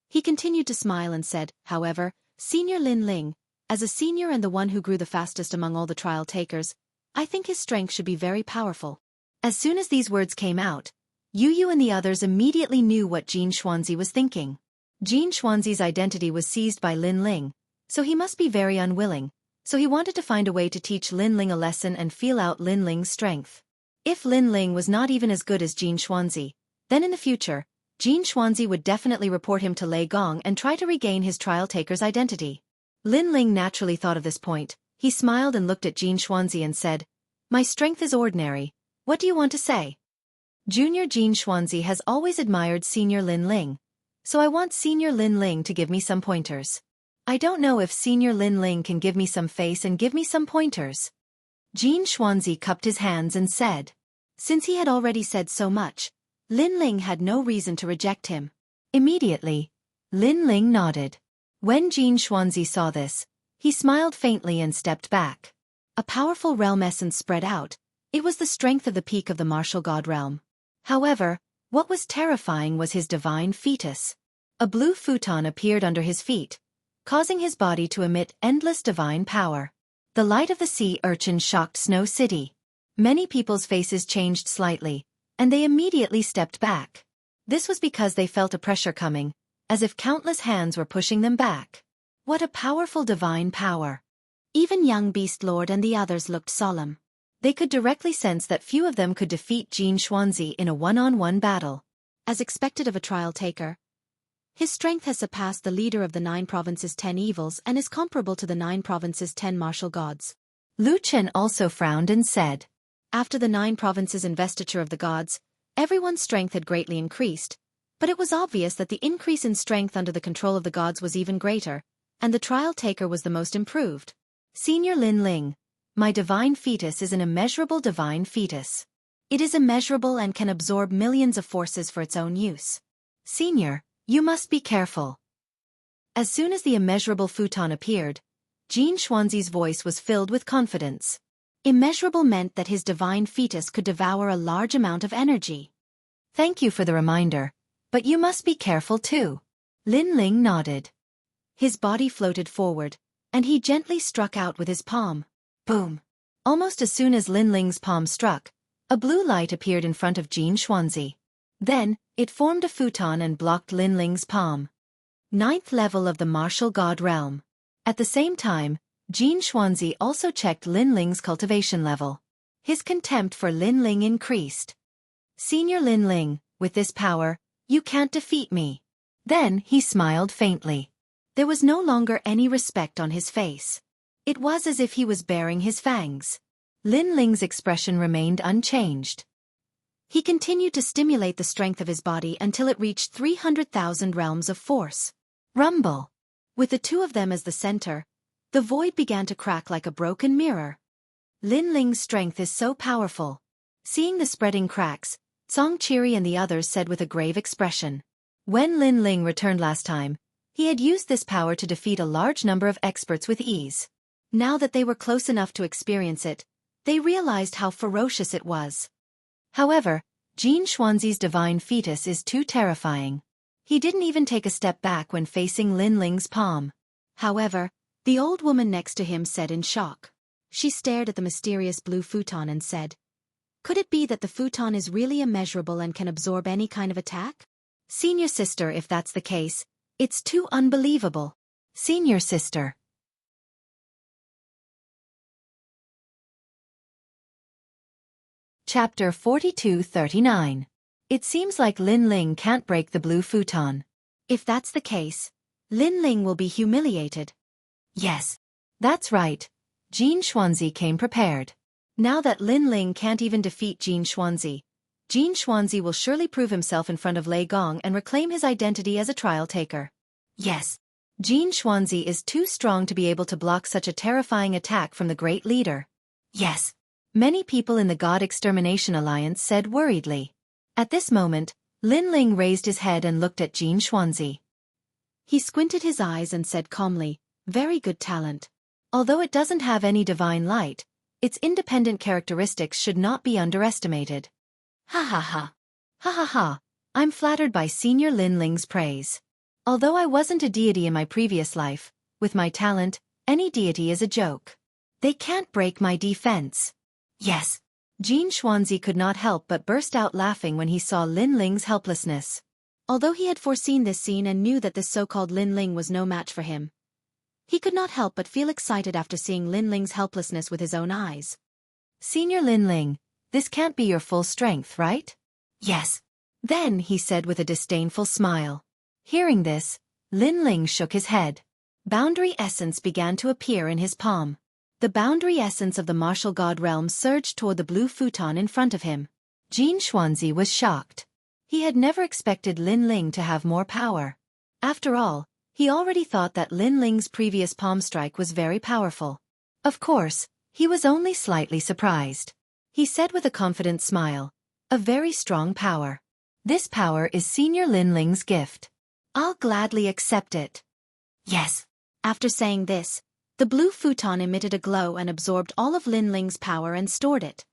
He continued to smile and said, however, Senior Lin Ling, as a senior and the one who grew the fastest among all the trial takers, I think his strength should be very powerful. As soon as these words came out, Yu Yu and the others immediately knew what Jin Xuanzi was thinking. Jin Xuanzi's identity was seized by Lin Ling, so he must be very unwilling, so he wanted to find a way to teach Lin Ling a lesson and feel out Lin Ling's strength. If Lin Ling was not even as good as Jin Xuanzi, then in the future, Jin Xuanzi would definitely report him to Lei Gong and try to regain his trial taker's identity. Lin Ling naturally thought of this point. He smiled and looked at Jin Xuanzi and said, My strength is ordinary. What do you want to say? Junior Jin Xuanzi has always admired Senior Lin Ling, so I want Senior Lin Ling to give me some pointers. I don't know if Senior Lin Ling can give me some face and give me some pointers. Jin Xuanzi cupped his hands and said. Since he had already said so much, Lin Ling had no reason to reject him. Immediately, Lin Ling nodded. When Jin Xuanzi saw this, he smiled faintly and stepped back. A powerful realm essence spread out. It was the strength of the peak of the martial god realm. However, what was terrifying was his divine fetus. A blue futon appeared under his feet, causing his body to emit endless divine power. The light of the sea urchin shocked Snow City. Many people's faces changed slightly, and they immediately stepped back. This was because they felt a pressure coming, as if countless hands were pushing them back. What a powerful divine power! Even young Beast Lord and the others looked solemn. They could directly sense that few of them could defeat Jin Xuanzi in a one-on-one battle. As expected of a trial taker, his strength has surpassed the leader of the 9 provinces' 10 evils and is comparable to the 9 provinces' 10 martial gods. Lu Chen also frowned and said, After the 9 provinces' investiture of the gods, everyone's strength had greatly increased, but it was obvious that the increase in strength under the control of the gods was even greater, and the trial taker was the most improved. Senior Lin Ling, my divine fetus is an immeasurable divine fetus. It is immeasurable and can absorb millions of forces for its own use. Senior, you must be careful. As soon as the immeasurable futon appeared, Jin Xuanzi's voice was filled with confidence. Immeasurable meant that his divine fetus could devour a large amount of energy. Thank you for the reminder, but you must be careful too. Lin Ling nodded. His body floated forward, and he gently struck out with his palm. Boom! Almost as soon as Lin Ling's palm struck, a blue light appeared in front of Jin Xuanzi. Then, it formed a futon and blocked Lin Ling's palm. 9th level of the martial god realm. At the same time, Jin Xuanzi also checked Lin Ling's cultivation level. His contempt for Lin Ling increased. Senior Lin Ling, with this power, you can't defeat me. Then he smiled faintly. There was no longer any respect on his face. It was as if he was baring his fangs. Lin Ling's expression remained unchanged. He continued to stimulate the strength of his body until it reached 300,000 realms of force. Rumble! With the two of them as the center, the void began to crack like a broken mirror. Lin Ling's strength is so powerful. Seeing the spreading cracks, Songqi and the others said with a grave expression. When Lin Ling returned last time, he had used this power to defeat a large number of experts with ease. Now that they were close enough to experience it, they realized how ferocious it was. However, Jin Xuanzi's divine fetus is too terrifying. He didn't even take a step back when facing Lin Ling's palm. However, the old woman next to him said in shock. She stared at the mysterious blue futon and said, "Could it be that the futon is really immeasurable and can absorb any kind of attack?" Senior sister, if that's the case, it's too unbelievable. Senior sister. Chapter 42-39. It seems like Lin Ling can't break the blue futon. If that's the case, Lin Ling will be humiliated. Yes, that's right. Jin Xuanzi came prepared. Now that Lin Ling can't even defeat Jin Xuanzi will surely prove himself in front of Lei Gong and reclaim his identity as a trial taker. Yes, Jin Xuanzi is too strong to be able to block such a terrifying attack from the great leader. Yes. Many people in the God Extermination Alliance said worriedly. At this moment, Lin Ling raised his head and looked at Jin Xuanzi. He squinted his eyes and said calmly, "Very good talent. Although it doesn't have any divine light, its independent characteristics should not be underestimated." Ha ha ha. Ha ha ha. I'm flattered by Senior Lin Ling's praise. Although I wasn't a deity in my previous life, with my talent, any deity is a joke. They can't break my defense. Yes. Jin Xuanzi could not help but burst out laughing when he saw Lin Ling's helplessness. Although he had foreseen this scene and knew that this so-called Lin Ling was no match for him, he could not help but feel excited after seeing Lin Ling's helplessness with his own eyes. Senior Lin Ling, this can't be your full strength, right? Yes. Then he said with a disdainful smile. Hearing this, Lin Ling shook his head. Boundary essence began to appear in his palm. The boundary essence of the martial god realm surged toward the blue futon in front of him. Jin Xuanzi was shocked. He had never expected Lin Ling to have more power. After all, he already thought that Lin Ling's previous palm strike was very powerful. Of course, he was only slightly surprised. He said with a confident smile, "A very strong power. This power is Senior Lin Ling's gift. I'll gladly accept it." Yes. After saying this, the blue futon emitted a glow and absorbed all of Lin Ling's power and stored it.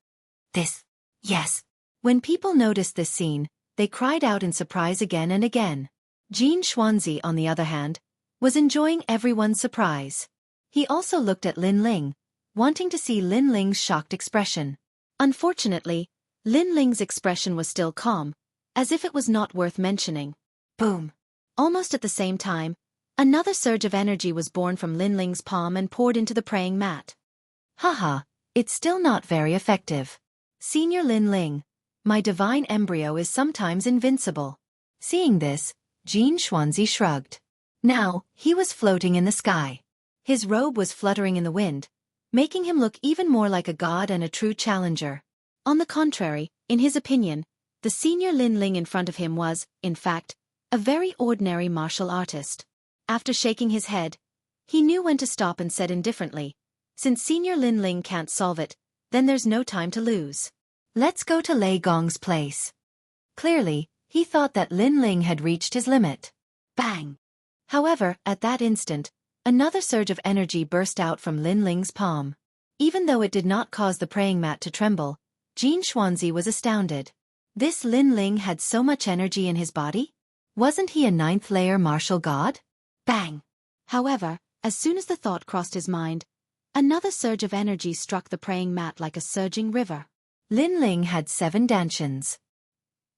This. Yes. When people noticed this scene, they cried out in surprise again and again. Jin Xuanzi, on the other hand, was enjoying everyone's surprise. He also looked at Lin Ling, wanting to see Lin Ling's shocked expression. Unfortunately, Lin Ling's expression was still calm, as if it was not worth mentioning. Boom. Almost at the same time, another surge of energy was born from Lin Ling's palm and poured into the praying mat. Haha, it's still not very effective. Senior Lin Ling, my divine embryo is sometimes invincible. Seeing this, Jin Xuanzi shrugged. Now, he was floating in the sky. His robe was fluttering in the wind, making him look even more like a god and a true challenger. On the contrary, in his opinion, the senior Lin Ling in front of him was, in fact, a very ordinary martial artist. After shaking his head, he knew when to stop and said indifferently, "Since Senior Lin Ling can't solve it, then there's no time to lose. Let's go to Lei Gong's place." Clearly, he thought that Lin Ling had reached his limit. Bang! However, at that instant, another surge of energy burst out from Lin Ling's palm. Even though it did not cause the praying mat to tremble, Jin Xuanzi was astounded. This Lin Ling had so much energy in his body? Wasn't he a 9th-layer martial god? Bang! However, as soon as the thought crossed his mind, another surge of energy struck the praying mat like a surging river. Lin Ling had 7 dantians.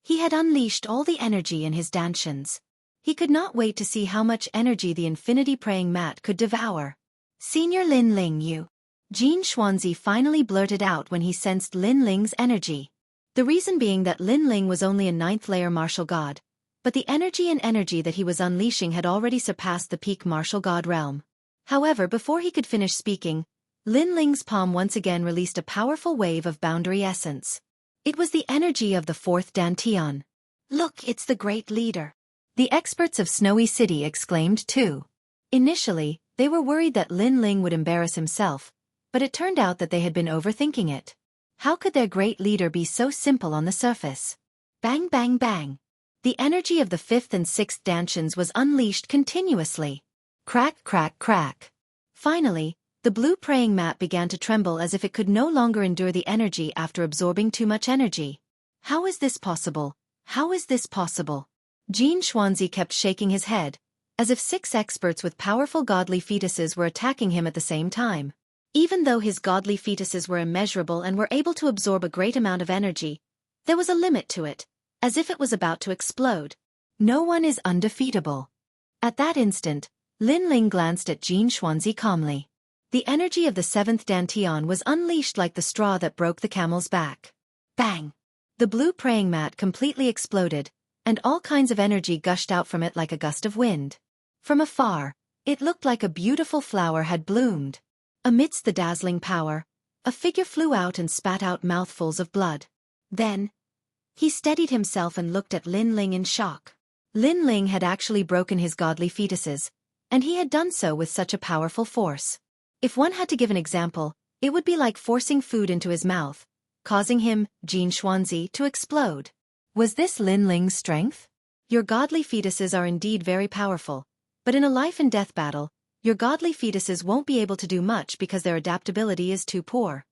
He had unleashed all the energy in his dantians. He could not wait to see how much energy the infinity praying mat could devour. Senior Lin Ling, you. Jin Xuanzi finally blurted out when he sensed Lin Ling's energy. The reason being that Lin Ling was only a 9th-layer martial god, but the energy that he was unleashing had already surpassed the peak martial god realm. However, before he could finish speaking, Lin Ling's palm once again released a powerful wave of boundary essence. It was the energy of the 4th dantian. Look, it's the great leader. The experts of Snowy City exclaimed too. Initially, they were worried that Lin Ling would embarrass himself, but it turned out that they had been overthinking it. How could their great leader be so simple on the surface? Bang bang bang. The energy of the 5th and 6th dantians was unleashed continuously. Crack crack crack. Finally, the blue praying mat began to tremble as if it could no longer endure the energy after absorbing too much energy. How is this possible? How is this possible? Jin Xuanzi kept shaking his head, as if 6 experts with powerful godly fetuses were attacking him at the same time. Even though his godly fetuses were immeasurable and were able to absorb a great amount of energy, there was a limit to it, as if it was about to explode. No one is undefeatable. At that instant, Lin Ling glanced at Jin Xuanzi calmly. The energy of the 7th dantian was unleashed like the straw that broke the camel's back. Bang! The blue praying mat completely exploded, and all kinds of energy gushed out from it like a gust of wind. From afar, it looked like a beautiful flower had bloomed. Amidst the dazzling power, a figure flew out and spat out mouthfuls of blood. Then, he steadied himself and looked at Lin Ling in shock. Lin Ling had actually broken his godly fetuses, and he had done so with such a powerful force. If one had to give an example, it would be like forcing food into his mouth, causing him, Jin Xuanzi, to explode. Was this Lin Ling's strength? Your godly fetuses are indeed very powerful, but in a life-and-death battle, your godly fetuses won't be able to do much because their adaptability is too poor.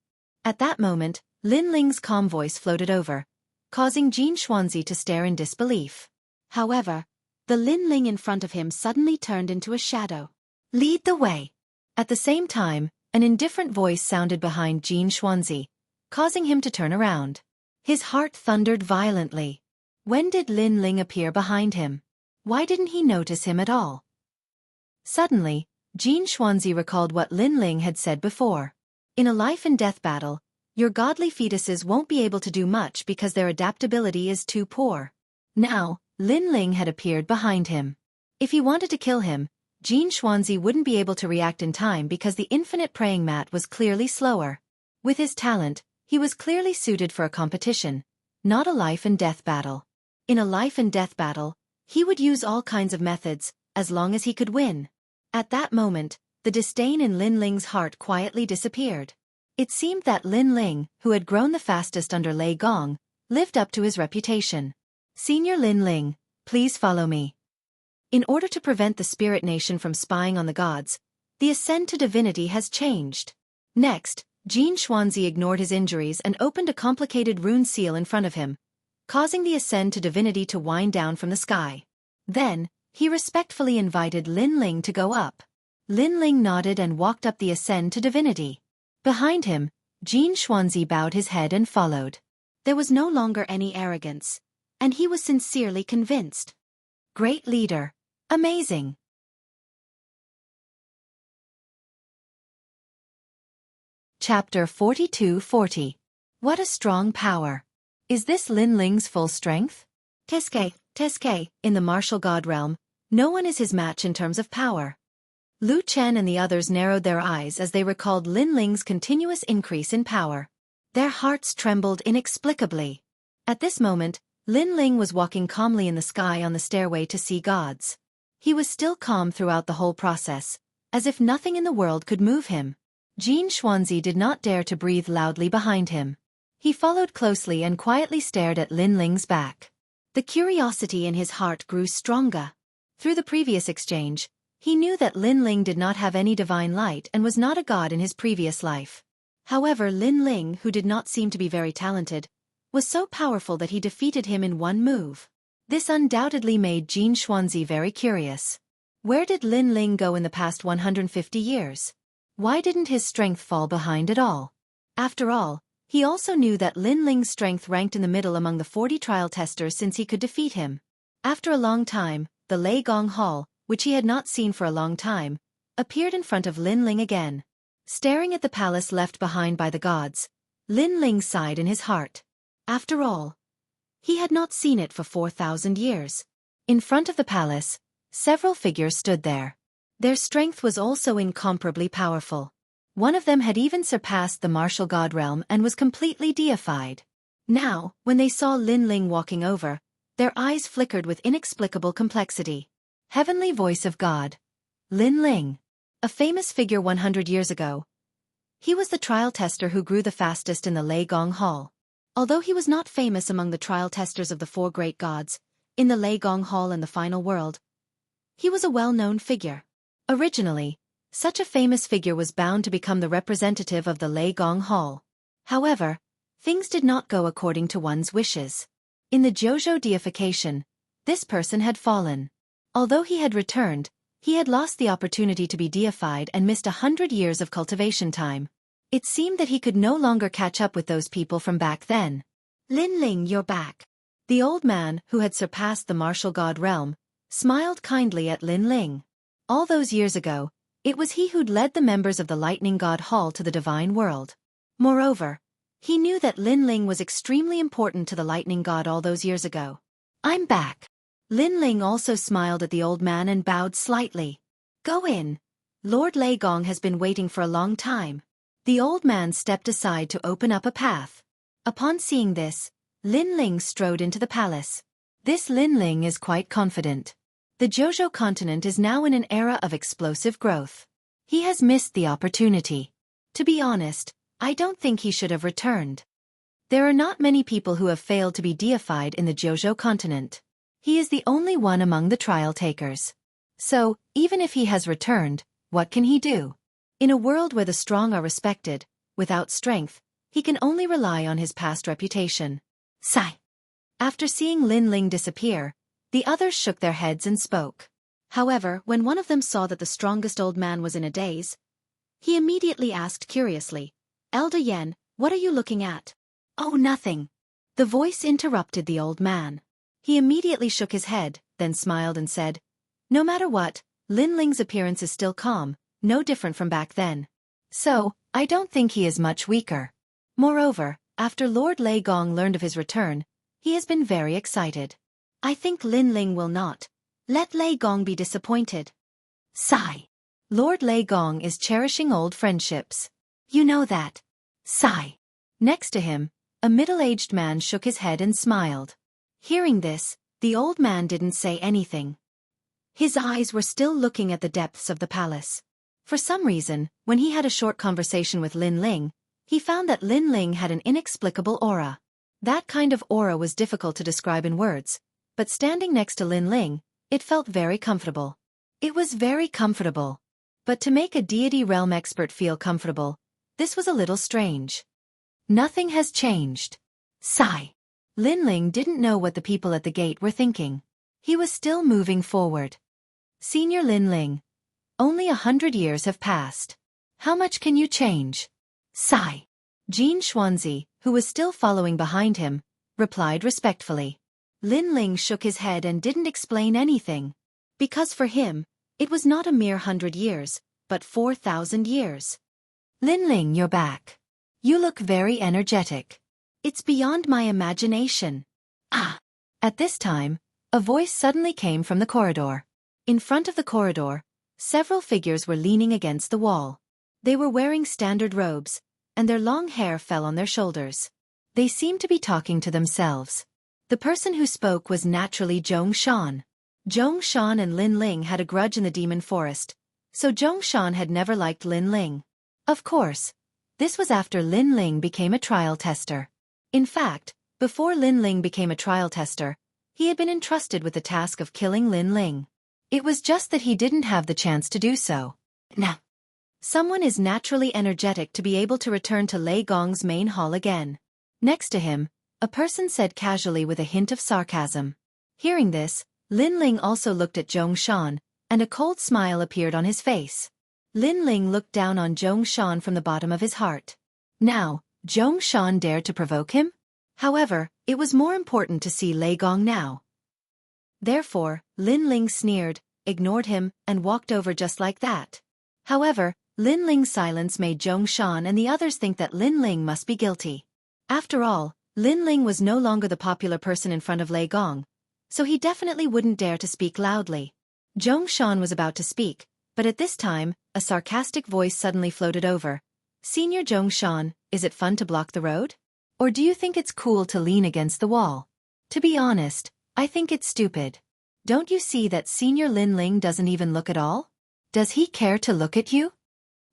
At that moment, Lin Ling's calm voice floated over, causing Jin Xuanzi to stare in disbelief. However, the Lin Ling in front of him suddenly turned into a shadow. Lead the way. At the same time, an indifferent voice sounded behind Jin Xuanzi, causing him to turn around. His heart thundered violently. When did Lin Ling appear behind him? Why didn't he notice him at all? Suddenly, Jin Xuanzi recalled what Lin Ling had said before. In a life-and-death battle, your godly fetuses won't be able to do much because their adaptability is too poor. Now, Lin Ling had appeared behind him. If he wanted to kill him, Jin Xuanzi wouldn't be able to react in time because the infinite praying mat was clearly slower. With his talent, he was clearly suited for a competition, not a life-and-death battle. In a life-and-death battle, he would use all kinds of methods, as long as he could win. At that moment, the disdain in Lin Ling's heart quietly disappeared. It seemed that Lin Ling, who had grown the fastest under Lei Gong, lived up to his reputation. Senior Lin Ling, please follow me. In order to prevent the spirit nation from spying on the gods, the ascent to divinity has changed. Next, Jin Xuanzi ignored his injuries and opened a complicated rune seal in front of him, causing the ascend to divinity to wind down from the sky. Then, he respectfully invited Lin Ling to go up. Lin Ling nodded and walked up the ascend to divinity. Behind him, Jin Xuanzi bowed his head and followed. There was no longer any arrogance, and he was sincerely convinced. Great leader. Amazing. Chapter 42-40. What a strong power. Is this Lin Ling's full strength? Teske, in the martial god realm, no one is his match in terms of power. Lu Chen and the others narrowed their eyes as they recalled Lin Ling's continuous increase in power. Their hearts trembled inexplicably. At this moment, Lin Ling was walking calmly in the sky on the stairway to see gods. He was still calm throughout the whole process, as if nothing in the world could move him. Jin Xuanzi did not dare to breathe loudly behind him. He followed closely and quietly stared at Lin Ling's back. The curiosity in his heart grew stronger. Through the previous exchange, he knew that Lin Ling did not have any divine light and was not a god in his previous life. However, Lin Ling, who did not seem to be very talented, was so powerful that he defeated him in one move. This undoubtedly made Jin Xuanzi very curious. Where did Lin Ling go in the past 150 years? Why didn't his strength fall behind at all? After all, he also knew that Lin Ling's strength ranked in the middle among the 40 trial testers since he could defeat him. After a long time, the Lei Gong Hall, which he had not seen for a long time, appeared in front of Lin Ling again. Staring at the palace left behind by the gods, Lin Ling sighed in his heart. After all, he had not seen it for 4,000 years. In front of the palace, several figures stood there. Their strength was also incomparably powerful. One of them had even surpassed the martial god realm and was completely deified. Now, when they saw Lin Ling walking over, their eyes flickered with inexplicable complexity. Heavenly voice of God. Lin Ling. A famous figure 100 years ago. He was the trial tester who grew the fastest in the Lei Gong Hall. Although he was not famous among the trial testers of the 4 great gods, in the Lei Gong Hall and the final world, he was a well-known figure. Originally, such a famous figure was bound to become the representative of the Lei Gong Hall. However, things did not go according to one's wishes. In the Jojo deification, this person had fallen. Although he had returned, he had lost the opportunity to be deified and missed 100 years of cultivation time. It seemed that he could no longer catch up with those people from back then. Lin Ling, you're back. The old man, who had surpassed the martial god realm, smiled kindly at Lin Ling. All those years ago, it was he who'd led the members of the Lightning God Hall to the divine world. Moreover, he knew that Lin Ling was extremely important to the Lightning God all those years ago. I'm back. Lin Ling also smiled at the old man and bowed slightly. Go in. Lord Lei Gong has been waiting for a long time. The old man stepped aside to open up a path. Upon seeing this, Lin Ling strode into the palace. This Lin Ling is quite confident. The Jojo continent is now in an era of explosive growth. He has missed the opportunity. To be honest, I don't think he should have returned. There are not many people who have failed to be deified in the Jojo continent. He is the only one among the trial takers. So, even if he has returned, what can he do? In a world where the strong are respected, without strength, he can only rely on his past reputation. Sigh. After seeing Lin Ling disappear, the others shook their heads and spoke. However, when one of them saw that the strongest old man was in a daze, he immediately asked curiously, Elder Yen, what are you looking at? Oh, nothing. The voice interrupted the old man. He immediately shook his head, then smiled and said, no matter what, Lin Ling's appearance is still calm, no different from back then. So, I don't think he is much weaker. Moreover, after Lord Lei Gong learned of his return, he has been very excited. I think Lin Ling will not let Lei Gong be disappointed. Sigh. Lord Lei Gong is cherishing old friendships. You know that. Sigh. Next to him, a middle-aged man shook his head and smiled. Hearing this, the old man didn't say anything. His eyes were still looking at the depths of the palace. For some reason, when he had a short conversation with Lin Ling, he found that Lin Ling had an inexplicable aura. That kind of aura was difficult to describe in words, but standing next to Lin Ling, it felt very comfortable. It was very comfortable. But to make a deity realm expert feel comfortable, this was a little strange. Nothing has changed. Sigh. Lin Ling didn't know what the people at the gate were thinking. He was still moving forward. Senior Lin Ling. Only 100 years have passed. How much can you change? Sigh. Jin Xuanzi, who was still following behind him, replied respectfully. Lin Ling shook his head and didn't explain anything. Because for him, it was not a mere 100 years, but 4,000 years. Lin Ling, you're back. You look very energetic. It's beyond my imagination. Ah! At this time, a voice suddenly came from the corridor. In front of the corridor, several figures were leaning against the wall. They were wearing standard robes, and their long hair fell on their shoulders. They seemed to be talking to themselves. The person who spoke was naturally Zhongshan. Zhongshan and Lin Ling had a grudge in the demon forest, so Zhongshan had never liked Lin Ling. Of course, this was after Lin Ling became a trial tester. In fact, before Lin Ling became a trial tester, he had been entrusted with the task of killing Lin Ling. It was just that he didn't have the chance to do so. Now, someone is naturally energetic to be able to return to Lei Gong's main hall again. Next to him, a person said casually with a hint of sarcasm. Hearing this, Lin Ling also looked at Zhong Shan, and a cold smile appeared on his face. Lin Ling looked down on Zhong Shan from the bottom of his heart. Now, Zhong Shan dared to provoke him? However, it was more important to see Lei Gong now. Therefore, Lin Ling sneered, ignored him, and walked over just like that. However, Lin Ling's silence made Zhong Shan and the others think that Lin Ling must be guilty. After all, Lin Ling was no longer the popular person in front of Lei Gong, so he definitely wouldn't dare to speak loudly. Zhong Shan was about to speak, but at this time, a sarcastic voice suddenly floated over. Senior Zhong Shan, is it fun to block the road? Or do you think it's cool to lean against the wall? To be honest, I think it's stupid. Don't you see that Senior Lin Ling doesn't even look at all? Does he care to look at you?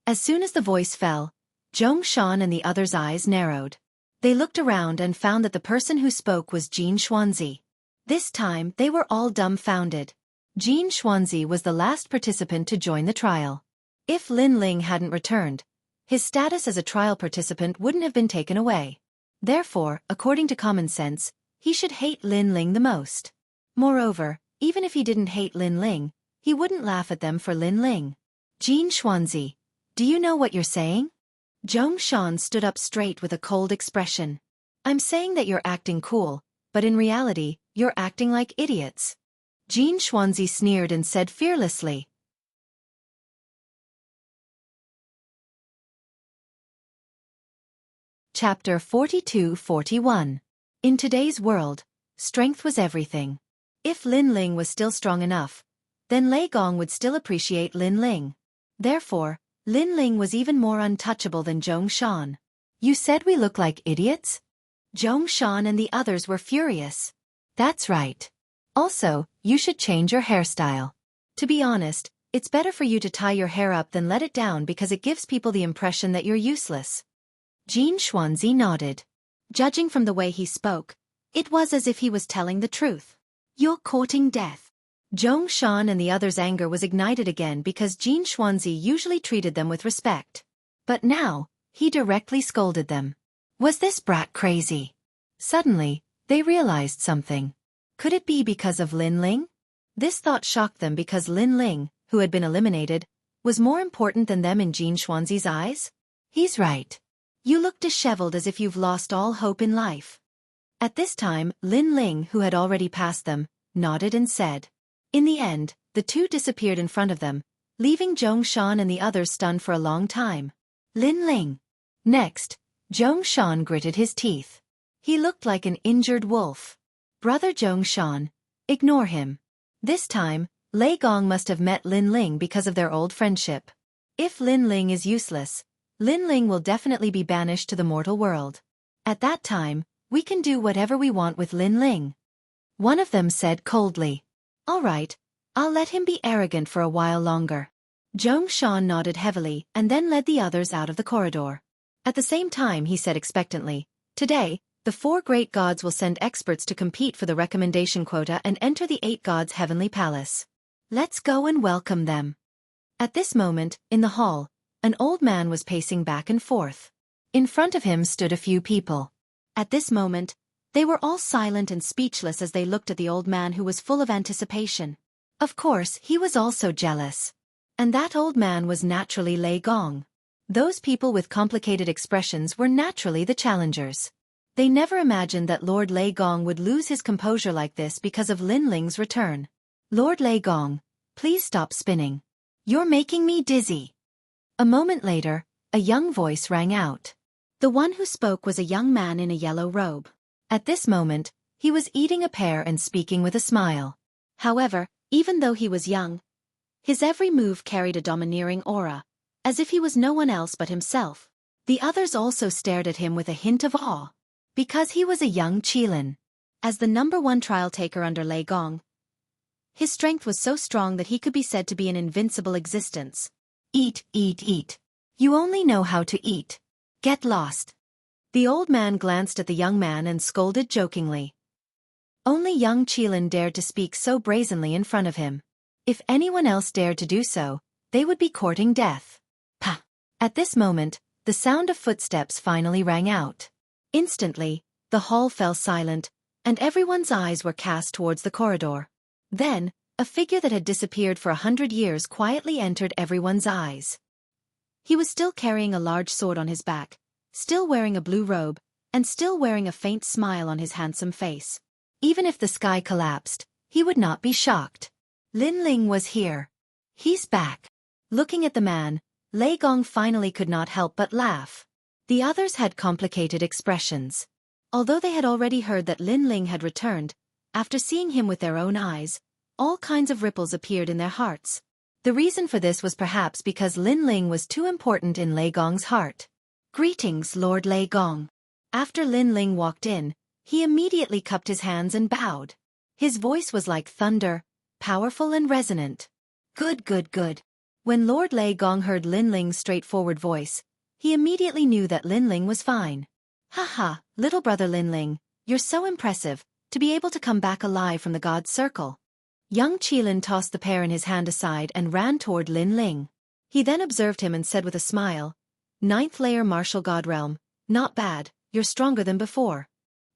As soon as the voice fell, Zhong Shan and the others' eyes narrowed. They looked around and found that the person who spoke was Jin Xuanzi. This time, they were all dumbfounded. Jin Xuanzi was the last participant to join the trial. If Lin Ling hadn't returned, his status as a trial participant wouldn't have been taken away. Therefore, according to common sense, he should hate Lin Ling the most. Moreover, even if he didn't hate Lin Ling, he wouldn't laugh at them for Lin Ling. Jin Xuanzi, do you know what you're saying? Zhong Shan stood up straight with a cold expression. I'm saying that you're acting cool, but in reality, you're acting like idiots. Jin Xuanzi sneered and said fearlessly. Chapter 42-41. In today's world, strength was everything. If Lin Ling was still strong enough, then Lei Gong would still appreciate Lin Ling. Therefore, Lin Ling was even more untouchable than Zhong Shan. You said we look like idiots? Zhong Shan and the others were furious. That's right. Also, you should change your hairstyle. To be honest, it's better for you to tie your hair up than let it down because it gives people the impression that you're useless. Jin Xuanzi nodded. Judging from the way he spoke, it was as if he was telling the truth. You're courting death. Zhong Shan and the others' anger was ignited again because Jin Xuanzi usually treated them with respect. But now, he directly scolded them. Was this brat crazy? Suddenly, they realized something. Could it be because of Lin Ling? This thought shocked them because Lin Ling, who had been eliminated, was more important than them in Jin Xuanzi's eyes? He's right. You look disheveled as if you've lost all hope in life. At this time, Lin Ling, who had already passed them, nodded and said. In the end, the two disappeared in front of them, leaving Zhong Shan and the others stunned for a long time. Lin Ling. Next, Zhong Shan gritted his teeth. He looked like an injured wolf. Brother Zhong Shan, ignore him. This time, Lei Gong must have met Lin Ling because of their old friendship. If Lin Ling is useless, Lin Ling will definitely be banished to the mortal world. At that time, we can do whatever we want with Lin Ling. One of them said coldly. All right, I'll let him be arrogant for a while longer. Zhong Shan nodded heavily and then led the others out of the corridor. At the same time he said expectantly, Today, the 4 great gods will send experts to compete for the recommendation quota and enter the 8 gods' heavenly palace. Let's go and welcome them. At this moment, in the hall, an old man was pacing back and forth. In front of him stood a few people. At this moment, they were all silent and speechless as they looked at the old man who was full of anticipation. Of course, he was also jealous. And that old man was naturally Lei Gong. Those people with complicated expressions were naturally the challengers. They never imagined that Lord Lei Gong would lose his composure like this because of Lin Ling's return. Lord Lei Gong, please stop spinning. You're making me dizzy. A moment later, a young voice rang out. The one who spoke was a young man in a yellow robe. At this moment, he was eating a pear and speaking with a smile. However, even though he was young, his every move carried a domineering aura, as if he was no one else but himself. The others also stared at him with a hint of awe. Because he was a young Qilin. As the #1 trial taker under Lei Gong, his strength was so strong that he could be said to be an invincible existence. Eat, eat, eat. You only know how to eat. Get lost. The old man glanced at the young man and scolded jokingly. Only young Qilin dared to speak so brazenly in front of him. If anyone else dared to do so, they would be courting death. Pah! At this moment, the sound of footsteps finally rang out. Instantly, The hall fell silent, and everyone's eyes were cast towards the corridor. Then, a figure that had disappeared for 100 years quietly entered everyone's eyes. He was still carrying a large sword on his back, still wearing a blue robe, and still wearing a faint smile on his handsome face. Even if the sky collapsed, he would not be shocked. Lin Ling was here. He's back. Looking at the man, Lei Gong finally could not help but laugh. The others had complicated expressions. Although they had already heard that Lin Ling had returned, after seeing him with their own eyes, all kinds of ripples appeared in their hearts. The reason for this was perhaps because Lin Ling was too important in Lei Gong's heart. "Greetings, Lord Lei Gong." After Lin Ling walked in, he immediately cupped his hands and bowed. His voice was like thunder, powerful and resonant. "Good, good, good." When Lord Lei Gong heard Lin Ling's straightforward voice, he immediately knew that Lin Ling was fine. "Haha, little brother Lin Ling, you're so impressive, to be able to come back alive from the God's circle." Young Qilin tossed the pear in his hand aside and ran toward Lin Ling. He then observed him and said with a smile, "Ninth layer martial god realm, not bad, you're stronger than before."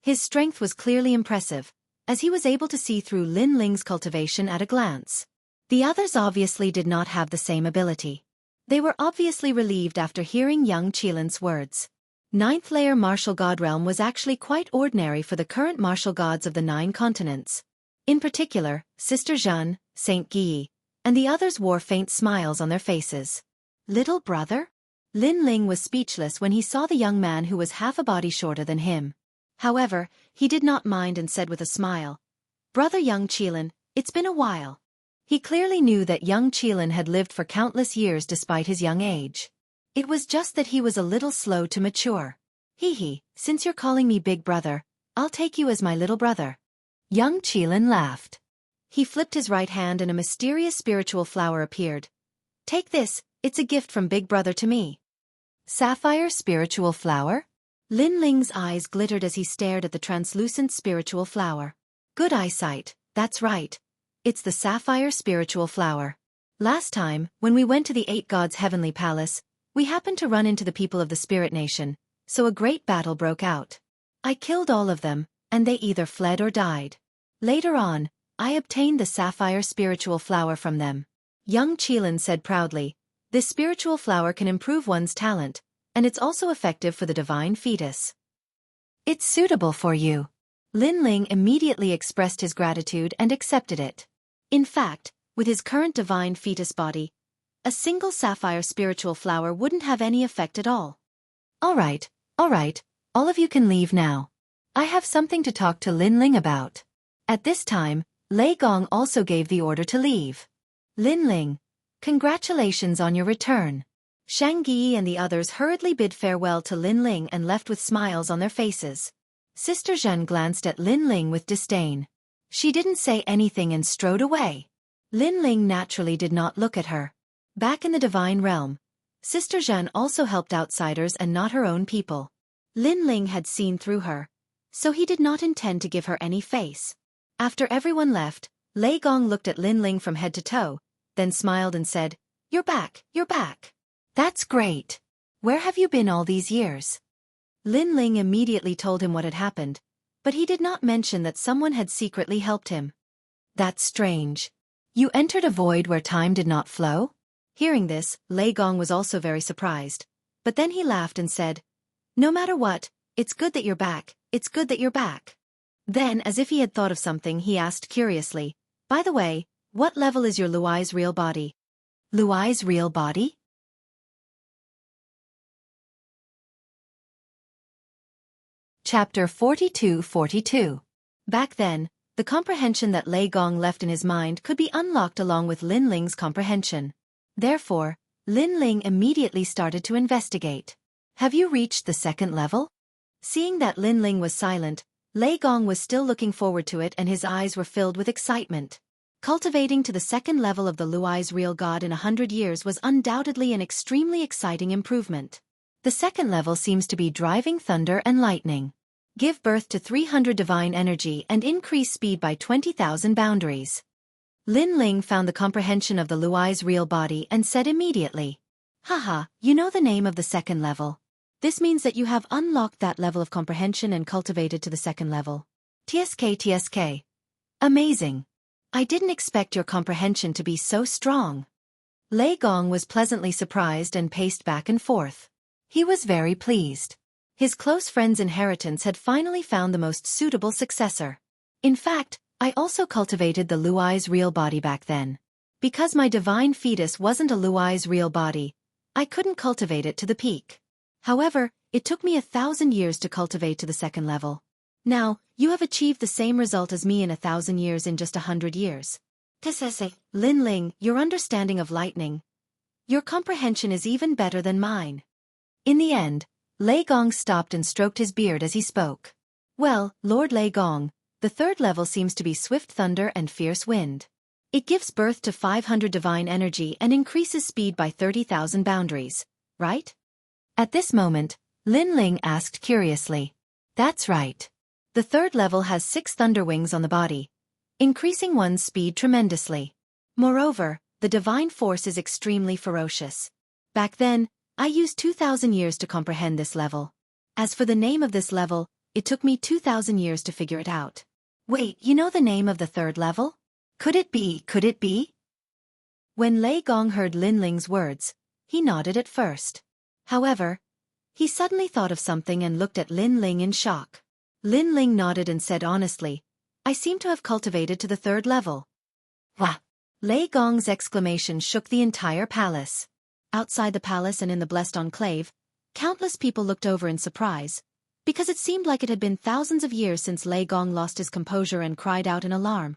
His strength was clearly impressive, as he was able to see through Lin Ling's cultivation at a glance. The others obviously did not have the same ability. They were obviously relieved after hearing young Qilin's words. Ninth layer martial god realm was actually quite ordinary for the current martial gods of the 9 continents. In particular, Sister Jeanne, Saint Guy, and the others wore faint smiles on their faces. "Little brother?" Lin Ling was speechless when he saw the young man who was half a body shorter than him. However, he did not mind and said with a smile, "Brother young Qilin, it's been a while." He clearly knew that young Qilin had lived for countless years despite his young age. It was just that he was a little slow to mature. "Hee, since you're calling me big brother, I'll take you as my little brother." Young Qilin laughed. He flipped his right hand and a mysterious spiritual flower appeared. "Take this, it's a gift from Big Brother to me." Sapphire spiritual flower? Lin Ling's eyes glittered as he stared at the translucent spiritual flower. "Good eyesight, that's right. It's the sapphire spiritual flower. Last time, when we went to the 8 gods' heavenly palace, we happened to run into the people of the Spirit Nation, so a great battle broke out. I killed all of them, and they either fled or died. Later on, I obtained the sapphire spiritual flower from them." Young Qilin said proudly, "This spiritual flower can improve one's talent, and it's also effective for the divine fetus. It's suitable for you." Lin Ling immediately expressed his gratitude and accepted it. In fact, with his current divine fetus body, a single sapphire spiritual flower wouldn't have any effect at all. All right, all of you can leave now. I have something to talk to Lin Ling about." At this time, Lei Gong also gave the order to leave. "Lin Ling, congratulations on your return." Shang Yi and the others hurriedly bid farewell to Lin Ling and left with smiles on their faces. Sister Jeanne glanced at Lin Ling with disdain. She didn't say anything and strode away. Lin Ling naturally did not look at her. Back in the divine realm, Sister Jeanne also helped outsiders and not her own people. Lin Ling had seen through her, so he did not intend to give her any face. After everyone left, Lei Gong looked at Lin Ling from head to toe, then smiled and said, You're back. That's great. Where have you been all these years?" Lin Ling immediately told him what had happened, but he did not mention that someone had secretly helped him. "That's strange. You entered a void where time did not flow?" Hearing this, Lei Gong was also very surprised, but then he laughed and said, "No matter what, it's good that you're back, it's good that you're back." Then, as if he had thought of something, he asked curiously, "By the way, what level is your Luai's real body?" "Luai's real body?" Chapter 42-42. Back then, the comprehension that Lei Gong left in his mind could be unlocked along with Lin Ling's comprehension. Therefore, Lin Ling immediately started to investigate. "Have you reached the 2nd level?" Seeing that Lin Ling was silent, Lei Gong was still looking forward to it and his eyes were filled with excitement. Cultivating to the 2nd level of the Luai's real god in 100 years was undoubtedly an extremely exciting improvement. The 2nd level seems to be driving thunder and lightning. Give birth to 300 divine energy and increase speed by 20,000 boundaries. Lin Ling found the comprehension of the Luai's real body and said immediately, "Haha, you know the name of the 2nd level. This means that you have unlocked that level of comprehension and cultivated to the second level. TSK. Amazing. I didn't expect your comprehension to be so strong. Lei Gong was pleasantly surprised and paced back and forth. He was very pleased. His close friend's inheritance had finally found the most suitable successor. In fact, I also cultivated the Luai's real body back then. Because my divine fetus wasn't a Luai's real body, I couldn't cultivate it to the peak. However, it took me 1,000 years to cultivate to the second level. Now, you have achieved the same result as me in 1,000 years in just 100 years. Lin Ling, your understanding of lightning. Your comprehension is even better than mine. In the end, Lei Gong stopped and stroked his beard as he spoke. Well, Lord Lei Gong, the third level seems to be swift thunder and fierce wind. It gives birth to 500 divine energy and increases speed by 30,000 boundaries, right? At this moment, Lin Ling asked curiously. That's right. The third level has 6 thunder wings on the body, increasing one's speed tremendously. Moreover, the divine force is extremely ferocious. Back then, I used 2,000 years to comprehend this level. As for the name of this level, it took me 2,000 years to figure it out. Wait, you know the name of the third level? Could it be? When Lei Gong heard Lin Ling's words, he nodded at first. However, he suddenly thought of something and looked at Lin Ling in shock. Lin Ling nodded and said honestly, I seem to have cultivated to the third level. Wah! Lei Gong's exclamation shook the entire palace. Outside the palace and in the blessed enclave, countless people looked over in surprise, because it seemed like it had been thousands of years since Lei Gong lost his composure and cried out in alarm.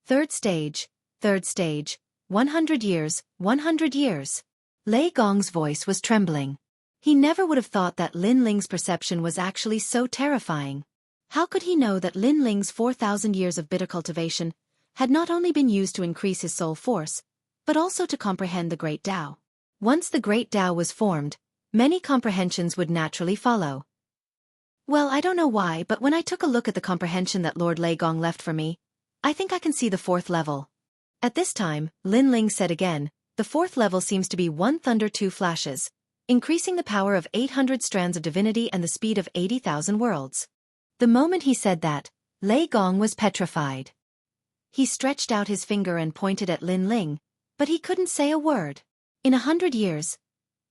Third stage, 100 years, 100 years. Lei Gong's voice was trembling. He never would have thought that Lin Ling's perception was actually so terrifying. How could he know that Lin Ling's 4,000 years of bitter cultivation had not only been used to increase his soul force, but also to comprehend the Great Tao? Once the Great Tao was formed, many comprehensions would naturally follow. Well, I don't know why, but when I took a look at the comprehension that Lord Lei Gong left for me, I think I can see the fourth level. At this time, Lin Ling said again, the fourth level seems to be 1 thunder 2 flashes, increasing the power of 800 strands of divinity and the speed of 80,000 worlds. The moment he said that, Lei Gong was petrified. He stretched out his finger and pointed at Lin Ling, but he couldn't say a word. In 100 years,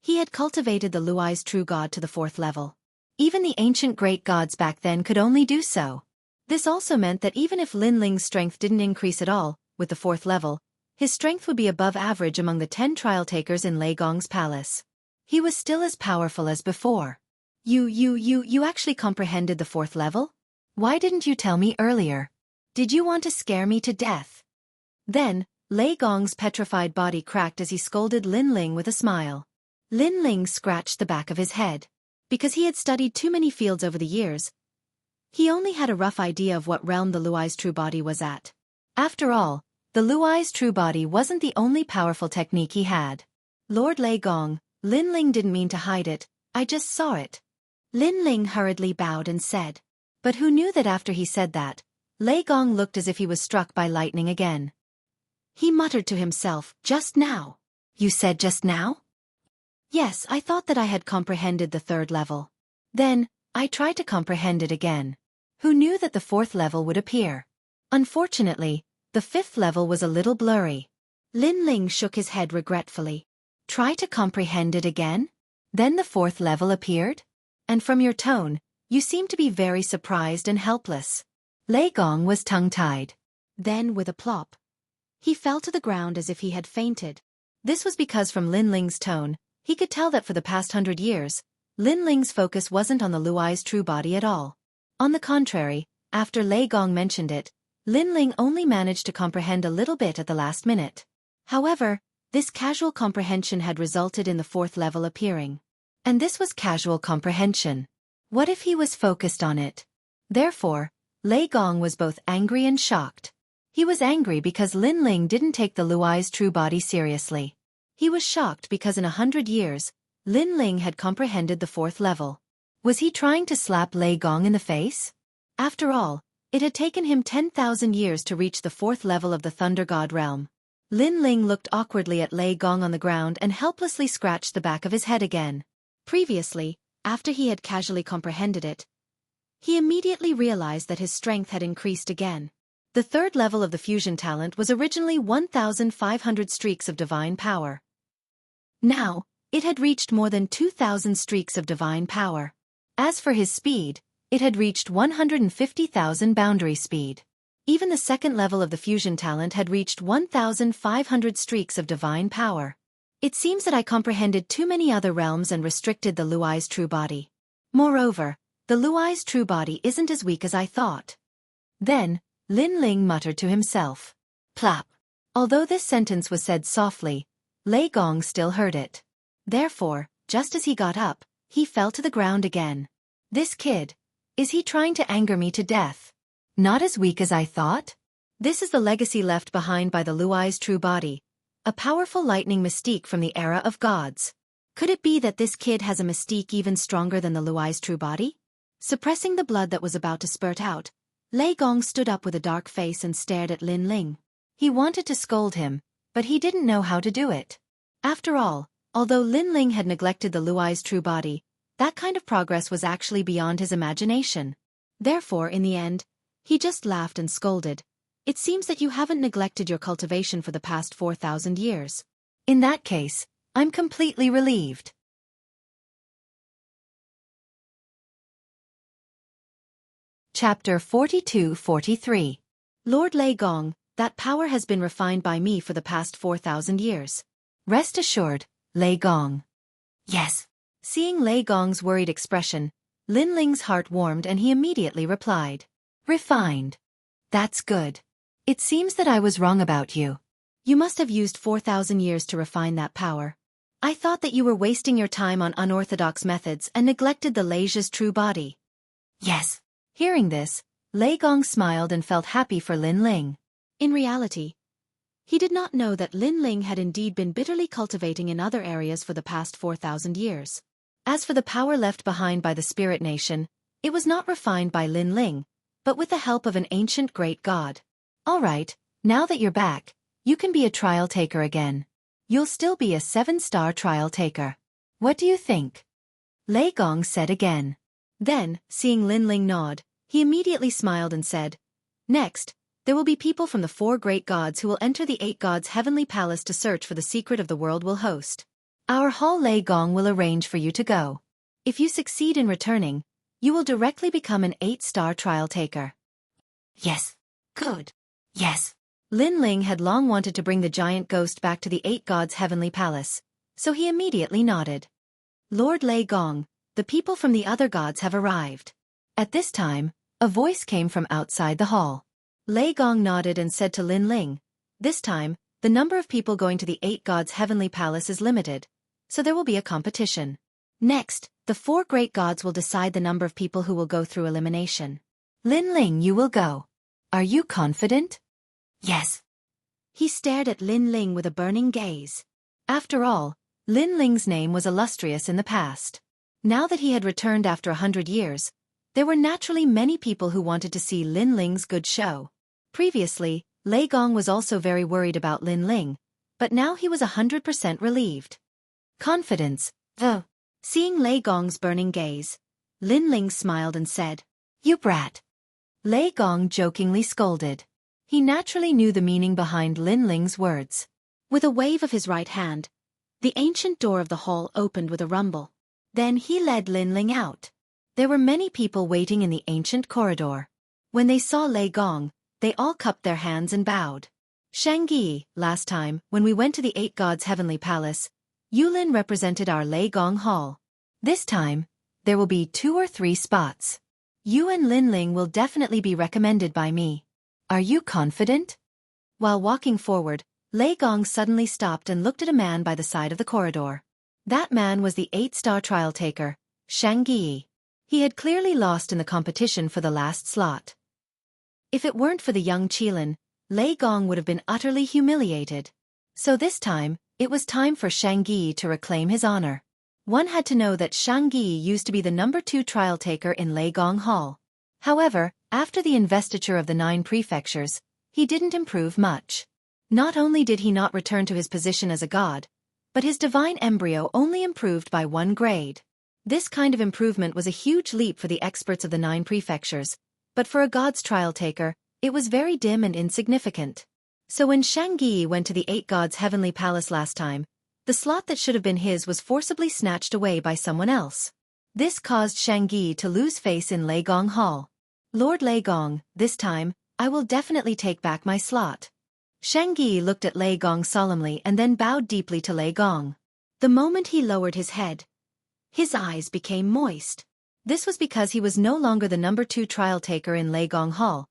he had cultivated the Luai's true god to the fourth level. Even the ancient great gods back then could only do so. This also meant that even if Lin Ling's strength didn't increase at all, with the fourth level, his strength would be above average among the 10 trial takers in Lei Gong's palace. He was still as powerful as before. You actually comprehended the fourth level? Why didn't you tell me earlier? Did you want to scare me to death? Then, Lei Gong's petrified body cracked as he scolded Lin Ling with a smile. Lin Ling scratched the back of his head. Because he had studied too many fields over the years, he only had a rough idea of what realm the Luai's true body was at. After all, the Luai's true body wasn't the only powerful technique he had. Lord Lei Gong, Lin Ling didn't mean to hide it, I just saw it. Lin Ling hurriedly bowed and said. But who knew that after he said that, Lei Gong looked as if he was struck by lightning again. He muttered to himself, just now. You said just now? Yes, I thought that I had comprehended the third level. Then, I tried to comprehend it again. Who knew that the fourth level would appear? Unfortunately, the fifth level was a little blurry. Lin Ling shook his head regretfully. Try to comprehend it again? Then the fourth level appeared? And from your tone, you seem to be very surprised and helpless. Lei Gong was tongue-tied. Then, with a plop, he fell to the ground as if he had fainted. This was because from Lin Ling's tone, he could tell that for the past 100 years, Lin Ling's focus wasn't on the Luai's true body at all. On the contrary, after Lei Gong mentioned it, Lin Ling only managed to comprehend a little bit at the last minute. However, this casual comprehension had resulted in the fourth level appearing. And this was casual comprehension. What if he was focused on it? Therefore, Lei Gong was both angry and shocked. He was angry because Lin Ling didn't take the Luai's true body seriously. He was shocked because in 100 years, Lin Ling had comprehended the fourth level. Was he trying to slap Lei Gong in the face? After all, it had taken him 10,000 years to reach the fourth level of the Thunder God realm. Lin Ling looked awkwardly at Lei Gong on the ground and helplessly scratched the back of his head again. Previously, after he had casually comprehended it, he immediately realized that his strength had increased again. The third level of the fusion talent was originally 1,500 streaks of divine power. Now, it had reached more than 2,000 streaks of divine power. As for his speed, it had reached 150,000 boundary speed. Even the second level of the fusion talent had reached 1,500 streaks of divine power. It seems that I comprehended too many other realms and restricted the Luai's true body. Moreover, the Luai's true body isn't as weak as I thought. Then, Lin Ling muttered to himself. Plop. Although this sentence was said softly, Lei Gong still heard it. Therefore, just as he got up, he fell to the ground again. This kid, is he trying to anger me to death? Not as weak as I thought? This is the legacy left behind by the Luai's true body, a powerful lightning mystique from the era of gods. Could it be that this kid has a mystique even stronger than the Luai's true body? Suppressing the blood that was about to spurt out, Lei Gong stood up with a dark face and stared at Lin Ling. He wanted to scold him, but he didn't know how to do it. After all, although Lin Ling had neglected the Luai's true body, that kind of progress was actually beyond his imagination. Therefore, in the end, he just laughed and scolded. It seems that you haven't neglected your cultivation for the past 4,000 years. In that case, I'm completely relieved. Chapter 42-43. Lord Lei Gong, that power has been refined by me for the past 4,000 years. Rest assured, Lei Gong. Yes. Seeing Lei Gong's worried expression, Lin Ling's heart warmed and he immediately replied. Refined. That's good. It seems that I was wrong about you. You must have used 4,000 years to refine that power. I thought that you were wasting your time on unorthodox methods and neglected the Lei's true body. Yes. Hearing this, Lei Gong smiled and felt happy for Lin Ling. In reality, he did not know that Lin Ling had indeed been bitterly cultivating in other areas for the past 4,000 years. As for the power left behind by the Spirit Nation, it was not refined by Lin Ling, but with the help of an ancient great god. All right, now that you're back, you can be a trial taker again. You'll still be a 7-star trial taker. What do you think? Lei Gong said again. Then, seeing Lin Ling nod, he immediately smiled and said, Next, there will be people from the 4 great gods who will enter the 8 gods' heavenly palace to search for the secret of the world we'll host. Our Hall Lei Gong will arrange for you to go. If you succeed in returning, you will directly become an 8-star trial taker. Yes. Good. Yes. Lin Ling had long wanted to bring the giant ghost back to the 8 gods' heavenly palace, so he immediately nodded. Lord Lei Gong, the people from the other gods have arrived. At this time, a voice came from outside the hall. Lei Gong nodded and said to Lin Ling, This time, the number of people going to the 8 gods' heavenly palace is limited, so there will be a competition. Next, the 4 great gods will decide the number of people who will go through elimination. Lin Ling, you will go. Are you confident? Yes. He stared at Lin Ling with a burning gaze. After all, Lin Ling's name was illustrious in the past. Now that he had returned after 100 years, there were naturally many people who wanted to see Lin Ling's good show. Previously, Lei Gong was also very worried about Lin Ling, but now he was 100% relieved. Confidence, though. Seeing Lei Gong's burning gaze, Lin Ling smiled and said, You brat. Lei Gong jokingly scolded. He naturally knew the meaning behind Lin Ling's words. With a wave of his right hand, the ancient door of the hall opened with a rumble. Then he led Lin Ling out. There were many people waiting in the ancient corridor. When they saw Lei Gong, they all cupped their hands and bowed. Xueqi, last time, when we went to the 8 gods' heavenly palace, Yulin represented our Lei Gong hall. This time, there will be 2 or 3 spots. You and Lin Ling will definitely be recommended by me. Are you confident? While walking forward, Lei Gong suddenly stopped and looked at a man by the side of the corridor. That man was the 8-star trial taker, Xueqi. He had clearly lost in the competition for the last slot. If it weren't for the young Qilin, Lei Gong would have been utterly humiliated. So this time, it was time for Xueqi to reclaim his honor. One had to know that Xueqi used to be the number 2 trial taker in Lei Gong Hall. However, after the investiture of the 9 prefectures, he didn't improve much. Not only did he not return to his position as a god, but his divine embryo only improved by 1 grade. This kind of improvement was a huge leap for the experts of the 9 prefectures, but for a god's trial taker, it was very dim and insignificant. So when Xueqi went to the 8 gods' heavenly palace last time, the slot that should have been his was forcibly snatched away by someone else. This caused Xueqi to lose face in Lei Gong Hall. Lord Lei Gong, this time, I will definitely take back my slot. Xueqi looked at Lei Gong solemnly and then bowed deeply to Lei Gong. The moment he lowered his head, his eyes became moist. This was because he was no longer the number 2 trial taker in Lei Gong Hall,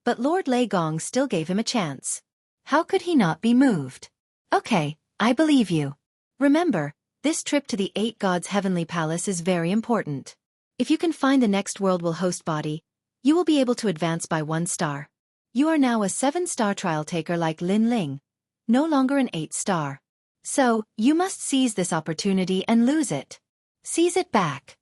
but Lord Lei Gong still gave him a chance. How could he not be moved? Okay, I believe you. Remember, this trip to the 8 gods' heavenly palace is very important. If you can find the next world will host body, you will be able to advance by 1 star. You are now a 7-star trial taker like Lin Ling, no longer an 8-star. So, you must seize this opportunity and lose it. Seize it back.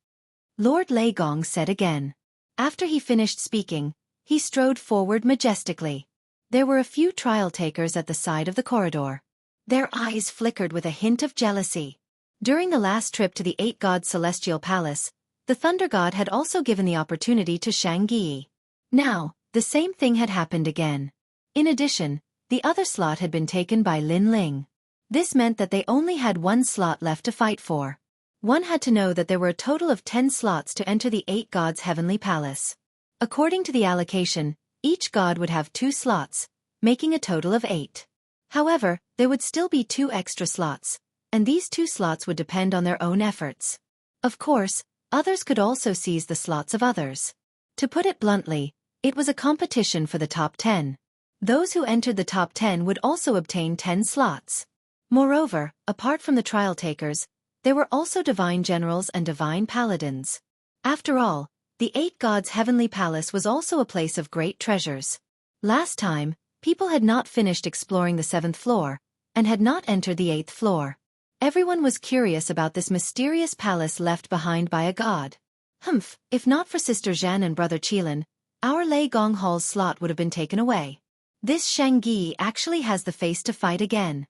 Lord Lei Gong said again. After he finished speaking, he strode forward majestically. There were a few trial takers at the side of the corridor. Their eyes flickered with a hint of jealousy. During the last trip to the 8 gods' celestial palace, the Thunder God had also given the opportunity to Xueqi. Now, the same thing had happened again. In addition, the other slot had been taken by Lin Ling. This meant that they only had 1 slot left to fight for. One had to know that there were a total of 10 slots to enter the 8 gods' heavenly palace. According to the allocation, each god would have 2 slots, making a total of 8. However, there would still be 2 extra slots, and these 2 slots would depend on their own efforts. Of course, others could also seize the slots of others. To put it bluntly, it was a competition for the top 10. Those who entered the top 10 would also obtain 10 slots. Moreover, apart from the trial takers, there were also divine generals and divine paladins. After all, the 8 gods' heavenly palace was also a place of great treasures. Last time, people had not finished exploring the 7th floor, and had not entered the 8th floor. Everyone was curious about this mysterious palace left behind by a god. If not for Sister Zhan and Brother Qilin, our Lei Gong Hall's slot would have been taken away. This Xueqi actually has the face to fight again.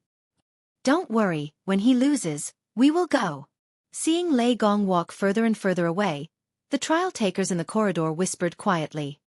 Don't worry, when he loses, we will go. Seeing Lei Gong walk further and further away, the trial takers in the corridor whispered quietly.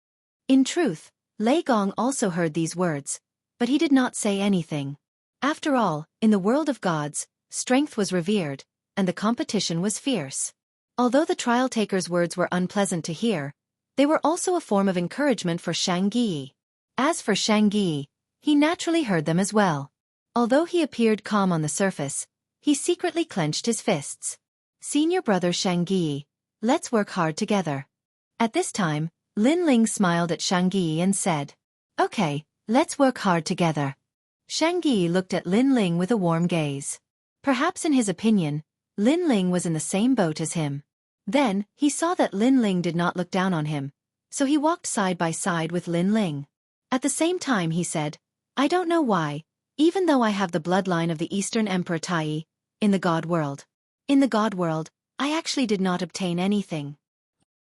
In truth, Lei Gong also heard these words, but he did not say anything. After all, in the world of gods, strength was revered, and the competition was fierce. Although the trial takers' words were unpleasant to hear, they were also a form of encouragement for Xueqi. As for Xueqi, he naturally heard them as well. Although he appeared calm on the surface, he secretly clenched his fists. Senior brother Xueqi, let's work hard together. At this time, Lin Ling smiled at Xueqi and said, Okay, let's work hard together. Xueqi looked at Lin Ling with a warm gaze. Perhaps in his opinion, Lin Ling was in the same boat as him. Then, he saw that Lin Ling did not look down on him, so he walked side by side with Lin Ling. At the same time he said, I don't know why, even though I have the bloodline of the Eastern Emperor Tai, in the God world. In the God world, I actually did not obtain anything.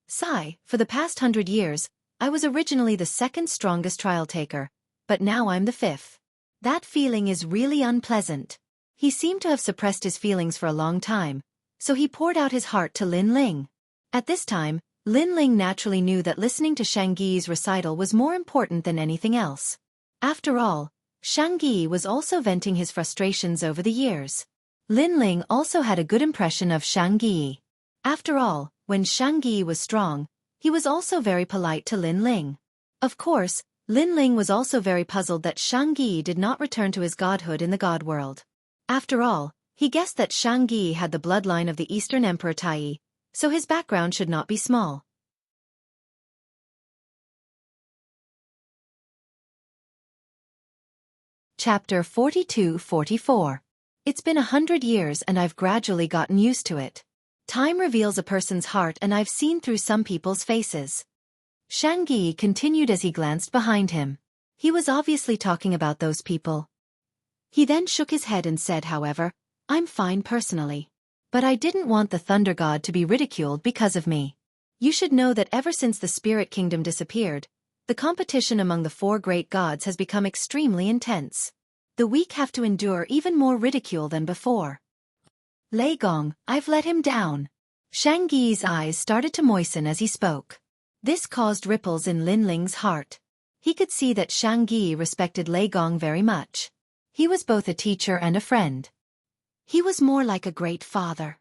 Sigh, for the past 100 years, I was originally the 2nd strongest trial taker, but now I'm the 5th. That feeling is really unpleasant. He seemed to have suppressed his feelings for a long time, so he poured out his heart to Lin Ling. At this time, Lin Ling naturally knew that listening to Xueqi's recital was more important than anything else. After all, Xueqi was also venting his frustrations over the years. Lin Ling also had a good impression of Xueqi. After all, when Xueqi was strong, he was also very polite to Lin Ling. Of course, Lin Ling was also very puzzled that Xueqi did not return to his godhood in the God world. After all, he guessed that Xueqi had the bloodline of the Eastern Emperor Tai, so his background should not be small. Chapter 42-44. It's been 100 years and I've gradually gotten used to it. Time reveals a person's heart and I've seen through some people's faces. Xueqi continued as he glanced behind him. He was obviously talking about those people. He then shook his head and said, however, I'm fine personally. But I didn't want the Thunder God to be ridiculed because of me. You should know that ever since the Spirit Kingdom disappeared, the competition among the 4 great gods has become extremely intense. The weak have to endure even more ridicule than before. Lei Gong, I've let him down. Shang-Yi's eyes started to moisten as he spoke. This caused ripples in Lin Ling's heart. He could see that Shang-Yi respected Lei Gong very much. He was both a teacher and a friend. He was more like a great father.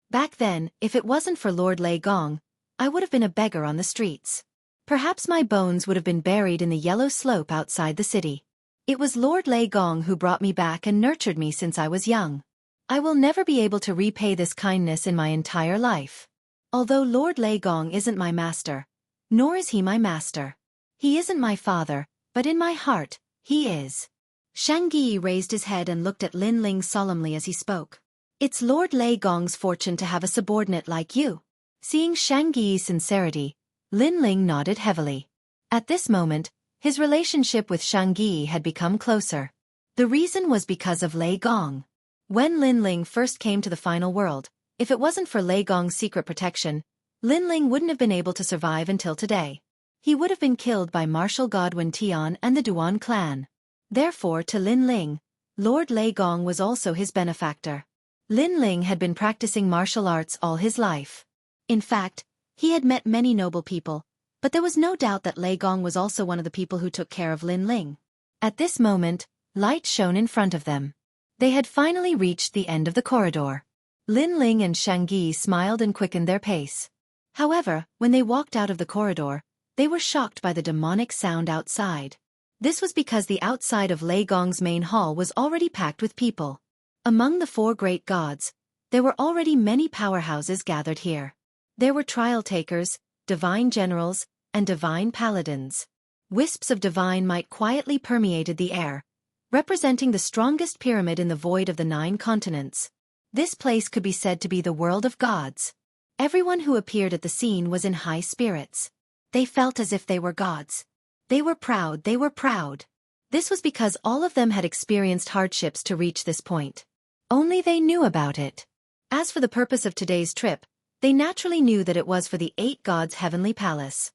Back then, if it wasn't for Lord Lei Gong, I would have been a beggar on the streets. Perhaps my bones would have been buried in the yellow slope outside the city. It was Lord Lei Gong who brought me back and nurtured me since I was young. I will never be able to repay this kindness in my entire life. Although Lord Lei Gong isn't my master, nor is he my master. He isn't my father, but in my heart, he is. Shang-Yi raised his head and looked at Lin Ling solemnly as he spoke. It's Lord Lei Gong's fortune to have a subordinate like you. Seeing Shang-Yi's sincerity, Lin Ling nodded heavily. At this moment, his relationship with Shang-Yi had become closer. The reason was because of Lei Gong. When Lin Ling first came to the final world, if it wasn't for Lei Gong's secret protection, Lin Ling wouldn't have been able to survive until today. He would have been killed by Marshal Godwin Tian and the Duan clan. Therefore, to Lin Ling, Lord Lei Gong was also his benefactor. Lin Ling had been practicing martial arts all his life. In fact, he had met many noble people, but there was no doubt that Lei Gong was also one of the people who took care of Lin Ling. At this moment, light shone in front of them. They had finally reached the end of the corridor. Lin Ling and Shang-Yi smiled and quickened their pace. However, when they walked out of the corridor, they were shocked by the demonic sound outside. This was because the outside of Lei Gong's main hall was already packed with people. Among the four great gods, there were already many powerhouses gathered here. There were trial takers, divine generals, and divine paladins. Wisps of divine might quietly permeated the air, representing the strongest pyramid in the void of the 9 continents. This place could be said to be the world of gods. Everyone who appeared at the scene was in high spirits. They felt as if they were gods. They were proud, they were proud. This was because all of them had experienced hardships to reach this point. Only they knew about it. As for the purpose of today's trip, they naturally knew that it was for the 8 gods' heavenly palace.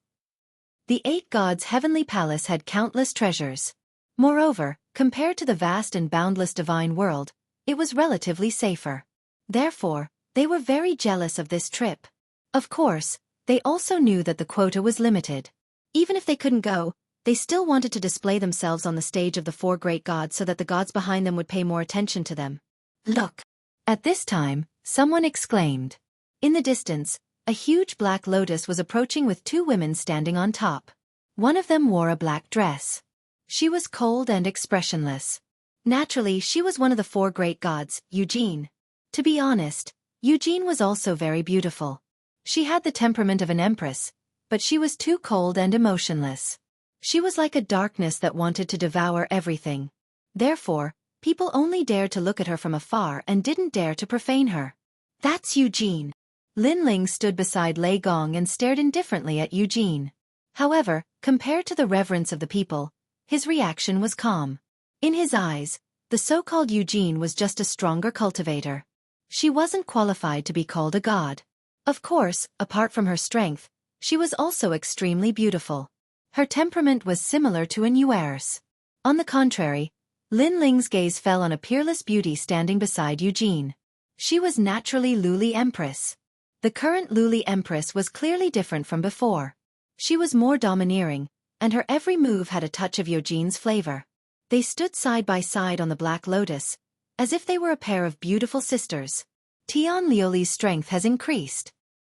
The 8 gods' heavenly palace had countless treasures. Moreover, compared to the vast and boundless divine world, it was relatively safer. Therefore, they were very jealous of this trip. Of course, they also knew that the quota was limited. Even if they couldn't go, they still wanted to display themselves on the stage of the 4 great gods so that the gods behind them would pay more attention to them. Look! At this time, someone exclaimed. In the distance, a huge black lotus was approaching with 2 women standing on top. One of them wore a black dress. She was cold and expressionless. Naturally, she was one of the 4 great gods, Eugene. To be honest, Eugene was also very beautiful. She had the temperament of an empress, but she was too cold and emotionless. She was like a darkness that wanted to devour everything. Therefore, people only dared to look at her from afar and didn't dare to profane her. That's Eugene. Lin Ling stood beside Lei Gong and stared indifferently at Eugene. However, compared to the reverence of the people, his reaction was calm. In his eyes, the so-called Eugene was just a stronger cultivator. She wasn't qualified to be called a god. Of course, apart from her strength, she was also extremely beautiful. Her temperament was similar to an Yuer's. On the contrary, Lin Ling's gaze fell on a peerless beauty standing beside Eugene. She was naturally Luli Empress. The current Luli Empress was clearly different from before. She was more domineering, and her every move had a touch of Eugene's flavor. They stood side by side on the black lotus, as if they were a pair of beautiful sisters. Tian Liuli's strength has increased.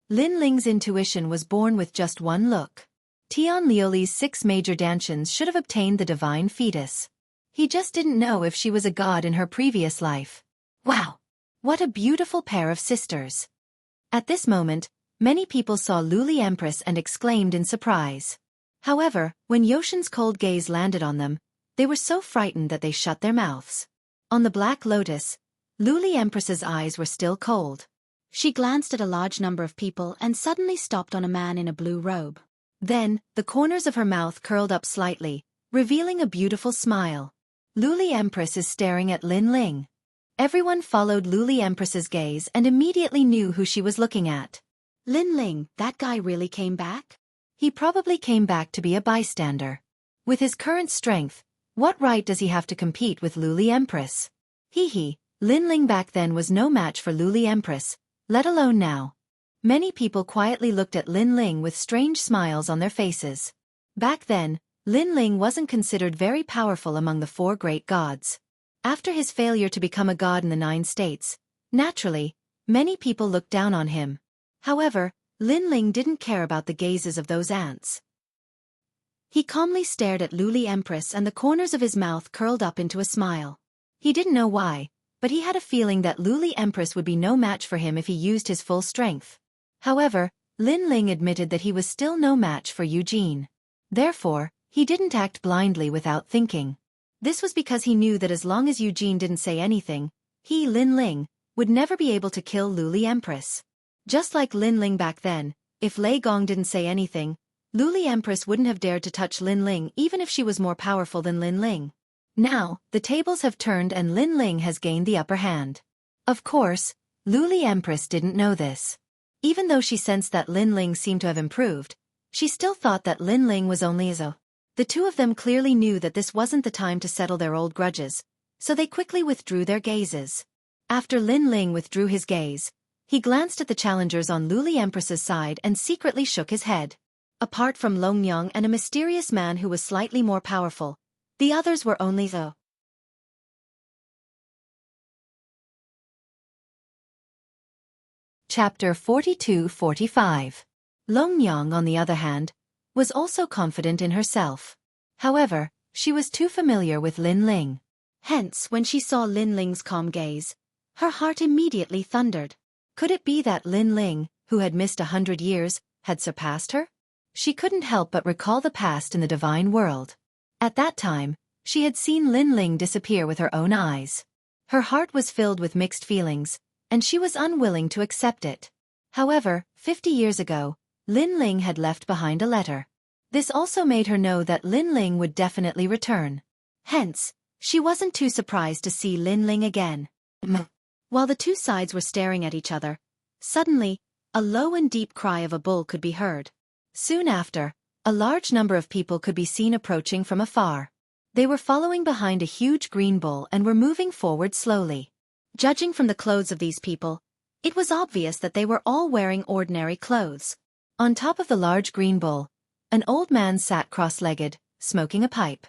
Lin Ling's intuition was born with just one look. Tian Liuli's 6 major dantians should have obtained the divine fetus. He just didn't know if she was a god in her previous life. Wow! What a beautiful pair of sisters! At this moment, many people saw Luli Empress and exclaimed in surprise. However, when Yoshin's cold gaze landed on them, they were so frightened that they shut their mouths. On the black lotus, Luli Empress's eyes were still cold. She glanced at a large number of people and suddenly stopped on a man in a blue robe. Then, the corners of her mouth curled up slightly, revealing a beautiful smile. Luli Empress is staring at Lin Ling. Everyone followed Luli Empress's gaze and immediately knew who she was looking at. Lin Ling, that guy really came back? He probably came back to be a bystander. With his current strength, what right does he have to compete with Luli Empress? Hee hee, Lin Ling back then was no match for Luli Empress, let alone now. Many people quietly looked at Lin Ling with strange smiles on their faces. Back then, Lin Ling wasn't considered very powerful among the four great gods. After his failure to become a god in the 9 states, naturally, many people looked down on him. However, Lin Ling didn't care about the gazes of those ants. He calmly stared at Luli Empress and the corners of his mouth curled up into a smile. He didn't know why, but he had a feeling that Luli Empress would be no match for him if he used his full strength. However, Lin Ling admitted that he was still no match for Eugene. Therefore, he didn't act blindly without thinking. This was because he knew that as long as Eugene didn't say anything, he, Lin Ling, would never be able to kill Luli Empress. Just like Lin Ling back then, if Lei Gong didn't say anything, Luli Empress wouldn't have dared to touch Lin Ling even if she was more powerful than Lin Ling. Now, the tables have turned and Lin Ling has gained the upper hand. Of course, Luli Empress didn't know this. Even though she sensed that Lin Ling seemed to have improved, she still thought that Lin Ling was only a. The two of them clearly knew that this wasn't the time to settle their old grudges, so they quickly withdrew their gazes. After Lin Ling withdrew his gaze, he glanced at the challengers on Luli Empress's side and secretly shook his head. Apart from Long Yang and a mysterious man who was slightly more powerful, the others were only the. Chapter 42-45. Long Yang, on the other hand, was also confident in herself. However, she was too familiar with Lin Ling. Hence, when she saw Lin Ling's calm gaze, her heart immediately thundered. Could it be that Lin Ling, who had missed 100 years, had surpassed her? She couldn't help but recall the past in the divine world. At that time, she had seen Lin Ling disappear with her own eyes. Her heart was filled with mixed feelings, and she was unwilling to accept it. However, 50 years ago, Lin Ling had left behind a letter. This also made her know that Lin Ling would definitely return. Hence, she wasn't too surprised to see Lin Ling again. While the two sides were staring at each other, suddenly, a low and deep cry of a bull could be heard. Soon after, a large number of people could be seen approaching from afar. They were following behind a huge green bull and were moving forward slowly. Judging from the clothes of these people, it was obvious that they were all wearing ordinary clothes. On top of the large green bull, an old man sat cross-legged, smoking a pipe.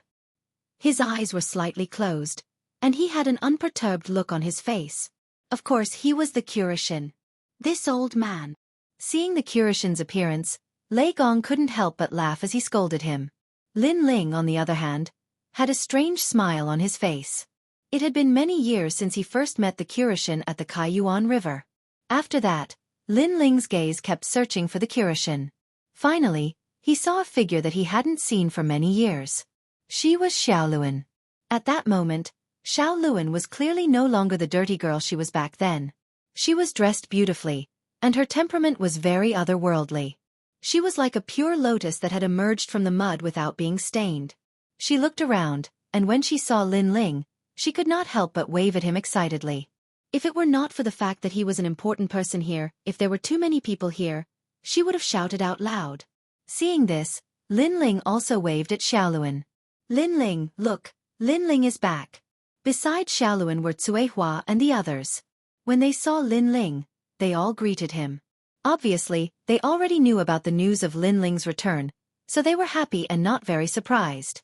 His eyes were slightly closed, and he had an unperturbed look on his face. Of course, he was the Kurishin. This old man. Seeing the Kurishin's appearance, Lei Gong couldn't help but laugh as he scolded him. Lin Ling, on the other hand, had a strange smile on his face. It had been many years since he first met the Kurishin at the Kaiyuan River. After that, Lin Ling's gaze kept searching for the Kurishin. Finally, he saw a figure that he hadn't seen for many years. She was Xiaoluan. At that moment, Xiaoluan was clearly no longer the dirty girl she was back then. She was dressed beautifully, and her temperament was very otherworldly. She was like a pure lotus that had emerged from the mud without being stained. She looked around, and when she saw Lin Ling, she could not help but wave at him excitedly. If it were not for the fact that he was an important person here, if there were too many people here, she would have shouted out loud. Seeing this, Lin Ling also waved at Xiaoluan. Lin Ling, look, Lin Ling is back. Beside Xiaoluan were Xueqi and the others. When they saw Lin Ling, they all greeted him. Obviously, they already knew about the news of Lin Ling's return, so they were happy and not very surprised.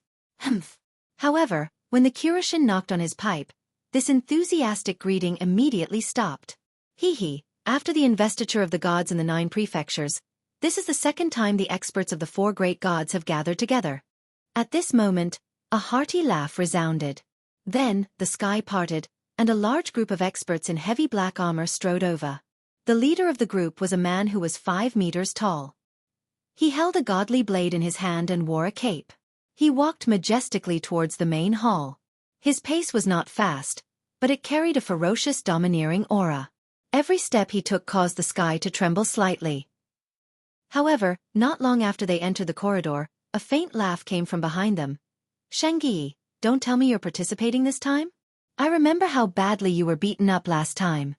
However, when the Kurishin knocked on his pipe, this enthusiastic greeting immediately stopped. After the investiture of the gods in the 9 prefectures, this is the second time the experts of the 4 great gods have gathered together. At this moment, a hearty laugh resounded. Then, the sky parted, and a large group of experts in heavy black armor strode over. The leader of the group was a man who was 5 meters tall. He held a godly blade in his hand and wore a cape. He walked majestically towards the main hall. His pace was not fast, but it carried a ferocious, domineering aura. Every step he took caused the sky to tremble slightly. However, not long after they entered the corridor, a faint laugh came from behind them. Xueqi, don't tell me you're participating this time? I remember how badly you were beaten up last time.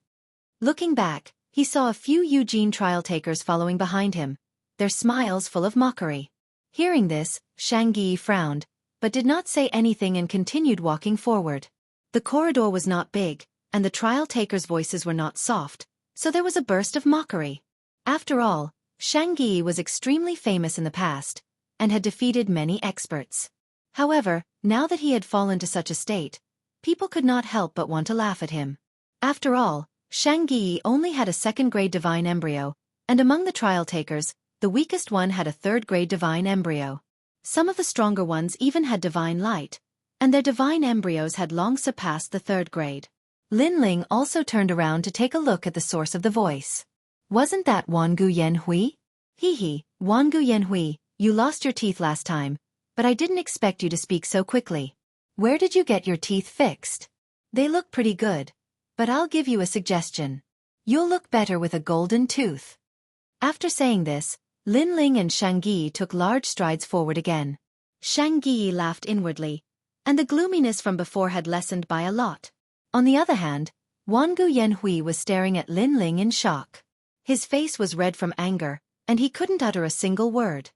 Looking back, he saw a few Eugene trial takers following behind him, their smiles full of mockery. Hearing this, Xueqi frowned, but did not say anything and continued walking forward. The corridor was not big, and the trial takers' voices were not soft, so there was a burst of mockery. After all, Xueqi was extremely famous in the past, and had defeated many experts. However, now that he had fallen to such a state, people could not help but want to laugh at him. After all, Xueqi only had a second-grade divine embryo, and among the trial takers, the weakest one had a third-grade divine embryo. Some of the stronger ones even had divine light, and their divine embryos had long surpassed the third grade. Lin Ling also turned around to take a look at the source of the voice. Wasn't that Wangu Yanhui? Hee, Wangu Yanhui, you lost your teeth last time, but I didn't expect you to speak so quickly. Where did you get your teeth fixed? They look pretty good, but I'll give you a suggestion. You'll look better with a golden tooth. After saying this, Lin Ling and Xueqi took large strides forward again. Xueqi laughed inwardly, and the gloominess from before had lessened by a lot. On the other hand, Wangu Yanhui was staring at Lin Ling in shock. His face was red from anger, and he couldn't utter a single word.